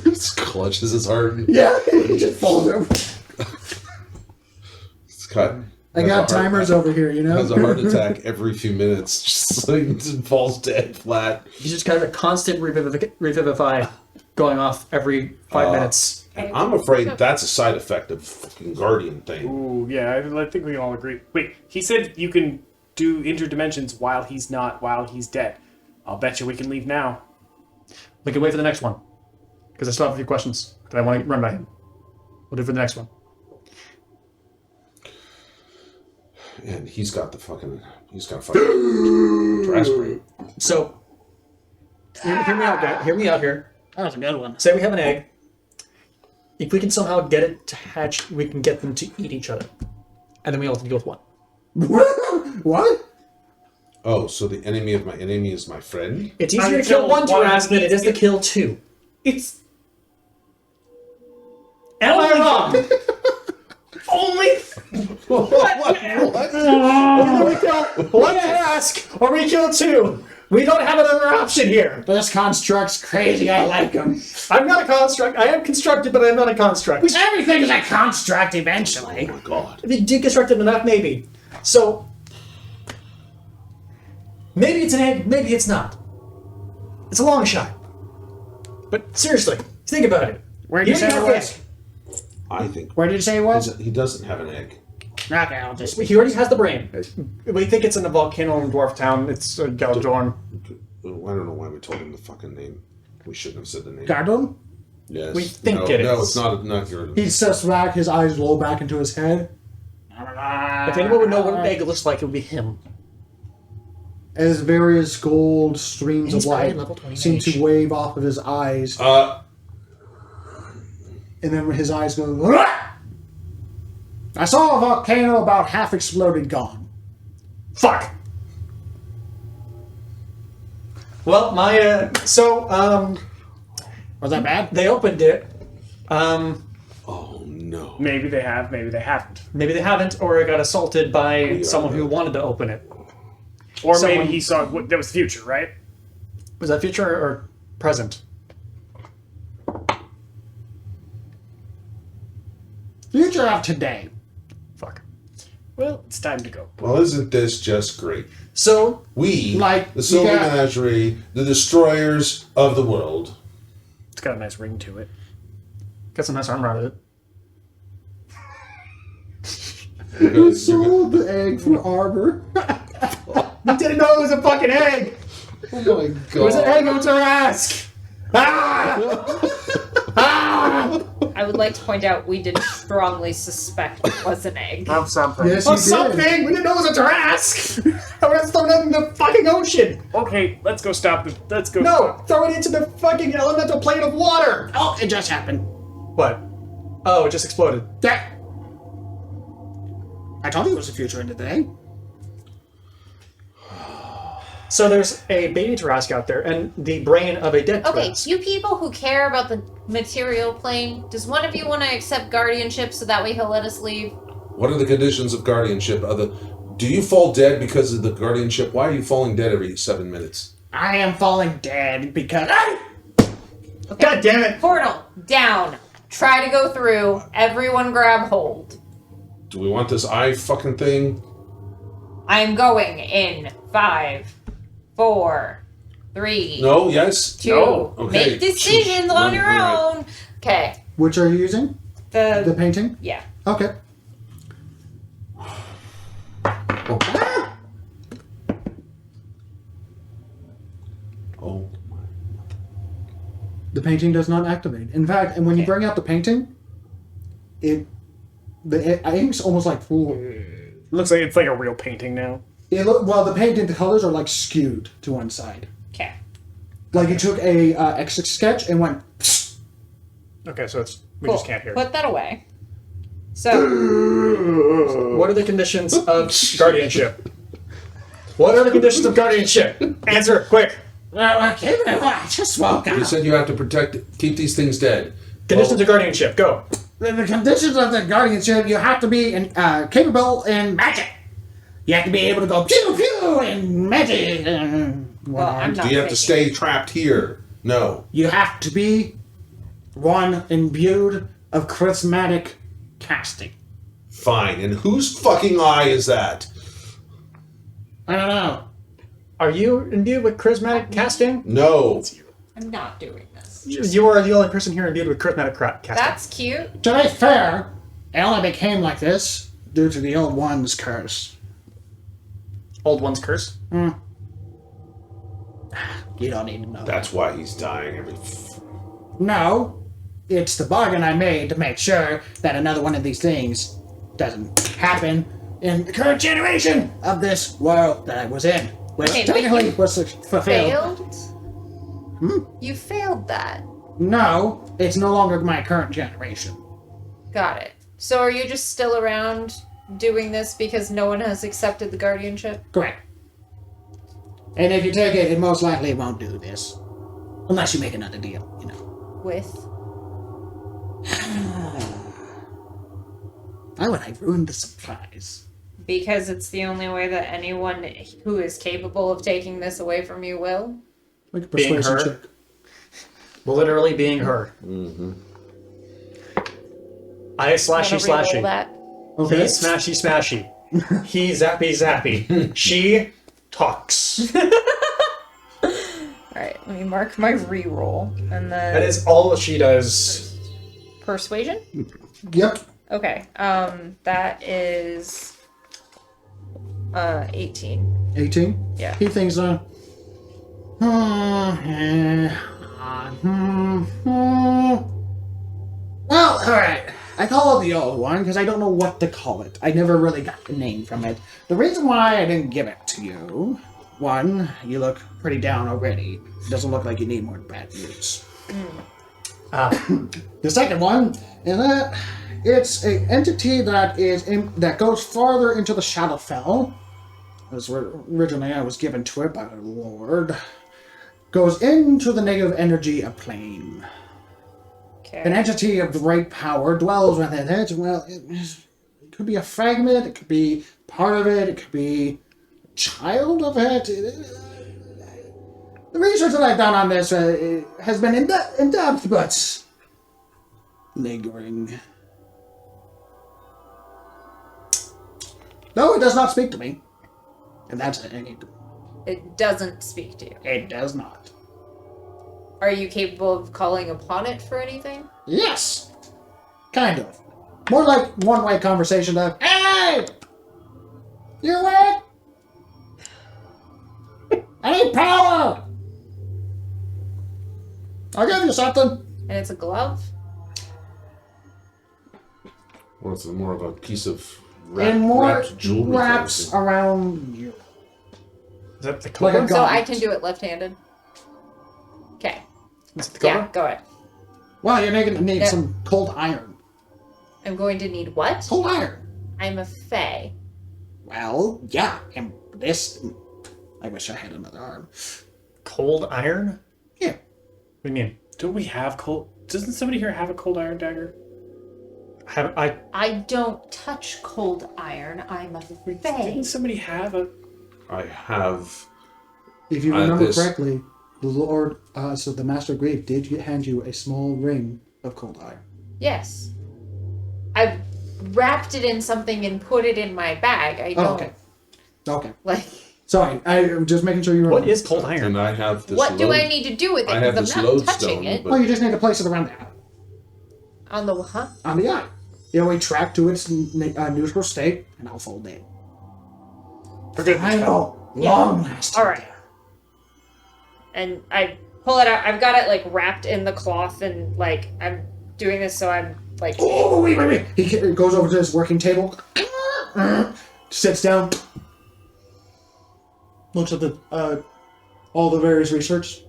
Just clutches his heart. Yeah, he just falls over. It's got, I has got a heart- timers over here, you know? Has a heart attack every few minutes. Just like falls dead flat. He's just got a constant revivify going off every 5 minutes. And I'm afraid that's a side effect of fucking Guardian thing. Ooh, yeah, I think we all agree. Wait, he said you can do interdimensions while he's dead. I'll bet you we can leave now. We can wait for the next one. Because I still have a few questions that I want to run by him. We'll do it for the next one. And he's got a fucking Tarask brain. So, hear me out, guys. Hear me out here. That was a good one. Say we have an egg. If we can somehow get it to hatch, we can get them to eat each other. And then we all have to deal with one. What? Oh, so the enemy of my enemy is my friend? It's easier to kill one Tarask than it is to kill two. It's Am I wrong? only What? Either we kill one Tarask or we kill two. We don't have another option here. This construct's crazy. I like him. I'm not a construct. I am constructed, but I'm not a construct. Everything is a construct eventually. Oh my god. If you deconstruct it enough, maybe. So, maybe it's an egg, maybe it's not. It's a long shot. But seriously, think about it. Where did you say it was? I think Where did you say it was? he doesn't have an egg. Okay, I'll just. He already has the brain. We think it's in a volcano in Dwarf Town. It's Galdorn. I don't know why we told him the fucking name. We shouldn't have said the name. Gardon? Yes. We think no, it No, is. it's not your. He steps back, his eyes roll back into his head. If anyone would know what an egg looks like, it would be him. As various gold streams of He's probably light level 20 seem mage. to wave off of his eyes, Uh, and then his eyes go. "Rah!" I saw a volcano about half exploded, gone. Fuck! Well, Was that bad? they opened it. oh no. Maybe they have, maybe they haven't. Maybe they haven't, or it got assaulted by someone who wanted to open it. Or Someone- maybe he saw that was future, right? Was that future or present? Future of today. Fuck. Well, it's time to go. Well, isn't this just great? So, We, Like, the Silver you got- Menagerie, the destroyers of the world. It's got a nice ring to it. got some nice armor out of it. Who sold the egg for armor? You didn't know it was a fucking egg! Oh my god. It was an egg on her ass! Ah! Ah! I would like to point out we did strongly suspect it was an egg. Of something. Yes, Or you did. something! We didn't know it was a Tarrasque! I would have thrown it in the fucking ocean! Okay, let's go stop the. Let's go. No! Throw it into the fucking elemental plane of water! Oh, it just happened. What? Oh, it just exploded. Yeah. I told you it was the future of today. So there's a baby Tarrasque out there, and the brain of a dead Okay, Tarrasque. you people who care about the material plane, does one of you want to accept guardianship so that way he'll let us leave? What are the conditions of guardianship? Do you fall dead because of the guardianship? Why are you falling dead every 7 minutes? I am falling dead because. God damn it! Portal, down. Try to go through. Everyone grab hold. Do we want this eye fucking thing? I'm going in 5, 4, 3, No, yes? 2. No? Okay. Make decisions on your Right. own. Okay. Which are you using? The The painting? yeah. Okay. Oh. The painting does not activate. In fact, and when you Okay. bring out the painting, the ink's almost like full. Looks like it's like a real painting now. Well, the painting, the colors are like skewed to one side. Okay. Like you took a X sketch and went. Okay, so it's we Cool. just can't hear. Put that away. So, What are the conditions of guardianship? What are the conditions of guardianship? Answer, quick! Okay, I just woke You up. said you have to keep these things dead. Conditions of guardianship, go! The conditions of the guardianship, you have to be capable in magic. You have to be able to go pew pew in magic. well, I'm not Do you have to thinking. stay trapped here? No. You have to be one imbued of charismatic casting. Fine. And whose fucking eye is that? I don't know. Are you imbued with charismatic casting? No. I'm not doing this. You are the only person here imbued with charismatic casting. That's cute. To be fair, it only became like this due to the old one's curse. Old one's curse. You don't need to know. That's why he's dying every. No, it's the bargain I made to make sure that another one of these things doesn't happen in the current generation of this world that I was in, which Okay, but technically you was fulfilled. Failed? You failed that. No, it's no longer my current generation. Got it. So are you just still around doing this because no one has accepted the guardianship? Correct. And if you take it, it most likely won't do this. Unless you make another deal, you know. With? Why would I ruin the surprise? Because it's the only way that anyone who is capable of taking this away from you will. Like a Being persuasion her. check. Literally being her. Mm-hmm. I slashy Wanna re-roll slashy. that? Okay. He smashy smashy. He zappy zappy. She talks. Alright, let me mark my reroll. And then That is all she does. persuasion? Yep. Okay. That is 18. 18. Yeah. He thinks, well, alright. I call it the old one because I don't know what to call it. I never really got the name from it. The reason why I didn't give it to you, one, you look pretty down already. It doesn't look like you need more bad news. The second one is that it's an entity that that goes farther into the Shadowfell. As originally I was given to it by the Lord. Goes into the negative energy of plane. Okay. An entity of great power dwells within it. Well, it could be a fragment, it could be part of it, it could be a child of it. The research that I've done on this has been in depth, but lingering. No, it does not speak to me. And that's it. It doesn't speak to you. It does not. Are you capable of calling upon it for anything? Yes! Kind of. More like one-way conversation of, hey! You awake? I need power! I'll give you something. And it's a glove? Or it's more of a piece of And more wrapped jewelry. wraps around you. Is that the Like cobra? a So gauntlet. I can do it left-handed. Okay. Is it the cobra? Yeah, go ahead. Well, you're going to need Yeah. some cold iron. I'm going to need what? Cold iron. I'm a fae. Well, yeah. And this... I wish I had another arm. Cold iron? Yeah. What do you mean? Don't we have cold? Doesn't somebody here have a cold iron dagger? I don't touch cold iron. I'm a fae. Didn't somebody have a? I have. If you remember this- correctly, the Lord, so the Master Grief did hand you a small ring of cold iron. Yes. I've wrapped it in something and put it in my bag. I don't Oh, okay. Okay. like. Sorry, I'm just making sure you remember. What is cold iron? And I have this. What do load- I need to do with it? I have Because this I'm not touching lodestone, it. but Well, you just need to place it around the eye. On the On the eye. You know, we track to its neutral state, and I'll fold in. For good. Final, long lasting. All right. And I pull it out. I've got it like wrapped in the cloth, and like I'm doing this so I'm like. Oh, wait. He goes over to his working table, sits down, looks at the all the various research.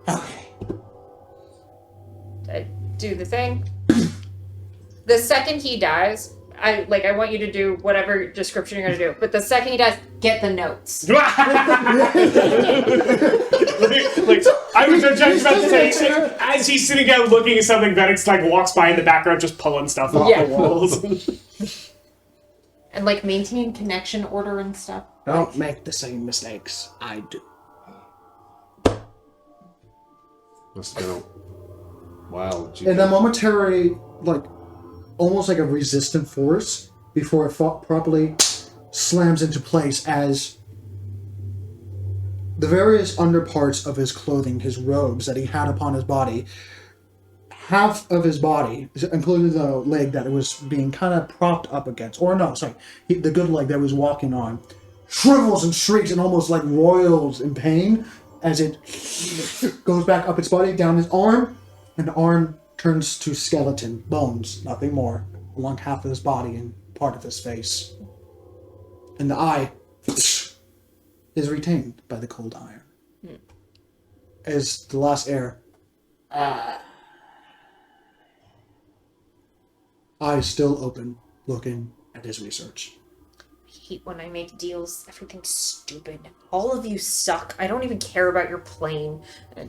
Okay. I do the thing. The second he dies, I want you to do whatever description you're gonna do. But the second he dies, get the notes. like I was just about to say, as he's sitting down looking at something, Venix like walks by in the background, just pulling stuff off Yeah. the walls. and like maintain connection order and stuff. Don't make the same mistakes I do. Must have been a wild. And a momentary, like, almost like a resistant force before it properly slams into place as the various underparts of his clothing, his robes that he had upon his body, half of his body, including the leg that it was being kind of propped up against, or no, sorry, the good leg that he was walking on, shrivels and shrieks and almost like roils in pain as it goes back up its body, down his arm, and the arm turns to skeleton, bones, nothing more, along half of his body and part of his face. And the eye is retained by the cold iron. As the last air, eyes still open, looking at his research. I hate when I make deals. Everything's stupid. All of you suck. I don't even care about your plane. At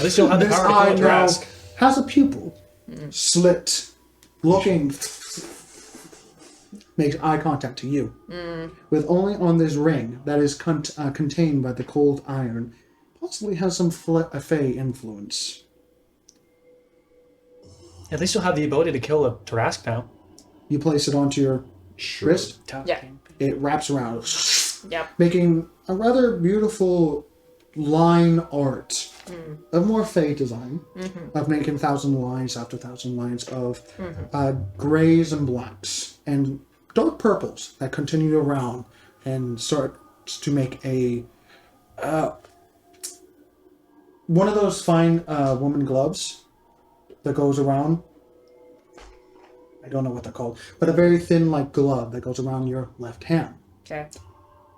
least you'll have the This power to eye pull a now Trask. has a pupil slit looking, makes eye contact to you. With only on this ring that is contained by the cold iron, possibly has some Fey influence. At least you'll have the ability to kill a Tarask now. You place it onto your wrist. Yeah. It wraps around, Yep. making a rather beautiful line art. A more Fey design of making 1,000 lines after 1,000 lines of grays and blacks and dark purples that continue around and start to make a one of those fine woman gloves that goes around. I don't know what they're called, but a very thin like glove that goes around your left hand. Okay.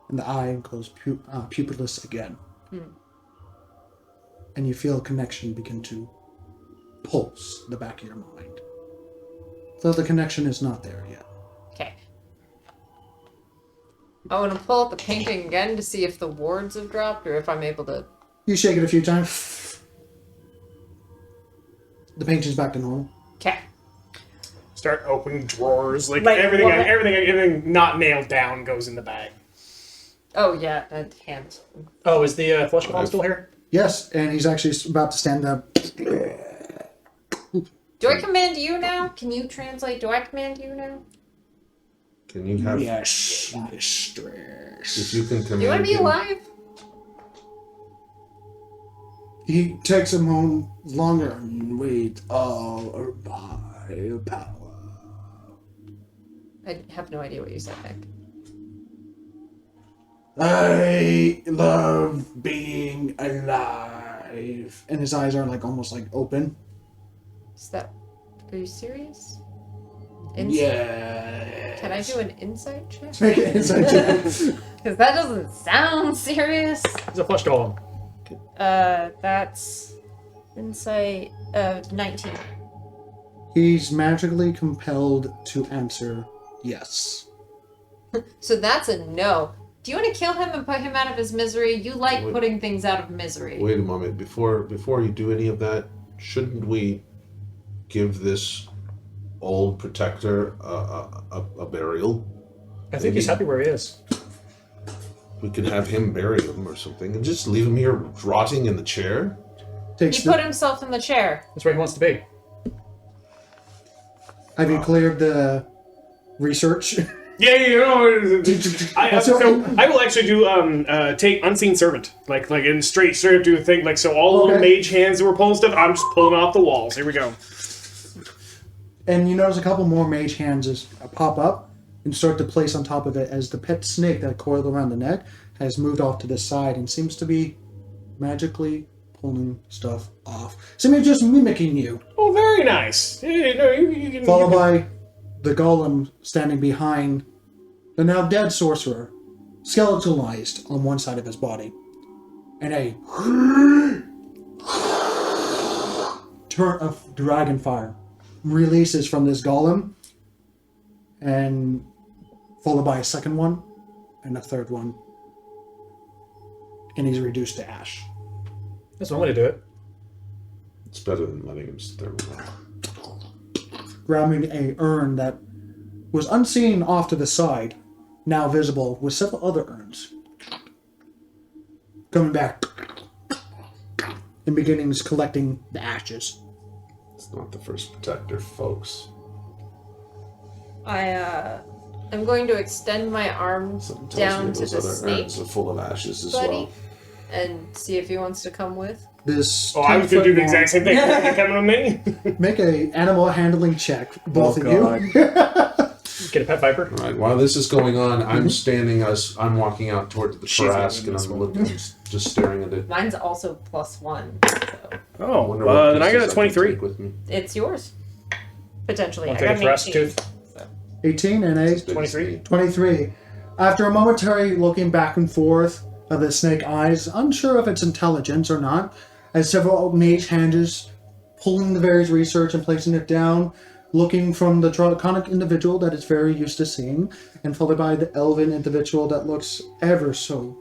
And the eye goes pupilless again. And you feel a connection begin to pulse in the back of your mind. Though the connection is not there yet. Okay. I want to pull out the painting again to see if the wards have dropped or if I'm able to. You shake it a few times. The painting's back to normal. Okay. Start opening drawers, like Like, everything not nailed down goes in the bag. Oh yeah, that hand. Oh, is the flesh golem still here? Yes, and he's actually about to stand up. Do I command you now? Can you translate? Do I command you now? Can you have... Yes, mistress. If you can command Do you want to be him- alive? He takes a moment longer and wait all of my power. I have no idea what you said, Nick. I love being alive. And his eyes are like almost like open. Is that? Are you serious? Yeah. Can I do an insight check? Make it inside check. Because that doesn't sound serious. It's a flesh golem. That's insight 19. He's magically compelled to answer yes. So that's a no. Do you want to kill him and put him out of his misery? You like Wait. putting things out of misery. Wait a moment. Before you do any of that, shouldn't we give this old protector a burial? I think he's happy where he is. We could have him bury him or something and just leave him here rotting in the chair. Takes He put himself in the chair. That's where he wants to be. Have you cleared the research? Yeah, you know. So- I will actually do take unseen servant, like and straight up do a thing like so. All the little Okay. mage hands that were pulling stuff, I'm just pulling off the walls. Here we go. And you notice a couple more mage hands just pop up and start to place on top of it as the pet snake that coiled around the neck has moved off to the side and seems to be magically pulling stuff off. Seeming just mimicking you. Oh, very nice. Yeah, no, you can. Followed by the golem standing behind the now dead sorcerer, skeletalized on one side of his body. And a turn of dragon fire releases from this golem, and followed by a second one and a third one. And he's reduced to ash. That's one way to do it. It's better than letting him sit there. Grabbing a urn that was unseen off to the side, now visible with several other urns. Coming back and beginnings collecting the ashes. It's not the first protector, folks. I'm going to extend my arm Something tells down me to those the other snake urns are full of ashes as buddy well. and see if he wants to come with. This Oh, I was gonna do the 10-foot exact same thing. You coming with me? Make a animal handling check, both of you. Get a pet viper. All right. While this is going on, I'm standing. I'm walking out towards the She's Tarask, in and this I'm one. looking, just staring at it. Mine's also +1, so I Oh, wonder what then I got pieces a can 23. take with me. it's yours. Potentially. I'll I take got a an Tarask 18. tooth. 18 and a 23. 23. After a momentary looking back and forth of the snake eyes, unsure of its intelligence or not, as several mage hands pulling the various research and placing it down, looking from the draconic individual that is very used to seeing, and followed by the elven individual that looks ever so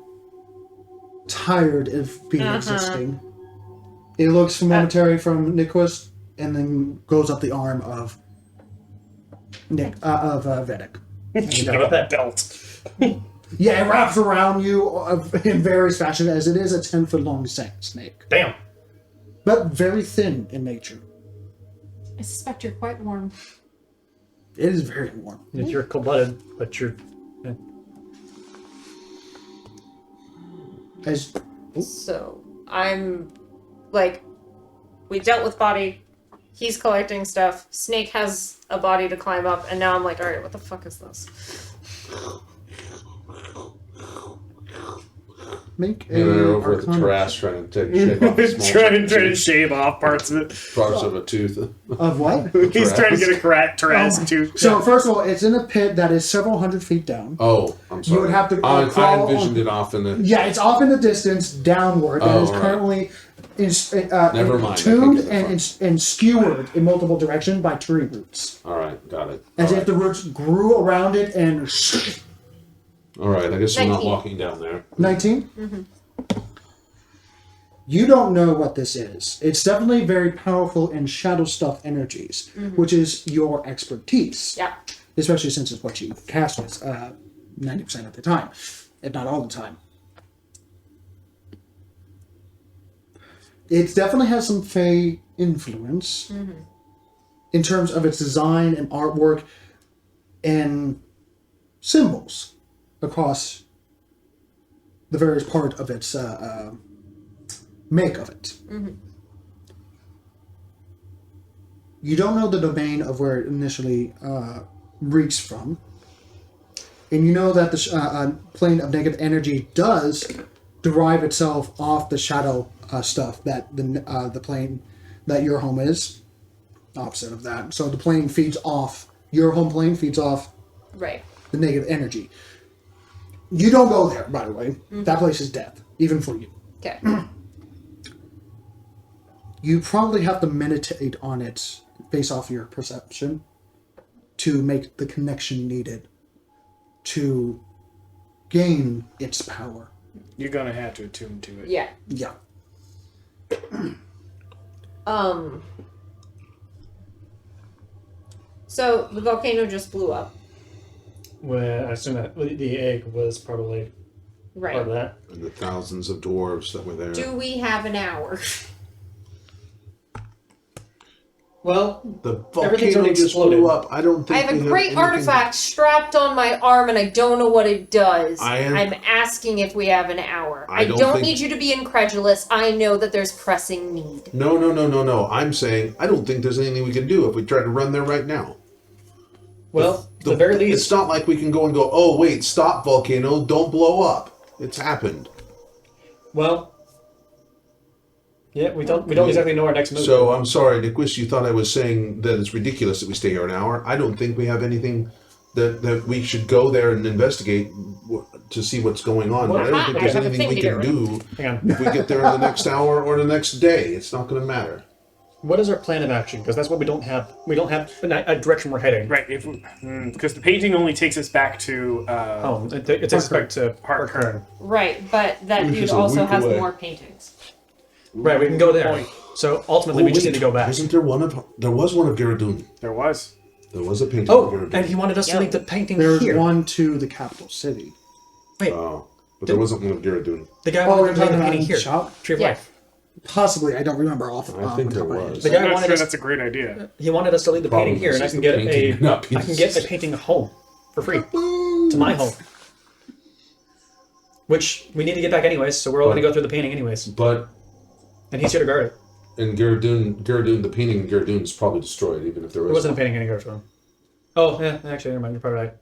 tired of being existing. It looks momentary from Nicholas and then goes up the arm of Vedic. You got that belt. Yeah, it wraps around you in various fashions, as it is a 10-foot-long snake. Damn. But very thin in nature. I suspect you're quite warm. It is very warm. You're cold-blooded, but you're... As So I'm like, we dealt with body. He's collecting stuff. Snake has a body to climb up, and now I'm like, all right, what the fuck is this? make And they're over at the Arcana terrace trying to take shape off the small trying section to shave off parts of it. parts of a tooth. of what? He's trying to get a Taraz tooth. So first of all, it's in a pit that is several hundred feet down. Oh, I'm sorry. You would have to I crawl envisioned on- it off in the. Yeah, it's off in the distance, downward. That Oh, is all right. currently Never mind, I tuned think it's and skewered in multiple directions by tree roots. All right, got it. As All if the roots grew around it and... right, I guess we're not 19. walking down there. 19? Mm-hmm. You don't know what this is. It's definitely very powerful in shadow stuff energies, which is your expertise. Yeah. Especially since it's what you cast with 90% of the time, if not all the time. It definitely has some Fey influence in terms of its design and artwork and symbols across the various part of its make of it. You don't know the domain of where it initially reeks from, and you know that the plane of negative energy does derive itself off the shadow stuff that the plane that your home is. Opposite of that. So the plane feeds off, your home plane feeds off Right. the negative energy. You don't go there, by the way. That place is death, even for you. Okay. You probably have to meditate on it based off your perception to make the connection needed to gain its power. You're gonna have to attune to it. Yeah. Yeah. So the volcano just blew up. Well, I assume that the egg was probably part of Right. that. And the thousands of dwarves that were there. Do we have an hour? Well, The Everything's volcano already just exploded. blew up. I don't think I have we a great anything- artifact strapped on my arm and I don't know what it does. I am- I'm asking if we have an hour. I I don't don't think- need you to be incredulous. I know that there's pressing need. No. I'm saying I don't think there's anything we can do if we try to run there right now. well, at the very It's least, not like we can go and go, oh, wait, stop, volcano, don't blow up. It's happened. well, yeah, we don't exactly know our next move. So I'm sorry, Niquist, you thought I was saying that it's ridiculous that we stay here an hour. I don't think we have anything that we should go there and investigate to see what's going on. Well, I don't think I there's have a anything thing we to can get rid do Hang on. if we get there in the next hour or the next day. It's not going to matter. What is our plan of action? Because that's what we don't have. We don't have a direction we're heading. Right, because the painting only takes us back to Oh, it takes us back to Parkern. Right, but that Which dude is a also week has away. more paintings. Right, we can go there. Point. So ultimately, we just need to go back. Isn't there one of? There was one of Garadun. there was. There was a painting Oh, of Garadun. and he wanted us to Yep. leave the painting There's here. one to the capital city. Wait, Oh, but there wasn't one of Garadun. the guy Oh, wanted you're to leave the talking painting about here. shop? Tree of Yeah. Life. Possibly, I don't remember off. I think the top there of my was. The head. guy I'm not wanted sure us. that's a great idea. He wanted us to leave the painting Problem here, is and I it's can the get painting, not I can get a pieces. painting home for free to my home. Which we need to get back anyways, so we're all going to go through the painting anyways, But and he's here to guard it. in Garadun, the painting in Garadun is probably destroyed, even if there was. It wasn't a painting any guards for him. Oh, yeah, actually, never mind. You're probably right.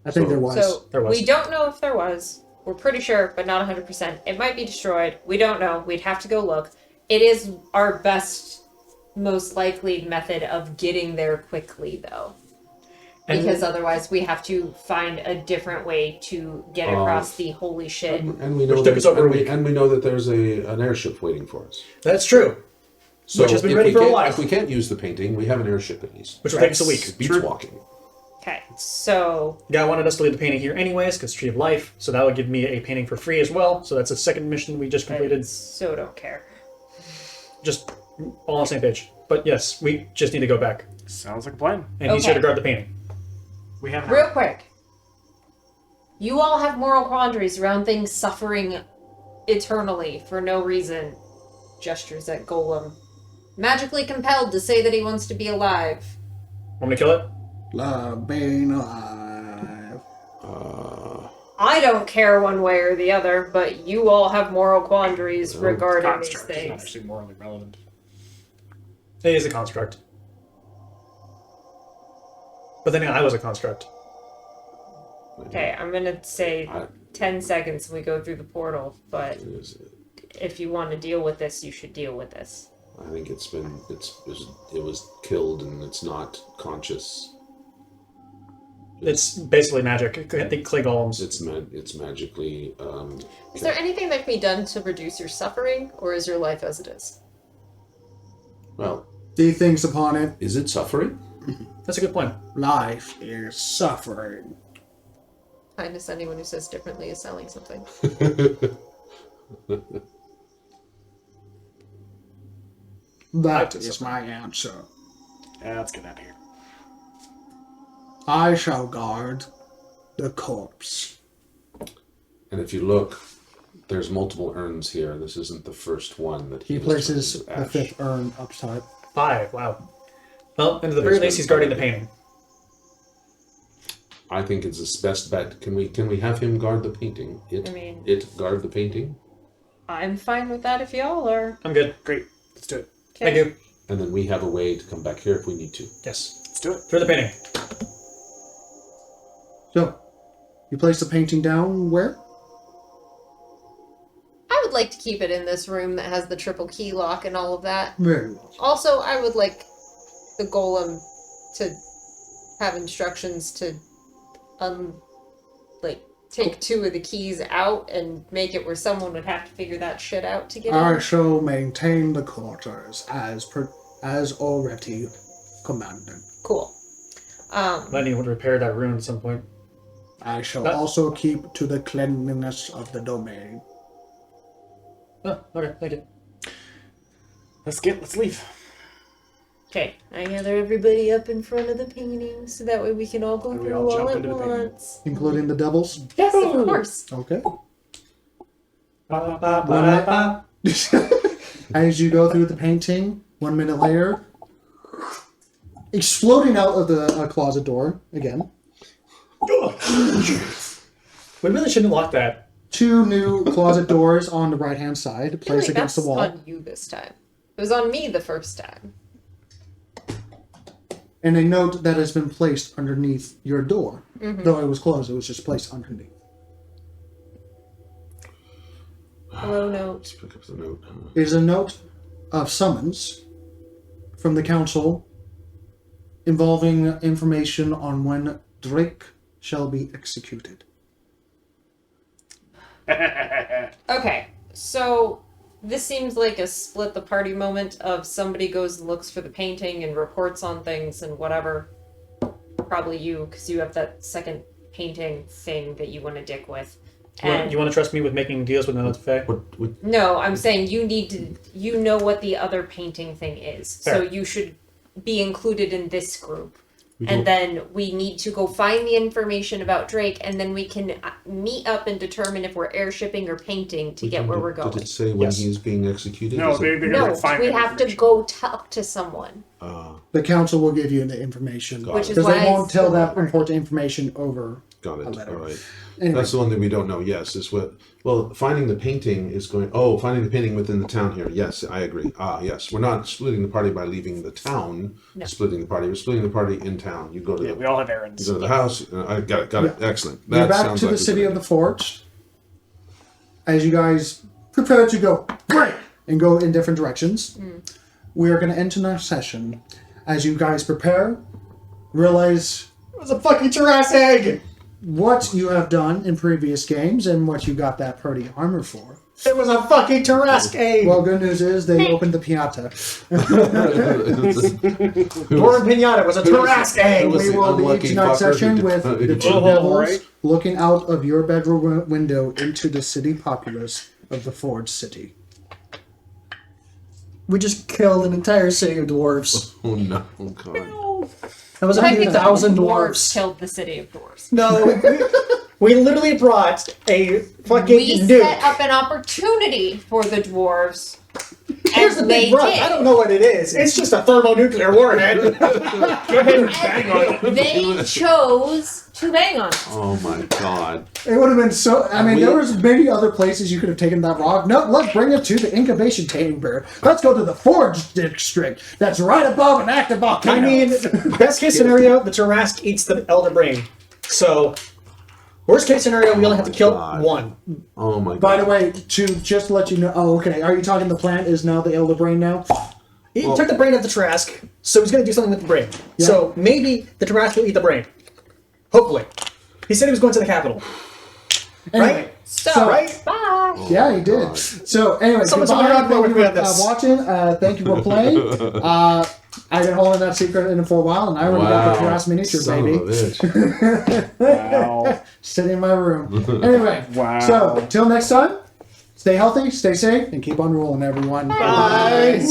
I think So- there was. So There was. we don't know if there was. We're pretty sure, but not 100%. It might be destroyed. We don't know. We'd have to go look. It is our best, most likely method of getting there quickly, though. And- Because otherwise we have to find a different way to get across the holy shit. And we know Which took that, us over a and, we, week. and we know that there's an airship waiting for us. That's true. So Which has been if ready we for a can't- while. If we can't use the painting, we have an airship at least. Which will take us a week. It beats True. walking. Okay, so The guy wanted us to leave the painting here anyways, because Tree of Life, so that would give me a painting for free as well. So that's a second mission we just I completed. so don't care. Just all on the same page. But yes, we just need to go back. Sounds like a plan. And he's here to Okay. guard the painting. We have Real quick. You all have moral quandaries around things suffering eternally for no reason. Gestures at Golem. Magically compelled to say that he wants to be alive. Want me to kill it? Love being alive. I don't care one way or the other, but you all have moral quandaries regarding these Construct is not things. actually morally relevant. It is a construct. But then I was a construct. Okay, I'm gonna say 10 seconds when we go through the portal, but if you want to deal with this, you should deal with this. I think it was killed and it's not conscious. It's basically magic. I think clay golems. It's magically. Is there anything that can be done to reduce your suffering, or is your life as it is? Well, He thinks upon it. is it suffering? That's a good point. Life is suffering. Kindness, anyone who says differently is selling something. That is my answer. Yeah, let's get out of here. I shall guard the corpse. And if you look, there's multiple urns here. This isn't the first one that He has places turned the into ash. fifth urn up top. 5. Wow. Well, and at the very least, he's guarding the painting. I think it's his best bet. Can we have him guard the painting? It guard the painting, I'm fine with that if y'all are. I'm good. Great. Let's do it. Okay. Thank you. and then we have a way to come back here if we need to. Yes. Let's do it. Through the painting. So, you place the painting down where? I would like to keep it in this room that has the triple key lock and all of that. Very well. Also, I would like the golem to have instructions to take 2 of the keys out and make it where someone would have to figure that shit out to get I in. shall maintain the quarters as already commanded. Cool. Might need to repair that ruin at some point. I shall also keep to the cleanliness of the domain. Oh, okay, thank you. Let's leave. Okay, I gather everybody up in front of the painting so that way we can all go And we through all all jump at into the painting. once. Including the devils? Yes, of course. Okay. Ba-ba-ba-ba-ba. As you go through the painting, 1 minute later, exploding out of the closet door again. We really shouldn't lock that. 2 new closet doors on the right-hand side, placed Really, against the that's wall. on you this time. It was on me the first time. And a note that has been placed underneath your door. Though it was closed, it was just placed underneath. Hello, note. Let's pick up the note. It is a note of summons from the council involving information on when Drake shall be executed. Okay, so this seems like a split the party moment of somebody goes and looks for the painting and reports on things and whatever. Probably you, because you have that second painting thing that you want to dick with. And You want to trust me with making deals with another fae? What no, I'm saying you know what the other painting thing is. So Fair. you should be included in this group. we And don't- then we need to go find the information about Drake, and then we can meet up and determine if we're airshipping or painting to we get don't- where we're going. Did it say when Yes. he's being executed? No, Is it- they're gonna No, find we that have to information. go talk to someone. The council will give you the information. Got Which it. is Because why they I won't tell still that work. important information over. Got a it. letter. All right. Anyway, That's the one that we don't know. Yes, is what. Well, finding the painting is going. Oh, finding the painting within the town here. Yes, I agree. Yes, we're not splitting the party by leaving the town. No. Splitting the party. We're splitting the party in town. You go to Yeah, the. we all have You errands. go to the house. I got it. Got it. Excellent. you're That back sounds to like the a city good of the Forge. As you guys prepare to go break and go in different directions, we are going to enter our session. As you guys prepare, realize It was a fucking giraffe's egg! what you have done in previous games and what you got that party armor for. It was a fucking Tarrasque egg! Well, good news is they opened the piata. Dormant Pinata was a Tarrasque egg! was We the will unlucky begin our fucker session who with did- the two Oh, devils right. looking out of your bedroom window into the city populace of the Forge City. We just killed an entire city of dwarves. Oh no! Oh god! That was a Might few be the thousand dwarves dwarves. killed the city of dwarves. No, we literally brought a fucking We nuke. set up an opportunity for the dwarves. Here's the and they big rub. did. I don't know what it is. It's just a thermonuclear warhead. Go ahead and bang on it. They chose to bang on it. Oh my god. It would have been so. I mean, We- there was many other places you could have taken that rock. No, let's bring it to the incubation chamber. Let's go to the forge district. That's right above an active volcano. I mean, best case scenario, the Tarrasque eats the Elder Brain. So, worst case scenario, we only have to kill God. one. Oh my god. by the way, to just let you know. Oh, okay. Are you talking the plant is now the elder brain now? He Well- took the brain of the Tarrasque, so he's going to do something with the brain. Yeah. So, maybe the Tarrasque will eat the brain. Hopefully. He said he was going to the capital. Anyway, Right? So, Right? bye. yeah, he did. God. So, anyway, Someone's goodbye. on the road Thank you with for this. watching. Thank you for playing. I've been holding that secret in for a while, and I already got the Terrace miniature, Son baby. of a bitch. Wow. Sitting in my room. Anyway, Wow. so till next time, stay healthy, stay safe, and keep on rolling, everyone. Bye.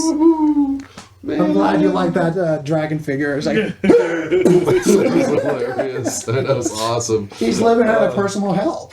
I'm glad you like that dragon figure. It's like That was hilarious. That was awesome. he's living at a personal hell.